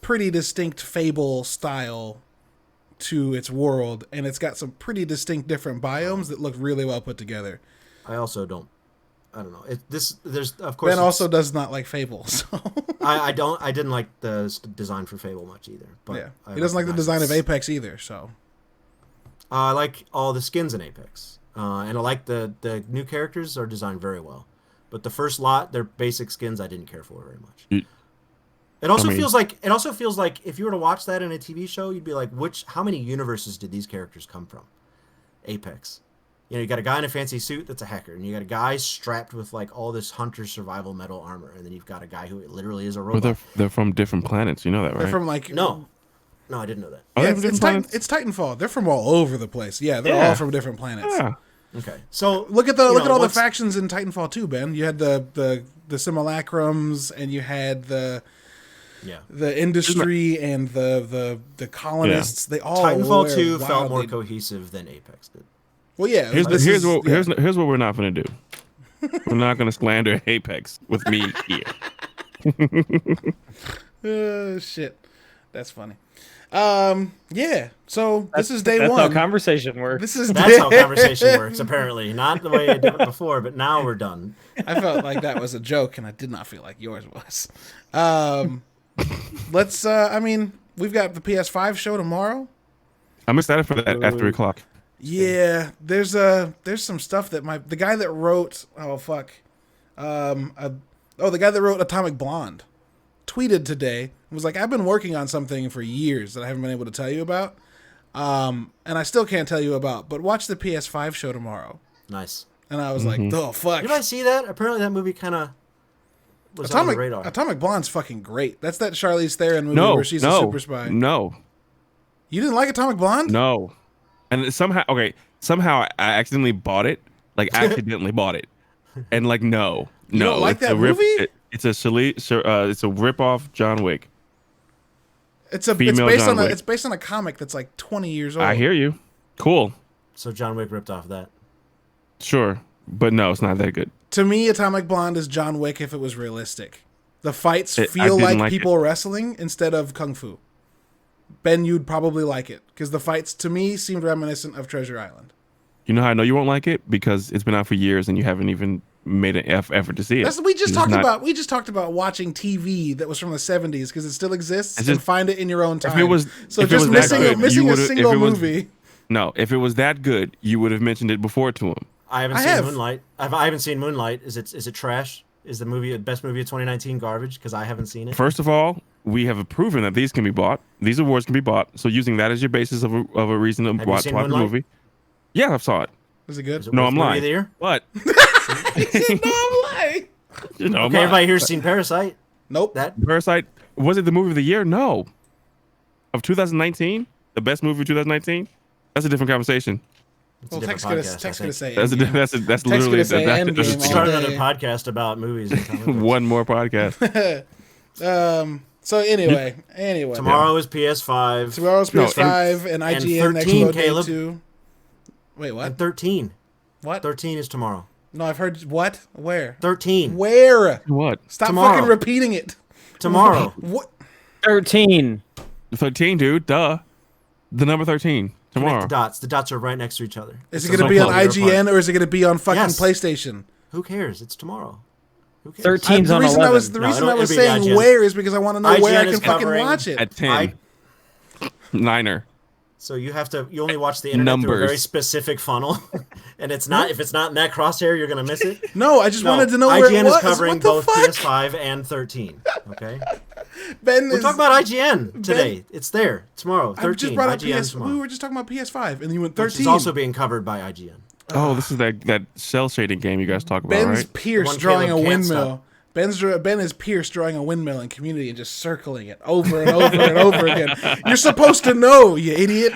[SPEAKER 3] pretty distinct Fable style to its world, and it's got some pretty distinct different biomes that look really well put together.
[SPEAKER 2] I also don't. I don't know. There's of course.
[SPEAKER 3] Ben also does not like Fable, so
[SPEAKER 2] I don't. I didn't like the design for Fable much either. But
[SPEAKER 3] yeah, he doesn't like the design of Apex either. So
[SPEAKER 2] I like all the skins in Apex, and I like the new characters are designed very well. But the first lot, their basic skins, I didn't care for very much. It also feels like if you were to watch that in a TV show, you'd be like, how many universes did these characters come from? Apex. You know, you got a guy in a fancy suit that's a hacker, and you got a guy strapped with like all this hunter survival metal armor, and then you've got a guy who literally is a robot.
[SPEAKER 1] But they're from different planets. You know that, right?
[SPEAKER 3] they're from like
[SPEAKER 2] No, I didn't know that.
[SPEAKER 1] Are
[SPEAKER 3] Yeah,
[SPEAKER 1] they from
[SPEAKER 3] it's
[SPEAKER 1] different planets?
[SPEAKER 3] Titanfall. They're from all over the place. Yeah, they're
[SPEAKER 1] Yeah.
[SPEAKER 3] all from different planets.
[SPEAKER 1] Yeah.
[SPEAKER 2] Okay, so
[SPEAKER 3] Look at
[SPEAKER 2] you know,
[SPEAKER 3] all the
[SPEAKER 2] what's-
[SPEAKER 3] factions in Titanfall 2, Ben. You had the simulacrums, and you had the industry and the colonists. They all
[SPEAKER 2] Titanfall
[SPEAKER 3] were
[SPEAKER 2] 2 felt more
[SPEAKER 3] wildly-
[SPEAKER 2] cohesive than Apex did.
[SPEAKER 3] Well, yeah.
[SPEAKER 1] Here's what we're not gonna do. We're not gonna slander Apex with me here.
[SPEAKER 3] Shit, that's funny. Yeah. So this is day
[SPEAKER 4] That's
[SPEAKER 3] one.
[SPEAKER 4] how conversation works.
[SPEAKER 3] This is
[SPEAKER 2] That's how conversation works, apparently. Not the way I did it before, but now we're done.
[SPEAKER 3] I felt like that was a joke, and I did not feel like yours was. Let's. I mean, we've got the PS5 show tomorrow.
[SPEAKER 1] I'm excited for that at 3:00.
[SPEAKER 3] Yeah, there's some stuff that the guy that wrote the guy that wrote Atomic Blonde tweeted today and was like, I've been working on something for years that I haven't been able to tell you about, and I still can't tell you about, but watch the PS5 show tomorrow.
[SPEAKER 2] Nice.
[SPEAKER 3] And I was like, oh fuck.
[SPEAKER 2] Did I see that? Apparently that movie kind of was on the radar.
[SPEAKER 3] Atomic Blonde's fucking great. That's that Charlize Theron movie
[SPEAKER 1] No,
[SPEAKER 3] where she's a super spy.
[SPEAKER 1] No,
[SPEAKER 3] You didn't like Atomic Blonde?
[SPEAKER 1] no. And somehow I accidentally bought it. Like accidentally bought it, and like no.
[SPEAKER 3] don't like
[SPEAKER 1] it's
[SPEAKER 3] that
[SPEAKER 1] a
[SPEAKER 3] movie?
[SPEAKER 1] It's a rip off John Wick.
[SPEAKER 3] It's
[SPEAKER 1] Female John Wick.
[SPEAKER 3] it's based on a comic that's like 20 years old.
[SPEAKER 1] I hear you. Cool.
[SPEAKER 2] So John Wick ripped off that.
[SPEAKER 1] Sure, but no, it's not that good.
[SPEAKER 3] To me, Atomic Blonde is John Wick if it was realistic. The fights
[SPEAKER 1] I
[SPEAKER 3] feel
[SPEAKER 1] didn't
[SPEAKER 3] like
[SPEAKER 1] like
[SPEAKER 3] people wrestling instead of kung fu. Ben, you'd probably like it because the fights to me seemed reminiscent of Treasure Island.
[SPEAKER 1] You know how I know you won't like it? Because it's been out for years and you haven't even made an effort to see it.
[SPEAKER 3] We just
[SPEAKER 1] It's not-
[SPEAKER 3] talked about watching TV that was from the 70s because it still exists
[SPEAKER 1] It's
[SPEAKER 3] and
[SPEAKER 1] just-
[SPEAKER 3] find it in your own time.
[SPEAKER 1] If it was,
[SPEAKER 3] so
[SPEAKER 1] if it
[SPEAKER 3] just
[SPEAKER 1] was that
[SPEAKER 3] missing
[SPEAKER 1] good,
[SPEAKER 3] missing
[SPEAKER 1] you
[SPEAKER 3] a
[SPEAKER 1] would've-
[SPEAKER 3] single
[SPEAKER 1] if it was-
[SPEAKER 3] movie.
[SPEAKER 1] No, if it was that good, you would have mentioned it before to him.
[SPEAKER 2] I haven't
[SPEAKER 3] I
[SPEAKER 2] seen
[SPEAKER 3] have.
[SPEAKER 2] Moonlight. I haven't seen Moonlight. Is it trash? Is the movie best movie of 2019 garbage? Because I haven't seen it.
[SPEAKER 1] First of all, we have proven that these can be bought. These awards can be bought. So using that as your basis of a reason to
[SPEAKER 2] Have you
[SPEAKER 1] watch
[SPEAKER 2] seen
[SPEAKER 1] the
[SPEAKER 2] Moonlight?
[SPEAKER 1] movie. Yeah, I saw it.
[SPEAKER 3] Is it good?
[SPEAKER 2] Is it
[SPEAKER 1] No,
[SPEAKER 2] worst
[SPEAKER 1] I'm
[SPEAKER 2] movie
[SPEAKER 1] lying.
[SPEAKER 2] of the year?
[SPEAKER 1] But
[SPEAKER 3] No, I'm lying.
[SPEAKER 1] you know,
[SPEAKER 2] Okay, everybody here's seen Parasite.
[SPEAKER 3] Nope.
[SPEAKER 2] That
[SPEAKER 1] Parasite, was it the movie of the year? No. Of 2019? The best movie of 2019? That's a different conversation.
[SPEAKER 3] Well,
[SPEAKER 2] a
[SPEAKER 3] Text
[SPEAKER 2] different
[SPEAKER 3] gonna
[SPEAKER 2] podcast,
[SPEAKER 3] say.
[SPEAKER 1] That's
[SPEAKER 3] Endgame.
[SPEAKER 1] that's literally
[SPEAKER 3] gonna say
[SPEAKER 1] that's
[SPEAKER 3] Endgame
[SPEAKER 2] we
[SPEAKER 3] all
[SPEAKER 2] started
[SPEAKER 3] day.
[SPEAKER 2] another podcast about movies. And comic books.
[SPEAKER 1] one more podcast.
[SPEAKER 3] So anyway,
[SPEAKER 2] Tomorrow is PS5
[SPEAKER 3] tomorrow's
[SPEAKER 1] No,
[SPEAKER 3] PS5 and IGN
[SPEAKER 2] 13,
[SPEAKER 3] Expo Day
[SPEAKER 2] Caleb.
[SPEAKER 3] 2. Wait, what?
[SPEAKER 2] and 13.
[SPEAKER 3] What?
[SPEAKER 2] 13 is tomorrow.
[SPEAKER 3] No, I've heard what? Where?
[SPEAKER 2] 13
[SPEAKER 3] Where?
[SPEAKER 1] What?
[SPEAKER 3] Stop
[SPEAKER 2] Tomorrow.
[SPEAKER 3] fucking repeating it.
[SPEAKER 2] tomorrow.
[SPEAKER 3] What?
[SPEAKER 4] 13.
[SPEAKER 1] 13, dude. Duh. The number 13.
[SPEAKER 2] Connect
[SPEAKER 1] Tomorrow.
[SPEAKER 2] the dots. The dots are right next to each other.
[SPEAKER 3] Is it
[SPEAKER 2] It's
[SPEAKER 3] going to
[SPEAKER 2] a
[SPEAKER 3] be on
[SPEAKER 2] so-called
[SPEAKER 3] IGN or is it going to be on fucking
[SPEAKER 2] Yes.
[SPEAKER 3] PlayStation?
[SPEAKER 2] Who cares? It's tomorrow. Who cares?
[SPEAKER 4] 13's
[SPEAKER 3] The
[SPEAKER 4] on
[SPEAKER 3] reason
[SPEAKER 4] 11.
[SPEAKER 3] I was
[SPEAKER 2] No,
[SPEAKER 3] saying
[SPEAKER 2] it'll be
[SPEAKER 3] saying
[SPEAKER 2] IGN.
[SPEAKER 3] where is because I want to know where I
[SPEAKER 2] IGN
[SPEAKER 3] can
[SPEAKER 2] is
[SPEAKER 3] fucking
[SPEAKER 2] covering
[SPEAKER 3] watch it.
[SPEAKER 1] At 10.
[SPEAKER 2] I-
[SPEAKER 1] Niner.
[SPEAKER 2] So you only watch the internet through a very
[SPEAKER 1] Numbers.
[SPEAKER 2] specific funnel, and if it's not in that crosshair, you're gonna miss it.
[SPEAKER 3] No, I just
[SPEAKER 2] No,
[SPEAKER 3] wanted to know
[SPEAKER 2] IGN
[SPEAKER 3] where it was.
[SPEAKER 2] is covering
[SPEAKER 3] What the
[SPEAKER 2] both
[SPEAKER 3] fuck?
[SPEAKER 2] PS5 and 13. Okay,
[SPEAKER 3] Ben
[SPEAKER 2] we're
[SPEAKER 3] is,
[SPEAKER 2] talking about IGN today. It's there tomorrow.
[SPEAKER 3] I
[SPEAKER 2] 13.
[SPEAKER 3] just brought up
[SPEAKER 2] IGN
[SPEAKER 3] PS.
[SPEAKER 2] tomorrow.
[SPEAKER 3] We were just talking about PS5, and you went
[SPEAKER 2] Which
[SPEAKER 3] 13.
[SPEAKER 2] is also being covered by IGN.
[SPEAKER 1] Oh, this is that cell shading game you guys talk about,
[SPEAKER 3] Ben's
[SPEAKER 1] right?
[SPEAKER 3] Pierce
[SPEAKER 2] One
[SPEAKER 3] drawing a
[SPEAKER 2] Caleb can't
[SPEAKER 3] windmill.
[SPEAKER 2] stop.
[SPEAKER 3] Ben is Pierce drawing a windmill in Community and just circling it over and over and over again. You're supposed to know, you idiot.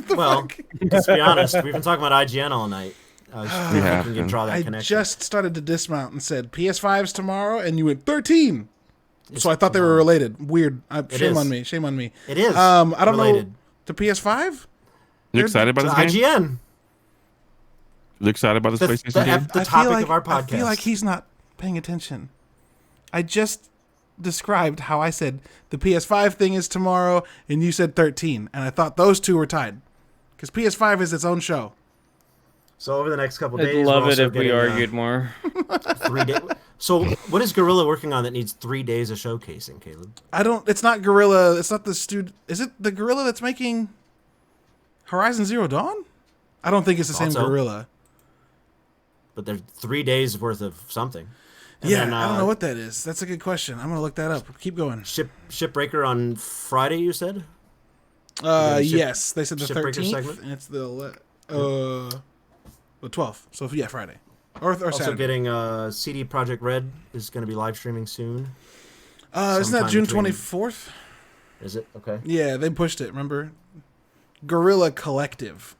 [SPEAKER 2] Well, let's be honest. We've been talking about IGN all night. I was
[SPEAKER 1] Yeah.
[SPEAKER 2] thinking you'd draw that
[SPEAKER 3] I
[SPEAKER 2] connection.
[SPEAKER 3] just started to dismount and said PS5's tomorrow, and you went 13. So I thought they were related. Weird. Shame
[SPEAKER 2] is.
[SPEAKER 3] on me. Shame on me.
[SPEAKER 2] It is
[SPEAKER 3] I don't
[SPEAKER 2] related.
[SPEAKER 3] know. The PS5?
[SPEAKER 1] You excited about
[SPEAKER 2] To
[SPEAKER 1] this game?
[SPEAKER 2] IGN.
[SPEAKER 1] You excited about this PlayStation game?
[SPEAKER 2] The topic of our podcast.
[SPEAKER 3] I feel like he's not paying attention. I just described how I said the PS5 thing is tomorrow, and you said 13, and I thought those two were tied because PS5 is its own show.
[SPEAKER 2] So over the next couple
[SPEAKER 4] I'd
[SPEAKER 2] days,
[SPEAKER 4] love
[SPEAKER 2] we're
[SPEAKER 4] it
[SPEAKER 2] also
[SPEAKER 4] if we
[SPEAKER 2] getting,
[SPEAKER 4] argued more.
[SPEAKER 2] 3 day. So what is Gorilla working on that needs 3 days of showcasing, Caleb?
[SPEAKER 3] I don't. It's not Gorilla. It's not the studio. Is it the Gorilla that's making Horizon Zero Dawn? I don't think it's the same
[SPEAKER 2] Also-
[SPEAKER 3] Gorilla.
[SPEAKER 2] But there's 3 days worth of something. And
[SPEAKER 3] Yeah,
[SPEAKER 2] then,
[SPEAKER 3] I don't know what that is. That's a good question. I'm gonna look that up. Keep going.
[SPEAKER 2] Shipbreaker on Friday, you said? Ship-
[SPEAKER 3] Yes, they said the
[SPEAKER 2] Shipbreaker
[SPEAKER 3] 13th,
[SPEAKER 2] segment?
[SPEAKER 3] and it's the 12th. So yeah, Friday or
[SPEAKER 2] Also
[SPEAKER 3] Saturday.
[SPEAKER 2] getting CD Projekt Red is going to be live streaming soon.
[SPEAKER 3] Isn't that
[SPEAKER 2] sometime
[SPEAKER 3] June
[SPEAKER 2] between-
[SPEAKER 3] 24th?
[SPEAKER 2] Is it? Okay.
[SPEAKER 3] Yeah, they pushed it. Remember, Guerrilla Collective,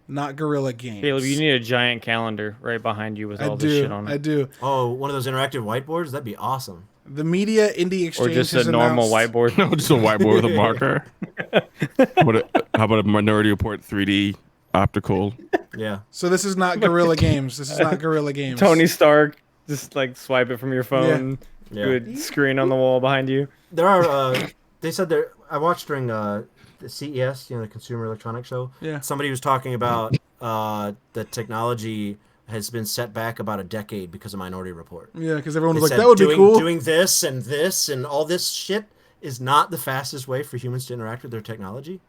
[SPEAKER 3] not Guerrilla Games.
[SPEAKER 4] Caleb, you need a giant calendar right behind you with
[SPEAKER 3] I
[SPEAKER 4] all this shit
[SPEAKER 3] do.
[SPEAKER 4] on
[SPEAKER 3] I
[SPEAKER 4] it.
[SPEAKER 3] do.
[SPEAKER 2] Oh, one of those interactive whiteboards? That'd be awesome.
[SPEAKER 3] The Media Indie Exchange
[SPEAKER 4] Or just
[SPEAKER 3] has
[SPEAKER 4] a normal
[SPEAKER 3] announced-
[SPEAKER 4] whiteboard.
[SPEAKER 1] No, just a whiteboard with a marker. How about a Minority Report 3D optical?
[SPEAKER 2] Yeah.
[SPEAKER 3] So this is not Guerrilla Games. This is not Guerrilla Games.
[SPEAKER 4] Tony Stark, just like swipe it from your phone.
[SPEAKER 2] Yeah.
[SPEAKER 4] Good screen on the wall behind you.
[SPEAKER 2] There are, they said there, I watched during the CES, the Consumer Electronics Show.
[SPEAKER 3] Yeah.
[SPEAKER 2] Somebody was talking about the technology has been set back about a decade because of Minority Report.
[SPEAKER 3] Yeah, because everyone
[SPEAKER 2] They
[SPEAKER 3] was like,
[SPEAKER 2] said
[SPEAKER 3] that would be cool.
[SPEAKER 2] Doing this and all this shit is not the fastest way for humans to interact with their technology.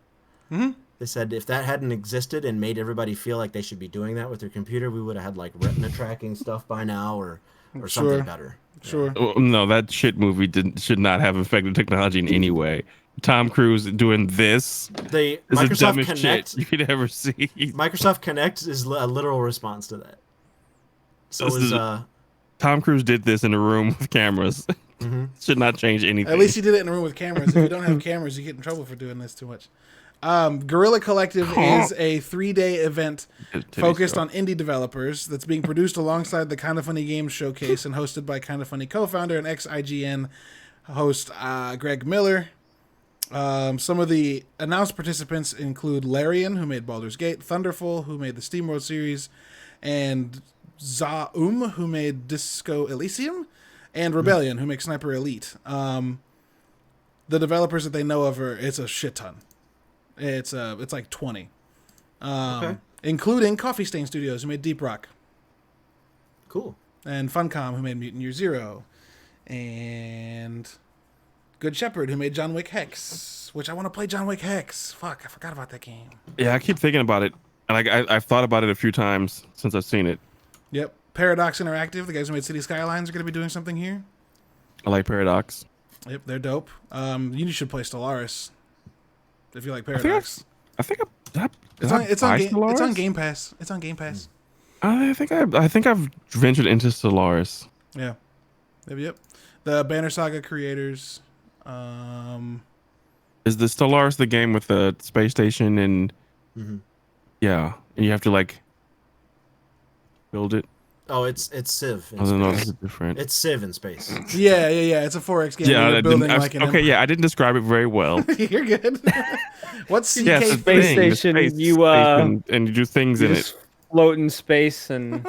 [SPEAKER 3] Mm-hmm.
[SPEAKER 2] They said if that hadn't existed and made everybody feel like they should be doing that with their computer, we would have had like retina tracking stuff by now or something
[SPEAKER 3] Sure.
[SPEAKER 2] better.
[SPEAKER 3] Sure.
[SPEAKER 1] Oh, no, that shit movie should not have affected technology in any way. Tom Cruise doing this
[SPEAKER 2] The
[SPEAKER 1] is the
[SPEAKER 2] Microsoft
[SPEAKER 1] dumbest
[SPEAKER 2] Connect,
[SPEAKER 1] shit you could ever see.
[SPEAKER 2] Microsoft Connect is a literal response to that. So
[SPEAKER 1] This
[SPEAKER 2] is
[SPEAKER 1] is- Tom Cruise did this in a room with cameras. Should not change anything.
[SPEAKER 3] At least he did it in a room with cameras. If you don't have cameras, you get in trouble for doing this too much. Guerrilla Collective is a 3-day event focused on indie developers that's being produced alongside the Kinda Funny Games Showcase and hosted by Kinda Funny co-founder and ex-IGN host Greg Miller. Some of the announced participants include Larian, who made Baldur's Gate, Thunderful, who made the SteamWorld series, and Zaum, who made Disco Elysium, and Rebellion, who makes Sniper Elite. The developers that they know of it's a shit ton. It's like 20,
[SPEAKER 2] Okay.
[SPEAKER 3] including Coffee Stain Studios, who made Deep Rock,
[SPEAKER 2] cool.
[SPEAKER 3] and Funcom, who made Mutant Year Zero, and Good Shepherd, who made John Wick Hex, which I want to play John Wick Hex. Fuck, I forgot about that game.
[SPEAKER 1] Yeah, I keep thinking about it, and I've thought about it a few times since I've seen it.
[SPEAKER 3] Yep. Paradox Interactive, the guys who made City Skylines, are going to be doing something here.
[SPEAKER 1] I like Paradox.
[SPEAKER 3] Yep, they're dope. You should play Stellaris if you like
[SPEAKER 1] I think
[SPEAKER 3] Paradox.
[SPEAKER 1] it's
[SPEAKER 3] on Game Pass. It's on Game Pass.
[SPEAKER 1] I think I've ventured into Stellaris.
[SPEAKER 3] Yeah. Yep. The Banner Saga creators.
[SPEAKER 1] Is the Stellaris the game with the space station and yeah, and you have to like build it?
[SPEAKER 2] Oh, it's Civ.
[SPEAKER 1] I don't know. This is different.
[SPEAKER 2] It's Civ in space.
[SPEAKER 3] Yeah. It's a 4X game.
[SPEAKER 1] Yeah,
[SPEAKER 3] where
[SPEAKER 1] I
[SPEAKER 3] you're
[SPEAKER 1] didn't-
[SPEAKER 3] building
[SPEAKER 1] I've-
[SPEAKER 3] like an
[SPEAKER 1] okay. Yeah, I didn't describe it very well.
[SPEAKER 3] You're good. What's CK?
[SPEAKER 1] Yeah, it's a
[SPEAKER 4] Space
[SPEAKER 1] thing, the
[SPEAKER 4] station,
[SPEAKER 1] space
[SPEAKER 4] you,
[SPEAKER 1] station, and you do things
[SPEAKER 4] You
[SPEAKER 1] in
[SPEAKER 4] just
[SPEAKER 1] it.
[SPEAKER 4] float in space and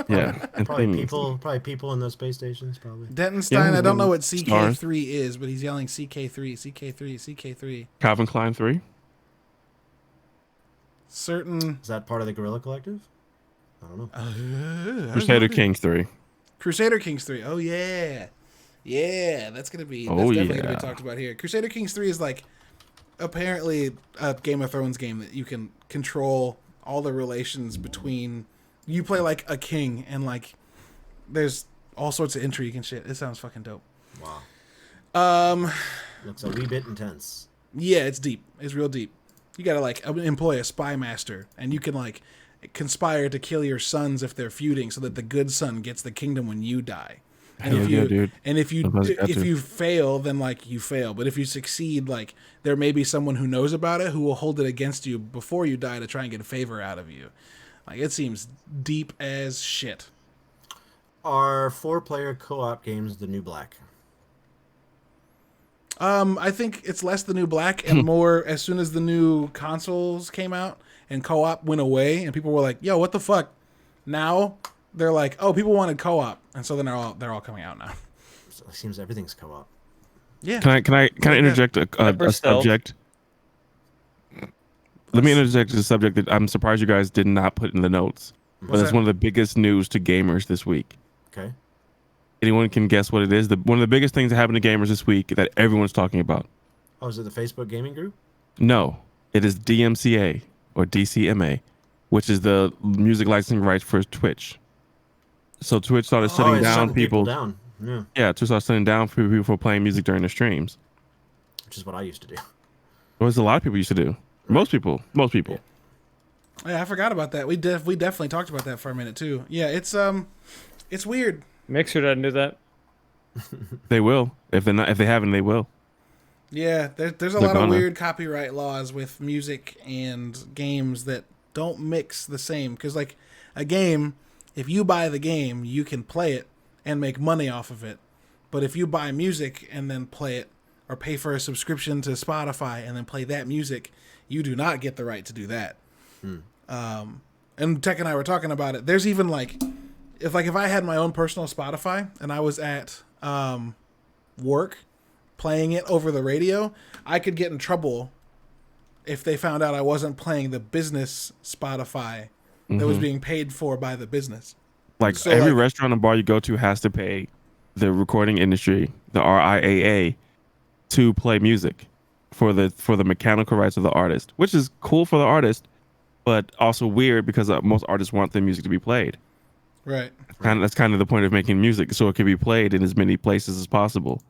[SPEAKER 1] Yeah, and
[SPEAKER 2] Probably
[SPEAKER 1] things.
[SPEAKER 2] people in those space stations. Probably.
[SPEAKER 3] Dentonstein,
[SPEAKER 1] Yeah,
[SPEAKER 3] I don't know what
[SPEAKER 1] stars.
[SPEAKER 3] CK3 is, but he's yelling CK3, CK3, CK3.
[SPEAKER 1] Calvin Klein 3.
[SPEAKER 3] Certain
[SPEAKER 2] Is that part of the Gorilla Collective? I don't know.
[SPEAKER 1] Crusader Kings 3.
[SPEAKER 3] Crusader Kings 3. Oh yeah. Yeah, that's gonna be
[SPEAKER 1] Oh,
[SPEAKER 3] definitely gonna
[SPEAKER 1] yeah.
[SPEAKER 3] be talked about here. Crusader Kings 3 is like apparently a Game of Thrones game that you can control all the relations between you play like a king and like there's all sorts of intrigue and shit. It sounds fucking dope.
[SPEAKER 2] Wow. Looks a wee bit intense.
[SPEAKER 3] Yeah, it's deep. It's real deep. You gotta like employ a spy master, and you can like conspire to kill your sons if they're feuding, so that the good son gets the kingdom when you die. And
[SPEAKER 1] Hell
[SPEAKER 3] if
[SPEAKER 1] yeah,
[SPEAKER 3] you
[SPEAKER 1] dude.
[SPEAKER 3] and if you
[SPEAKER 1] Sometimes you got
[SPEAKER 3] if
[SPEAKER 1] to.
[SPEAKER 3] you fail, then like you fail. But if you succeed, like there may be someone who knows about it who will hold it against you before you die to try and get a favor out of you. Like it seems deep as shit.
[SPEAKER 2] Are 4-player co-op games the new black?
[SPEAKER 3] I think it's less the new black and more as soon as the new consoles came out and co-op went away and people were like, "Yo, what the fuck?" Now they're like, "Oh, people wanted co-op," and so then they're all coming out now.
[SPEAKER 2] So it seems everything's co-op.
[SPEAKER 3] Yeah.
[SPEAKER 1] Can I interject a subject? Let me interject a subject that I'm surprised you guys did not put in the notes. But it's one of the biggest news to gamers this week.
[SPEAKER 2] Okay.
[SPEAKER 1] Anyone can guess what it is? One of the biggest things that happened to gamers this week that everyone's talking about.
[SPEAKER 2] Oh, is it the Facebook gaming group?
[SPEAKER 1] No, it is DMCA or DCMA, which is the music licensing rights for Twitch. So Twitch started shutting down people.
[SPEAKER 2] Down. Yeah.
[SPEAKER 1] Yeah, Twitch started shutting down people for playing music during their streams.
[SPEAKER 2] Which is what I used to do.
[SPEAKER 1] What a lot of people used to do. Most people.
[SPEAKER 2] Yeah.
[SPEAKER 3] Yeah, I forgot about that. We definitely talked about that for a minute too. Yeah, it's weird.
[SPEAKER 4] Mixer doesn't do that.
[SPEAKER 1] They will. If they haven't, they will.
[SPEAKER 3] Yeah, there's a lot of weird copyright laws with music and games that don't mix the same. Because like a game, if you buy the game, you can play it and make money off of it. But if you buy music and then play it, or pay for a subscription to Spotify and then play that music, you do not get the right to do that. And Tech and I were talking about it. There's even if I had my own personal Spotify and I was at work playing it over the radio, I could get in trouble if they found out I wasn't playing the business Spotify that was being paid for by the business.
[SPEAKER 1] Like every restaurant and bar you go to has to pay the recording industry, the RIAA, to play music for the mechanical rights of the artist, which is cool for the artist, but also weird because most artists want their music to be played.
[SPEAKER 3] Right.
[SPEAKER 1] That's kind of the point of making music, so it can be played in as many places as possible.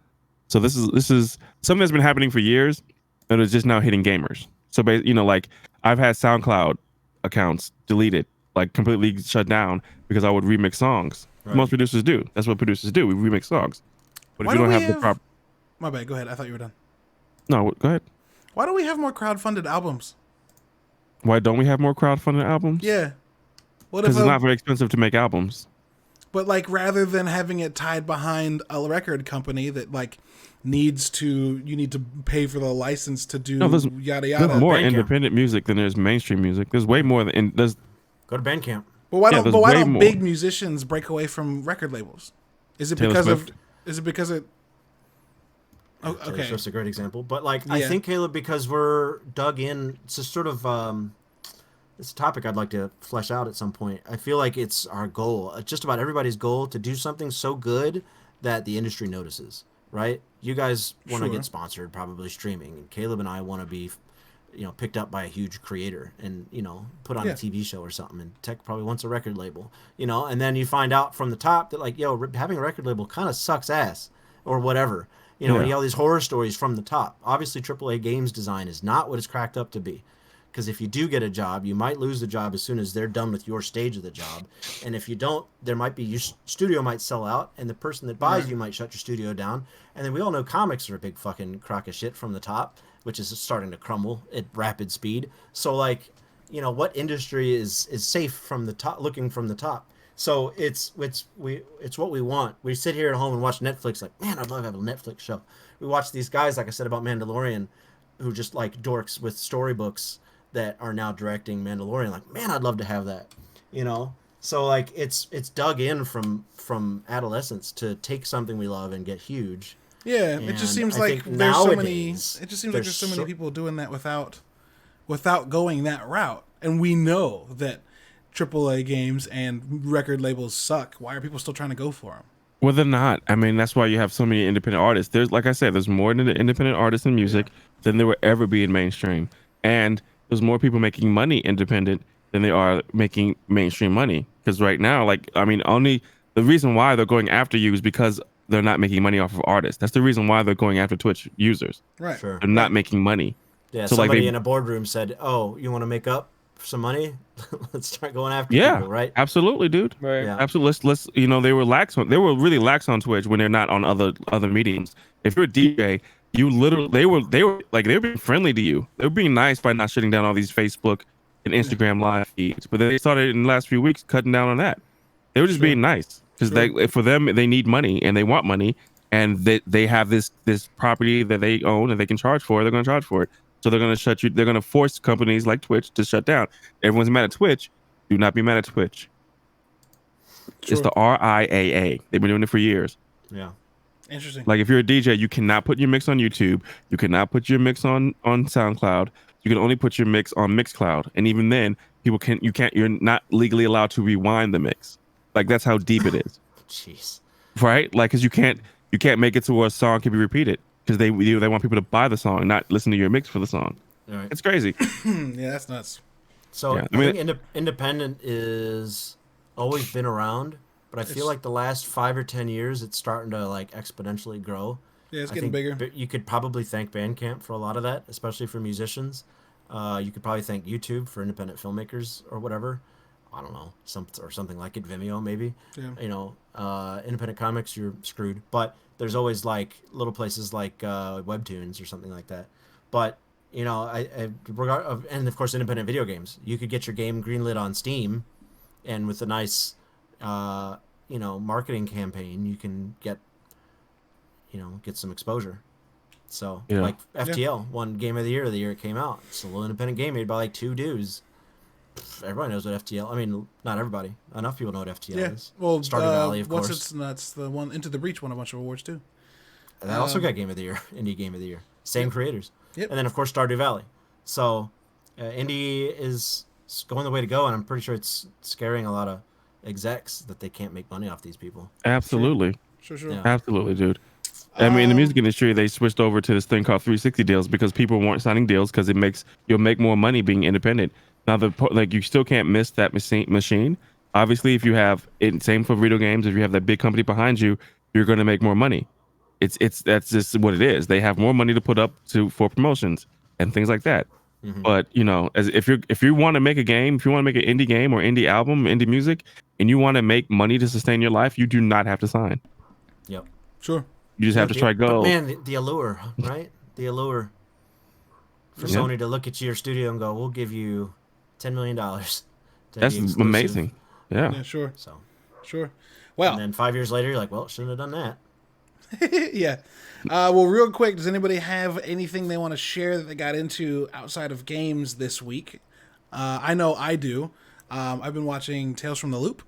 [SPEAKER 1] So this is something that's been happening for years, and it's just now hitting gamers. So like I've had SoundCloud accounts deleted, like completely shut down because I would remix songs. Right. Most producers do. That's what producers do. We remix songs. But if you don't have the proper...
[SPEAKER 3] My bad. Go ahead. I thought you were done.
[SPEAKER 1] No, go ahead.
[SPEAKER 3] Why don't we have more crowdfunded albums?
[SPEAKER 1] Why don't we have more crowdfunded albums?
[SPEAKER 3] Yeah.
[SPEAKER 1] Because it's not very expensive to make albums.
[SPEAKER 3] But rather than having it tied behind a record company that you need to pay for the license to do yada yada.
[SPEAKER 1] There's more independent music than there's mainstream music. There's way more than go
[SPEAKER 2] to Bandcamp.
[SPEAKER 3] But why don't big musicians break away from record labels? Is it because of Oh, okay.
[SPEAKER 2] It's just a great example. But I think, Caleb, because we're dug in, it's just sort of it's a topic I'd like to flesh out at some point. I feel like it's our goal, just about everybody's goal, to do something so good that the industry notices, right? You guys want to get sponsored, probably streaming, and Caleb and I want to be, picked up by a huge creator and, put on a TV show or something. And Tech probably wants a record label, and then you find out from the top that having a record label kind of sucks ass or whatever. And you all these horror stories from the top. Obviously, AAA games design is not what it's cracked up to be. Because if you do get a job, you might lose the job as soon as they're done with your stage of the job. And if you don't, there might be your studio might sell out, and the person that buys you might shut your studio down. And then we all know comics are a big fucking crock of shit from the top, which is starting to crumble at rapid speed. So what industry is safe from the top, looking from the top? So it's what we want. We sit here at home and watch Netflix man, I'd love to have a Netflix show. We watch these guys, like I said about Mandalorian, who just like dorks with storybooks that are now directing Mandalorian. Man, I'd love to have that. So it's dug in from adolescence to take something we love and get huge.
[SPEAKER 3] Yeah, it just seems like there's so many. It just seems like there's so many people doing that without going that route, and we know that AAA games and record labels suck. Why are people still trying to go for them?
[SPEAKER 1] Well, they're not. I mean, that's why you have so many independent artists. There's, like I said, there's more independent artists in music than there will ever be in mainstream. And there's more people making money independent than they are making mainstream money. Because right now, only the reason why they're going after you is because they're not making money off of artists. That's the reason why they're going after Twitch users.
[SPEAKER 3] Right.
[SPEAKER 2] Sure.
[SPEAKER 1] They're not making money.
[SPEAKER 2] Yeah, so somebody in a boardroom said, "Oh, you want to make up some money? Let's start going after people," right?
[SPEAKER 1] Absolutely, dude.
[SPEAKER 4] Right.
[SPEAKER 2] Yeah.
[SPEAKER 1] Absolutely. Let's they were really lax on Twitch when they're not on other mediums. If you're a DJ, you literally they were being friendly to you. They were being nice by not shutting down all these Facebook and Instagram live feeds. But they started in the last few weeks cutting down on that. They were just being nice because for them they need money and they want money, and they have this property that they own and they can charge for. They're going to charge for it. So they're going to shut you. They're going to force companies like Twitch to shut down. Everyone's mad at Twitch. Do not be mad at Twitch. It's the RIAA. They've been doing it for years.
[SPEAKER 2] Yeah.
[SPEAKER 3] Interesting.
[SPEAKER 1] Like if you're a DJ, you cannot put your mix on YouTube. You cannot put your mix on SoundCloud. You can only put your mix on Mixcloud, and even then, people can't. You're not legally allowed to rewind the mix. Like that's how deep it is.
[SPEAKER 2] Jeez.
[SPEAKER 1] Right? Like, because you can't make it to where a song can be repeated because they want people to buy the song, not listen to your mix for the song.
[SPEAKER 2] All right.
[SPEAKER 1] It's crazy.
[SPEAKER 3] Yeah, that's nuts.
[SPEAKER 2] So
[SPEAKER 1] Yeah,
[SPEAKER 2] I think independent is always been around, but I feel like the last 5 or 10 years it's starting to like exponentially grow.
[SPEAKER 3] Yeah, it's
[SPEAKER 2] I
[SPEAKER 3] getting
[SPEAKER 2] think
[SPEAKER 3] bigger.
[SPEAKER 2] You could probably thank Bandcamp for a lot of that, especially for musicians. You could probably thank YouTube for independent filmmakers or whatever. I don't know, something like it, Vimeo maybe.
[SPEAKER 3] Yeah.
[SPEAKER 2] You know, independent comics, you're screwed. But there's always like little places like Webtoons or something like that. But you know, and of course independent video games. You could get your game greenlit on Steam, and with a nice, you know, marketing campaign, you can get some exposure. So like FTL won Game of the Year the year it came out. It's a little independent game made by like 2 dudes. Everybody knows what FTL. I mean, not everybody. Enough people know what FTL is.
[SPEAKER 3] Well,
[SPEAKER 2] Stardew Valley, of course.
[SPEAKER 3] What's that's the one Into the Breach won a bunch of awards too.
[SPEAKER 2] And that also got Game of the Year, Indie Game of the Year. Same creators.
[SPEAKER 3] Yep.
[SPEAKER 2] And then of course Stardew Valley. So indie is going the way to go, and I'm pretty sure it's scaring a lot of execs that they can't make money off these people.
[SPEAKER 1] Absolutely.
[SPEAKER 3] Sure.
[SPEAKER 2] Yeah.
[SPEAKER 1] Absolutely, dude. I mean, in the music industry, they switched over to this thing called 360 deals because people weren't signing deals because you'll make more money being independent. Now, you still can't miss that machine. Obviously, if you have it, same for video games, if you have that big company behind you, you're going to make more money. That's just what it is. They have more money to put up for promotions and things like that. Mm-hmm. But you know, if you want to make a game, if you want to make an indie game or indie album, indie music, and you want to make money to sustain your life, you do not have to sign.
[SPEAKER 2] Yep.
[SPEAKER 3] Sure.
[SPEAKER 1] You just have to try gold.
[SPEAKER 2] But man, the allure, right? The allure for Sony to look at your studio and go, "We'll give you $10 million."
[SPEAKER 1] That's amazing. Yeah.
[SPEAKER 3] Sure.
[SPEAKER 2] So.
[SPEAKER 3] Sure. Well.
[SPEAKER 2] And then 5 years later, you're like, "Well, shouldn't have done that."
[SPEAKER 3] Yeah. Well, real quick, does anybody have anything they want to share that they got into outside of games this week? I know I do. I've been watching Tales from the Loop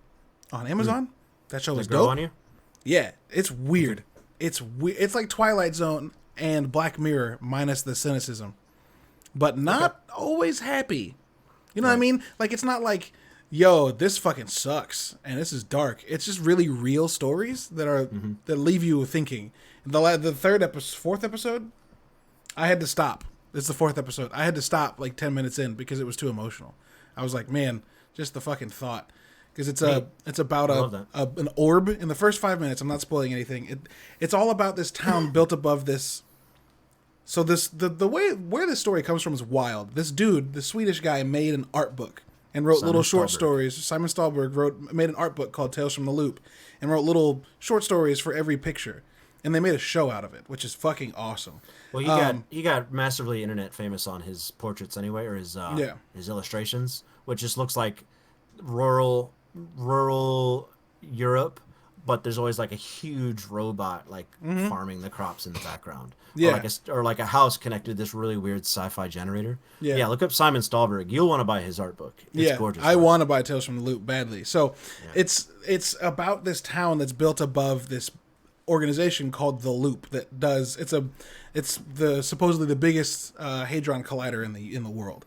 [SPEAKER 3] on Amazon. That show was dope.
[SPEAKER 2] On you?
[SPEAKER 3] Yeah, it's weird. It's like Twilight Zone and Black Mirror minus the cynicism, but not always happy. You know what I mean? Like, it's not like, yo, this fucking sucks and this is dark. It's just really real stories that leave you thinking. The fourth episode, I had to stop. It's the 4th episode. I had to stop like 10 minutes in because it was too emotional. I was like, man, just the fucking thought. Because it's about an orb. In the first 5 minutes, I'm not spoiling anything. It's all about this town built above this. So the way where this story comes from is wild. This dude, the Swedish guy, made an art book and wrote little short stories. Simon Stahlberg made an art book called Tales from the Loop and wrote little short stories for every picture. And they made a show out of it, which is fucking awesome.
[SPEAKER 2] Well, he got massively internet famous on his portraits anyway, or his illustrations, which just looks like rural Europe, but there's always like a huge robot like farming the crops in the background.
[SPEAKER 3] Yeah.
[SPEAKER 2] Or like a house connected to this really weird sci-fi generator.
[SPEAKER 3] Yeah.
[SPEAKER 2] Look up Simon Stahlberg. You'll want to buy his art book. It's gorgeous.
[SPEAKER 3] I want to buy Tales from the Loop badly. So it's about this town that's built above this organization called the Loop that does it's the supposedly the biggest hadron collider in the world,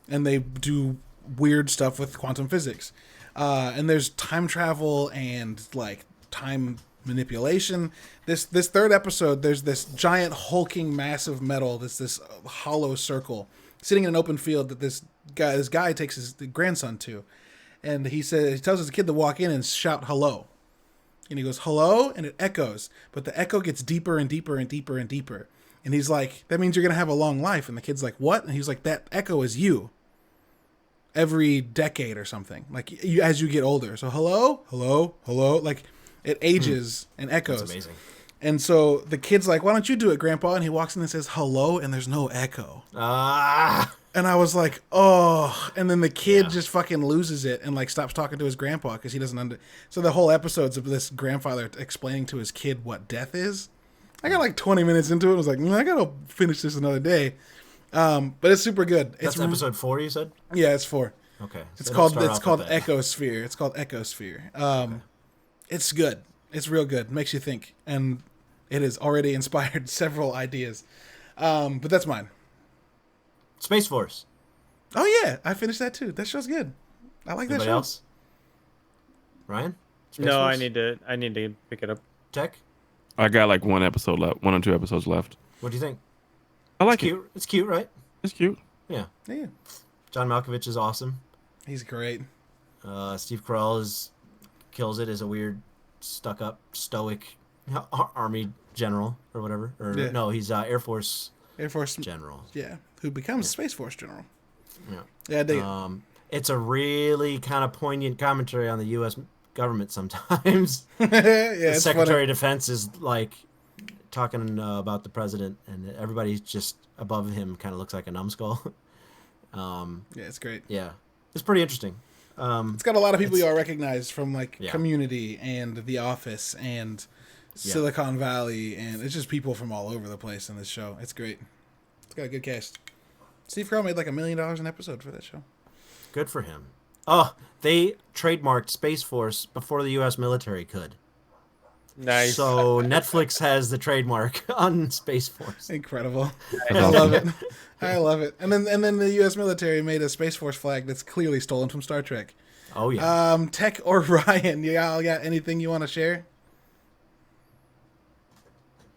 [SPEAKER 3] and they do weird stuff with quantum physics. And there's time travel and like time manipulation. This 3rd episode, there's this giant hulking massive metal, this hollow circle sitting in an open field that this guy takes his grandson to, and he tells his kid to walk in and shout hello, and he goes hello, and it echoes, but the echo gets deeper and deeper and deeper and deeper, and he's like, that means you're gonna have a long life, and the kid's like, what? And he's like, that echo is you. Every decade or something, like as you get older. So hello, like it ages and echoes.
[SPEAKER 2] That's amazing.
[SPEAKER 3] And so the kid's like, why don't you do it, Grandpa? And he walks in and says hello, and there's no echo. And I was like, oh. And then the kid just fucking loses it and like stops talking to his grandpa because he doesn't So the whole episode's of this grandfather explaining to his kid what death is. I got like 20 minutes into it. I was like, I gotta finish this another day. But it's super good.
[SPEAKER 2] That's episode 4, you said?
[SPEAKER 3] Yeah, it's 4.
[SPEAKER 2] Okay.
[SPEAKER 3] It's
[SPEAKER 2] So
[SPEAKER 3] called
[SPEAKER 2] it'll start off with that.
[SPEAKER 3] Ecosphere. It's called Ecosphere. It's good. It's real good. Makes you think, and it has already inspired several ideas. But that's mine.
[SPEAKER 2] Space Force.
[SPEAKER 3] Oh yeah, I finished that too. That show's good. I like that
[SPEAKER 2] Anybody
[SPEAKER 3] show.
[SPEAKER 2] else? Ryan? Space
[SPEAKER 4] No,
[SPEAKER 2] Force?
[SPEAKER 4] I need to pick it up.
[SPEAKER 2] Tech?
[SPEAKER 1] I got like 1 episode left, 1 or 2 episodes left.
[SPEAKER 2] What do you think?
[SPEAKER 1] I like it.
[SPEAKER 2] Cute. It's cute, right?
[SPEAKER 1] It's cute.
[SPEAKER 2] Yeah.
[SPEAKER 3] Yeah,
[SPEAKER 2] John Malkovich is awesome.
[SPEAKER 3] he's great.
[SPEAKER 2] Steve Carell kills it as a weird, stuck-up, stoic army general or whatever. Or
[SPEAKER 3] Yeah.
[SPEAKER 2] no, he's Air Force
[SPEAKER 3] Air Force.
[SPEAKER 2] general.
[SPEAKER 3] Yeah, who becomes Space Force general.
[SPEAKER 2] Yeah.
[SPEAKER 3] Yeah, I dig it.
[SPEAKER 2] It's a really kind of poignant commentary on the U.S. government sometimes.
[SPEAKER 3] Yeah,
[SPEAKER 2] The
[SPEAKER 3] it's
[SPEAKER 2] Secretary
[SPEAKER 3] funny.
[SPEAKER 2] of Defense is like talking about the president, and everybody just above him kind of looks like a numbskull.
[SPEAKER 3] Yeah, it's great.
[SPEAKER 2] Yeah, it's pretty interesting.
[SPEAKER 3] It's got a lot of people you all recognize from like
[SPEAKER 2] Yeah.
[SPEAKER 3] Community and The Office and Silicon Valley, and it's just people from all over the place in this show. It's great. It's got a good cast. Steve Carell made like $1 million an episode for that show.
[SPEAKER 2] Good for him. Oh, they trademarked Space Force before the U.S. military could.
[SPEAKER 4] Nice.
[SPEAKER 2] So Netflix has the trademark on Space Force.
[SPEAKER 3] Incredible. I love it. I love it. And then the U.S. military made a Space Force flag that's clearly stolen from Star Trek.
[SPEAKER 2] Oh yeah.
[SPEAKER 3] Tech or Ryan, you all got anything you want to share?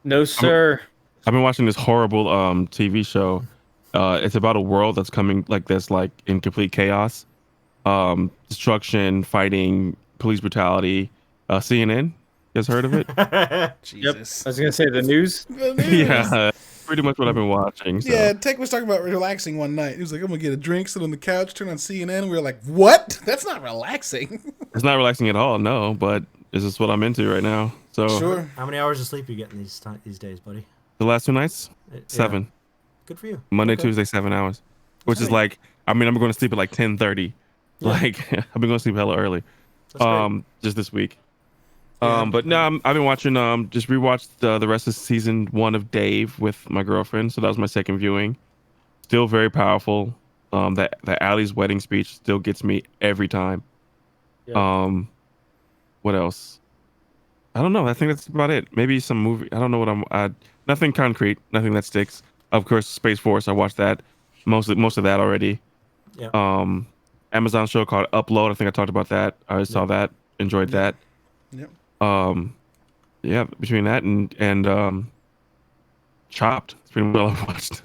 [SPEAKER 4] No, sir.
[SPEAKER 1] I've been watching this horrible TV show. It's about a world that's coming like this, like in complete chaos, destruction, fighting, police brutality. CNN, you guys heard of it?
[SPEAKER 4] Yep.
[SPEAKER 3] Jesus.
[SPEAKER 4] I was gonna say the news.
[SPEAKER 3] The news.
[SPEAKER 1] Yeah, pretty much what I've been watching. So.
[SPEAKER 3] Yeah, Tech was talking about relaxing one night. He was like, I'm going to get a drink, sit on the couch, turn on CNN. We were like, what? That's not relaxing.
[SPEAKER 1] It's not relaxing at all, no, but it's just what I'm into right now. So
[SPEAKER 3] Sure.
[SPEAKER 2] How many hours of sleep you getting these days, buddy?
[SPEAKER 1] the last 2 nights,
[SPEAKER 2] Yeah.
[SPEAKER 1] 7.
[SPEAKER 2] Good for you.
[SPEAKER 1] Monday,
[SPEAKER 2] Okay.
[SPEAKER 1] Tuesday, 7 hours, which is
[SPEAKER 2] great.
[SPEAKER 1] like, I mean, I'm going to sleep at like 10:30. Like I've been going to sleep hella early.
[SPEAKER 2] That's great.
[SPEAKER 1] Just this week.
[SPEAKER 3] Yeah.
[SPEAKER 1] But no, I've been watching. Just rewatched the rest of season 1 of Dave with my girlfriend. So that was my second viewing. Still very powerful. That Allie's wedding speech still gets me every time.
[SPEAKER 4] Yeah.
[SPEAKER 1] What else? I don't know. I think that's about it. Maybe some movie. I don't know what nothing concrete. Nothing that sticks. Of course, Space Force. I watched that. Most of that already.
[SPEAKER 2] Yeah.
[SPEAKER 1] Amazon show called Upload. I think I talked about that. I saw that. Enjoyed that.
[SPEAKER 3] Yep.
[SPEAKER 1] Yeah, between that and Chopped. That's pretty much all I've watched.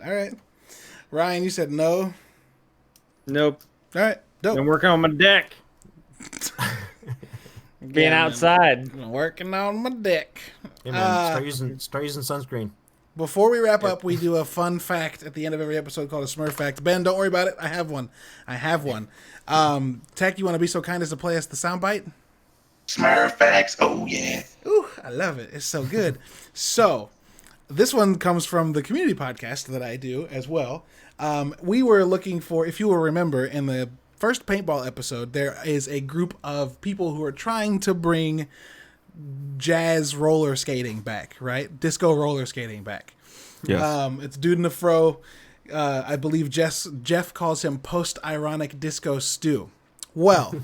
[SPEAKER 3] All right. Ryan, you said no.
[SPEAKER 4] Nope.
[SPEAKER 3] All right. Dope.
[SPEAKER 4] I'm working on my deck. Being
[SPEAKER 3] Yeah,
[SPEAKER 4] outside.
[SPEAKER 3] man. Working on my dick.
[SPEAKER 2] Hey man, start using sunscreen.
[SPEAKER 3] Before we wrap up, we do a fun fact at the end of every episode called a Smurf fact. Ben, don't worry about it. I have one. Tech, you want to be so kind as to play us the soundbite?
[SPEAKER 5] Smurf facts, oh yeah.
[SPEAKER 3] Ooh, I love it. It's so good. So, this one comes from the community podcast that I do as well. We were looking for, if you will remember, in the first paintball episode, there is a group of people who are trying to bring jazz roller skating back, right? Disco roller skating back.
[SPEAKER 1] Yes.
[SPEAKER 3] It's Dude in the Fro. I believe Jeff calls him post-ironic disco stew. Well,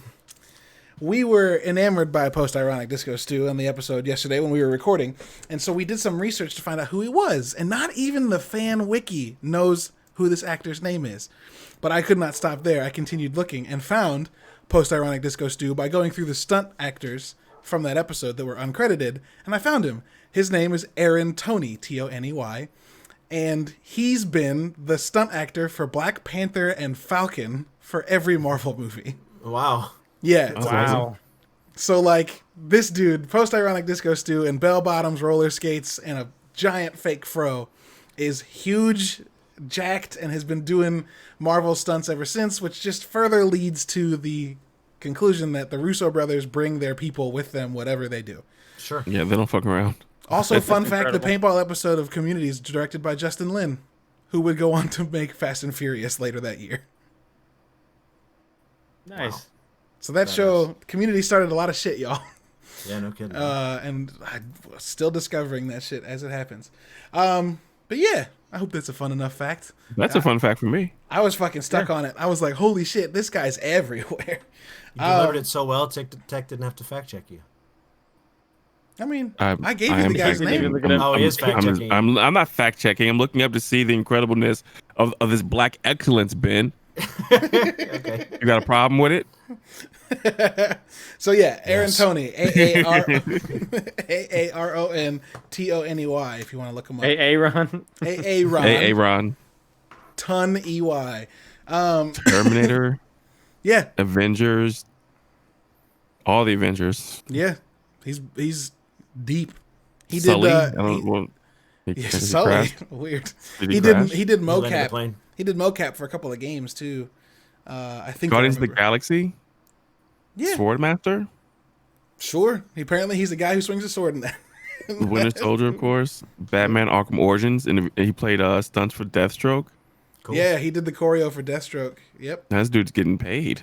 [SPEAKER 3] we were enamored by post-ironic disco stew on the episode yesterday when we were recording, and so we did some research to find out who he was, and not even the fan wiki knows who this actor's name is. But I could not stop there. I continued looking and found post-ironic disco stew by going through the stunt actors from that episode that were uncredited, and I found him. His name is Aaron Toney, Toney, and he's been the stunt actor for Black Panther and Falcon for every Marvel movie.
[SPEAKER 2] Wow.
[SPEAKER 3] Yeah.
[SPEAKER 4] Wow.
[SPEAKER 3] So, like, this dude, post-ironic disco stew and bell-bottoms, roller skates, and a giant fake fro, is huge, jacked, and has been doing Marvel stunts ever since, which just further leads to the conclusion that the Russo brothers bring their people with them, whatever they do.
[SPEAKER 2] Sure.
[SPEAKER 1] Yeah, they don't fuck around.
[SPEAKER 3] Also, fun fact, the
[SPEAKER 4] Incredible.
[SPEAKER 3] paintball episode of Community is directed by Justin Lin, who would go on to make Fast and Furious later that year.
[SPEAKER 4] Nice.
[SPEAKER 3] So that show, Community, started a lot of shit, y'all.
[SPEAKER 2] Yeah, no kidding.
[SPEAKER 3] And I'm still discovering that shit as it happens. But yeah, I hope that's a fun enough fact.
[SPEAKER 1] That's a fun fact for me.
[SPEAKER 3] I was fucking stuck on it. I was like, holy shit, this guy's everywhere.
[SPEAKER 2] You delivered it so well, Tech didn't have to fact check you.
[SPEAKER 3] I mean, I gave you the
[SPEAKER 1] am
[SPEAKER 3] guy's
[SPEAKER 1] fact
[SPEAKER 3] name.
[SPEAKER 1] checking.
[SPEAKER 2] Oh, he is fact checking.
[SPEAKER 1] I'm not fact checking. I'm looking up to see the incredibleness of this black excellence, Ben.
[SPEAKER 2] Okay.
[SPEAKER 1] You got a problem with it?
[SPEAKER 3] So yeah, Aaron
[SPEAKER 2] Yes.
[SPEAKER 3] Toney, AARONTONEY, if you want to look him up.
[SPEAKER 4] Aaron.
[SPEAKER 3] Aaron
[SPEAKER 1] Aaron,
[SPEAKER 3] Ton EY.
[SPEAKER 1] Terminator,
[SPEAKER 3] Yeah,
[SPEAKER 1] Avengers, all the Avengers.
[SPEAKER 3] yeah, he's deep. He
[SPEAKER 1] Sully.
[SPEAKER 3] did.
[SPEAKER 1] I don't know.
[SPEAKER 3] Yeah,
[SPEAKER 1] Has he
[SPEAKER 3] Sully.
[SPEAKER 1] crashed?
[SPEAKER 3] Weird.
[SPEAKER 1] Did
[SPEAKER 3] He
[SPEAKER 1] he
[SPEAKER 3] did.
[SPEAKER 1] crash?
[SPEAKER 3] He did
[SPEAKER 2] landed the
[SPEAKER 3] mocap.
[SPEAKER 2] plane.
[SPEAKER 3] He did mocap for a couple of games too. I think.
[SPEAKER 1] Guardians
[SPEAKER 3] I
[SPEAKER 1] of the
[SPEAKER 3] remember.
[SPEAKER 1] Galaxy,
[SPEAKER 3] Yeah,
[SPEAKER 1] Swordmaster,
[SPEAKER 3] sure. Apparently, he's the guy who swings a sword in that.
[SPEAKER 1] Winter Soldier, of course, Batman: Arkham Origins, and he played stunts for Deathstroke.
[SPEAKER 2] Cool.
[SPEAKER 3] Yeah, he did the choreo for Deathstroke. Yep.
[SPEAKER 1] Now, this dude's getting paid.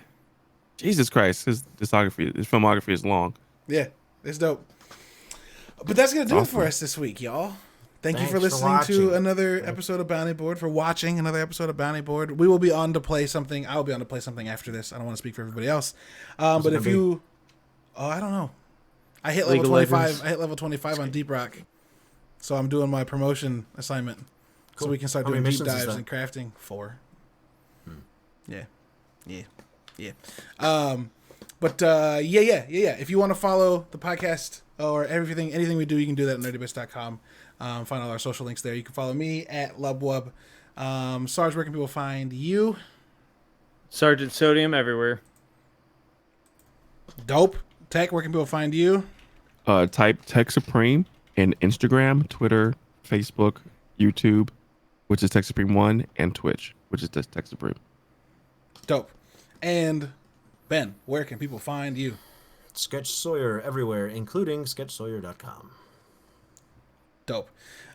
[SPEAKER 1] Jesus Christ, his filmography is long.
[SPEAKER 3] Yeah, it's dope. But that's gonna do it for
[SPEAKER 1] Awesome.
[SPEAKER 3] us this week, y'all. Thank you
[SPEAKER 2] Thanks
[SPEAKER 3] for
[SPEAKER 2] for
[SPEAKER 3] listening to
[SPEAKER 2] watching.
[SPEAKER 3] another episode of Bounty Board, for watching another episode of Bounty Board. We will be on to play something. I will be on to play something after this. I don't want to speak for everybody else. But
[SPEAKER 2] it
[SPEAKER 3] if
[SPEAKER 2] gonna
[SPEAKER 3] you, I don't know. I hit
[SPEAKER 4] League
[SPEAKER 3] level
[SPEAKER 4] of
[SPEAKER 3] 25.
[SPEAKER 4] Legends.
[SPEAKER 3] I hit level 25 on Deep Rock, so I'm doing my promotion assignment, so
[SPEAKER 2] Cool.
[SPEAKER 3] we can start
[SPEAKER 2] How
[SPEAKER 3] doing
[SPEAKER 2] many
[SPEAKER 3] deep
[SPEAKER 2] missions is
[SPEAKER 3] dives
[SPEAKER 2] that?
[SPEAKER 3] and crafting. 4. Yeah. But yeah. If you want to follow the podcast or anything we do, you can do that at nerdybits.com. Find all our social links there. You can follow me at Lubwub. Sarge, where can people find you?
[SPEAKER 4] Sergeant Sodium everywhere.
[SPEAKER 3] Dope. Tech, where can people find you?
[SPEAKER 1] Type Tech Supreme in Instagram, Twitter, Facebook, YouTube, which is Tech Supreme 1, and Twitch, which is just Tech Supreme.
[SPEAKER 3] Dope. And Ben, where can people find you?
[SPEAKER 2] Sketch Sawyer everywhere, including sketchsawyer.com.
[SPEAKER 3] Dope.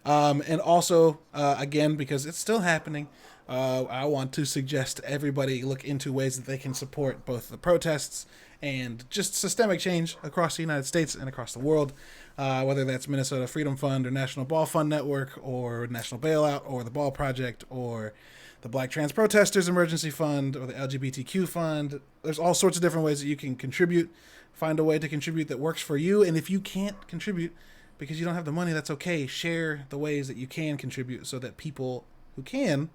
[SPEAKER 3] And also, again, because it's still happening, I want to suggest everybody look into ways that they can support both the protests and just systemic change across the United States and across the world, whether that's Minnesota Freedom Fund or National Ball Fund Network or National Bailout or the Ball Project or the Black Trans Protesters Emergency Fund or the LGBTQ Fund. There's all sorts of different ways that you can contribute. Find a way to contribute that works for you. And if you can't contribute because you don't have the money, that's okay. Share the ways that you can contribute so that people who can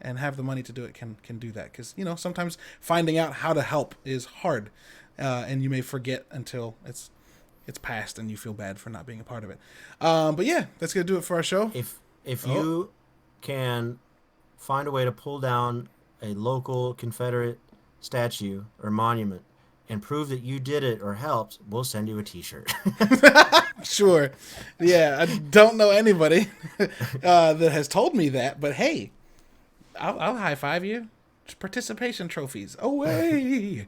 [SPEAKER 3] and have the money to do it can do that. Because, sometimes finding out how to help is hard. And you may forget until it's past and you feel bad for not being a part of it. But yeah, that's going to do it for our show.
[SPEAKER 2] If you can find a way to pull down a local Confederate statue or monument and prove that you did it or helped, we'll send you a t-shirt.
[SPEAKER 3] Sure. Yeah, I don't know anybody that has told me that, but hey, I'll high five you. Just participation trophies. Away.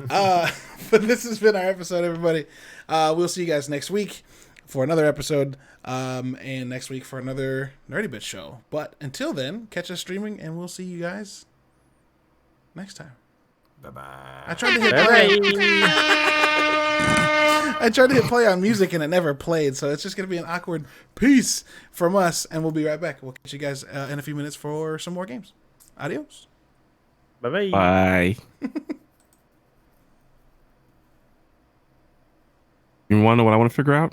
[SPEAKER 3] But this has been our episode, everybody. We'll see you guys next week for another episode, and next week for another Nerdy Bit show. But until then, catch us streaming, and we'll see you guys next time.
[SPEAKER 2] Bye-bye.
[SPEAKER 3] I tried to hit play.
[SPEAKER 4] Bye.
[SPEAKER 3] I tried to hit play on music and it never played, so it's just going to be an awkward peace from us, and we'll be right back. We'll catch you guys in a few minutes for some more games. Adios.
[SPEAKER 4] Bye-bye.
[SPEAKER 1] Bye. You want to know what I want to figure out?